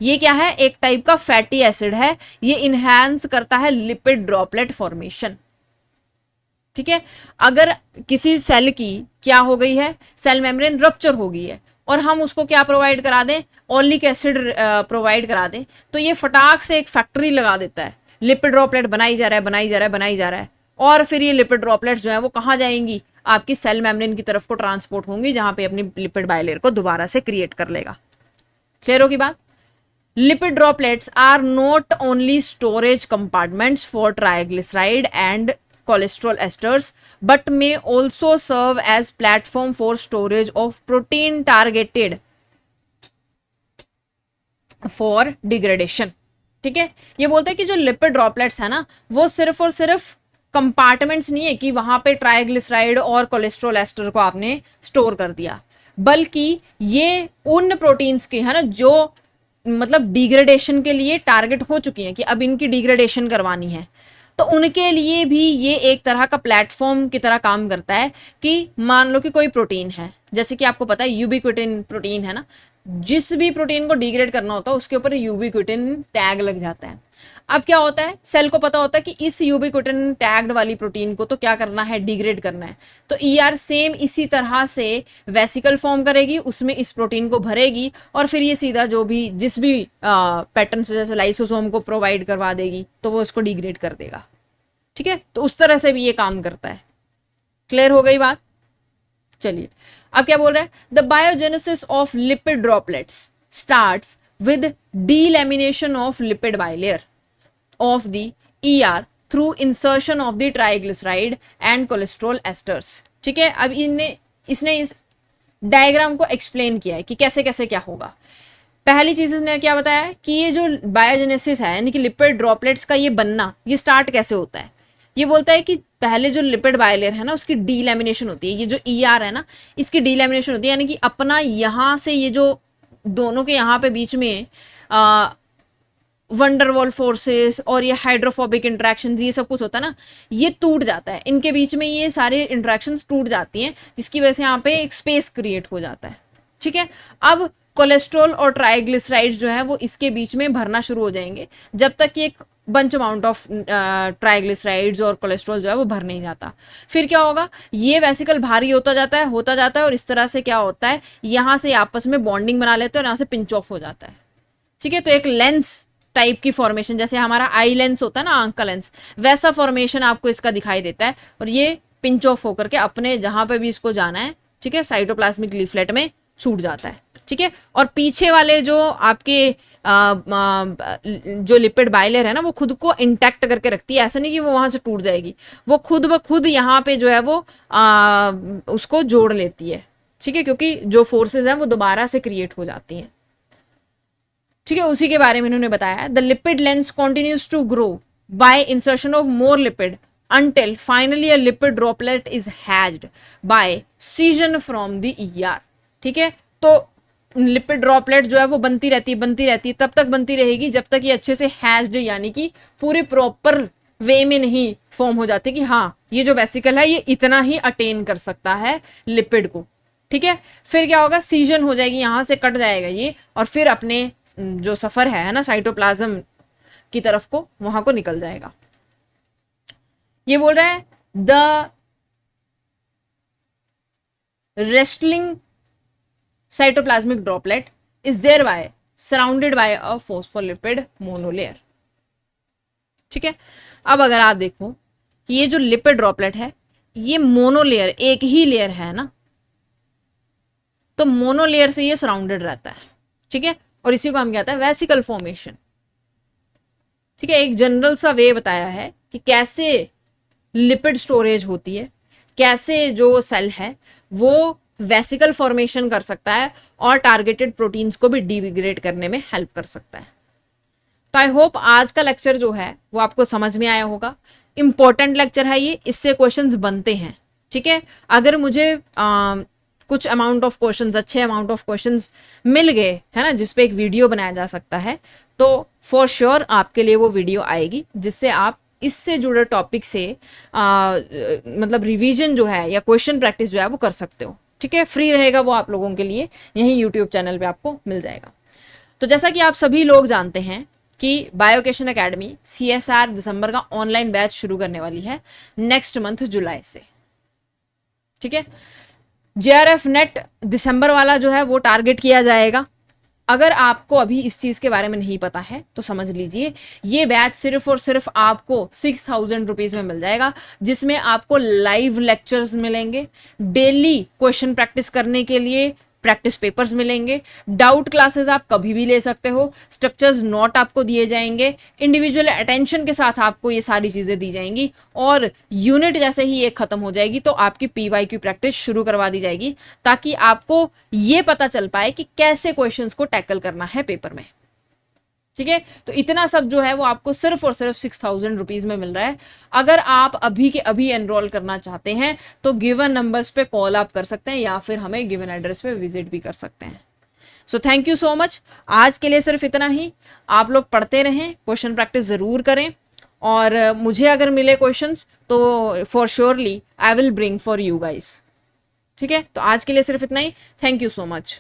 ये क्या है, एक टाइप का फैटी एसिड है, ये इनहैंस करता है लिपिड ड्रॉपलेट फॉर्मेशन। ठीक है, अगर किसी सेल की क्या हो गई है, सेल मेम्ब्रेन रप्चर हो गई है, और हम उसको क्या प्रोवाइड करा दें, ओलिक एसिड प्रोवाइड करा दें, तो ये फटाक से एक फैक्ट्री लगा देता है, लिपिड ड्रॉपलेट बनाई जा रहा है, बनाई जा रहा है, बनाई जा रहा है। और फिर ये लिपिड ड्रॉपलेट्स जो है वो कहाँ जाएंगी, आपकी सेल मेम्ब्रेन की तरफ को ट्रांसपोर्ट होंगी, जहां पे अपनी लिपिड बायलेयर को दोबारा से क्रिएट कर लेगा। क्लियर होगी बात। Lipid droplets are not only storage compartments for triglyceride and cholesterol esters, but may also serve as platform for storage of protein targeted for degradation। ठीक है, ये बोलते हैं कि जो लिपिड ड्रॉपलेट्स है ना, वो सिर्फ और सिर्फ कंपार्टमेंट्स नहीं है कि वहां पे ट्राइग्लिसराइड और कोलेस्ट्रॉल एस्टर को आपने स्टोर कर दिया, बल्कि ये उन प्रोटीन्स की है ना जो मतलब डिग्रेडेशन के लिए टारगेट हो चुकी हैं, कि अब इनकी डिग्रेडेशन करवानी है, तो उनके लिए भी ये एक तरह का प्लेटफॉर्म की तरह काम करता है। कि मान लो कि कोई प्रोटीन है, जैसे कि आपको पता है यूबिक्विटिन प्रोटीन है ना, जिस भी प्रोटीन को डिग्रेड करना होता है उसके ऊपर यूबिक्विटिन टैग लग जाता है। अब क्या होता है, सेल को पता होता है कि इस यूबिक्विटिन टैग्ड वाली प्रोटीन को तो क्या करना है, डिग्रेड करना है, तो ईआर सेम इसी तरह से वेसिकल फॉर्म करेगी, उसमें इस प्रोटीन को भरेगी, और फिर ये सीधा जो भी जिस भी पैटर्न से जैसे लाइसोसोम को प्रोवाइड करवा देगी, तो वो उसको डिग्रेड कर देगा। ठीक है, तो उस तरह से भी ये काम करता है। क्लियर हो गई बात। चलिए, अब क्या बोल रहा है, the biogenesis of lipid droplets starts with delamination of lipid bilayer of the ER through insertion of the triglyceride and cholesterol esters। ठीक है, अब इसने इस डायग्राम को एक्सप्लेन किया है कि कैसे कैसे क्या होगा। पहली चीज इसने क्या बताया कि ये जो बायोजेनेसिस है, यानी कि लिपिड ड्रॉपलेट्स का ये बनना, ये स्टार्ट कैसे होता है। ये बोलता है कि पहले जो लिपिड बायलेयर है ना, उसकी डीलैमिनेशन होती है, ये जो ER है ना, इसकी डीलैमिनेशन होती है, यानी कि अपना यहाँ से ये जो दोनों के यहाँ पे बीच में वंडरवॉल फोर्सेस और ये हाइड्रोफोबिक इंटरेक्शंस, ये सब कुछ होता है ना, ये टूट जाता है, इनके बीच में ये सारे इंटरेक्शंस टूट जाती हैं, जिसकी वजह से यहाँ पे एक स्पेस क्रिएट हो जाता है। ठीक है, अब कोलेस्ट्रॉल और ट्राइग्लिसराइड्स जो है वो इसके बीच में भरना शुरू हो जाएंगे, जब तक कि एक बंच अमाउंट ऑफ ट्राइग्लिसराइड्स और कोलेस्ट्रॉल जो है वो भर नहीं जाता। फिर क्या होगा, ये वेसिकल भारी होता जाता है, होता जाता है, और इस तरह से क्या होता है, यहाँ से आपस में बॉन्डिंग बना लेते हैं और यहाँ से पिंच ऑफ हो जाता है। ठीक है, तो एक लेंस टाइप की फॉर्मेशन, जैसे हमारा आई लेंस होता है ना, आंख का लेंस, वैसा फॉर्मेशन आपको इसका दिखाई देता है, और ये पिंच ऑफ होकर के अपने जहां पे भी इसको जाना है, ठीक है, साइटोप्लाज्मिक लीफलेट में छूट जाता है। ठीक है, और पीछे वाले जो आपके जो लिपिड बाइलेयर है ना, वो खुद को इंटैक्ट करके रखती है, ऐसा नहीं कि वो वहां से टूट जाएगी, वो खुद ब खुद यहाँ पे जो है वो उसको जोड़ लेती है। ठीक है, क्योंकि जो फोर्सेस हैं वो दोबारा से क्रिएट हो जाती हैं। ठीक है, उसी के बारे में इन्होंने बताया, the lipid lens continues to grow by insertion of more lipid until finally a lipid droplet is hatched by scission from the ER। ठीक है, तो लिपिड ड्रॉपलेट जो है वो बनती रहती है, तब तक बनती रहेगी जब तक ये अच्छे से हैच्ड, यानी कि पूरे प्रॉपर वे में नहीं फॉर्म हो जाती कि हाँ ये जो वेसिकल है ये इतना ही अटेन कर सकता है लिपिड को। ठीक है, फिर क्या होगा, सीजन हो जाएगी, यहां से कट जाएगा ये, और फिर अपने जो सफर है ना साइटोप्लाज्म की तरफ को, वहां को निकल जाएगा। ये बोल रहा है the resulting cytoplasmic droplet is thereby surrounded by a phospholipid monolayer. ठीक है, अब अगर आप देखो कि ये जो लिपिड ड्रॉपलेट है ये मोनोलेयर, एक ही लेयर है ना, तो मोनोलेयर से ये सराउंडेड रहता है। ठीक है, और इसी को हम कहते हैं वेसिकल फॉर्मेशन। ठीक है, एक जनरल सा वे बताया है कि कैसे लिपिड स्टोरेज होती है, कैसे जो सेल है वो वेसिकल फॉर्मेशन कर सकता है और टारगेटेड प्रोटीन्स को भी डिग्रेड करने में हेल्प कर सकता है। तो आई होप आज का लेक्चर जो है वो आपको समझ में आया होगा। इंपॉर्टेंट लेक्चर है ये, इससे क्वेश्चंस बनते हैं, ठीक है। अगर मुझे कुछ अमाउंट ऑफ क्वेश्चंस, अच्छे अमाउंट ऑफ क्वेश्चंस मिल गए है ना, जिसपे एक वीडियो बनाया जा सकता है, तो फॉर श्योर आपके लिए वो वीडियो आएगी, जिससे आप इससे जुड़े टॉपिक से मतलब रिवीजन जो है या क्वेश्चन प्रैक्टिस जो है वो कर सकते हो, ठीक है। फ्री रहेगा वो आप लोगों के लिए, यही यूट्यूब चैनल पे आपको मिल जाएगा। तो जैसा कि आप सभी लोग जानते हैं कि बायोकेशन एकेडमी CSR दिसंबर का ऑनलाइन बैच शुरू करने वाली है नेक्स्ट मंथ जुलाई से, ठीक है। JRF नेट दिसंबर वाला जो है वो टारगेट किया जाएगा। अगर आपको अभी इस चीज के बारे में नहीं पता है तो समझ लीजिए, ये बैच सिर्फ और सिर्फ आपको 6000 रुपीज में मिल जाएगा, जिसमें आपको लाइव लेक्चर्स मिलेंगे, डेली क्वेश्चन प्रैक्टिस करने के लिए प्रैक्टिस पेपर्स मिलेंगे, डाउट क्लासेस आप कभी भी ले सकते हो, स्ट्रक्चर्स नोट आपको दिए जाएंगे, इंडिविजुअल अटेंशन के साथ आपको ये सारी चीजें दी जाएंगी, और यूनिट जैसे ही ये खत्म हो जाएगी तो आपकी PYQ प्रैक्टिस शुरू करवा दी जाएगी, ताकि आपको ये पता चल पाए कि कैसे क्वेश्चंस को टैकल करना है पेपर में, ठीक है। तो इतना सब जो है वो आपको सिर्फ और सिर्फ 6000 रुपीज में मिल रहा है। अगर आप अभी के अभी एनरोल करना चाहते हैं तो गिवन नंबर्स पे कॉल आप कर सकते हैं, या फिर हमें गिवन एड्रेस पे विजिट भी कर सकते हैं। So thank you so much. आज के लिए सिर्फ इतना ही। आप लोग पढ़ते रहें, क्वेश्चन प्रैक्टिस जरूर करें, और मुझे अगर मिले क्वेश्चंस तो for surely I will bring for you guys, ठीक है। तो आज के लिए सिर्फ इतना ही। Thank you so much.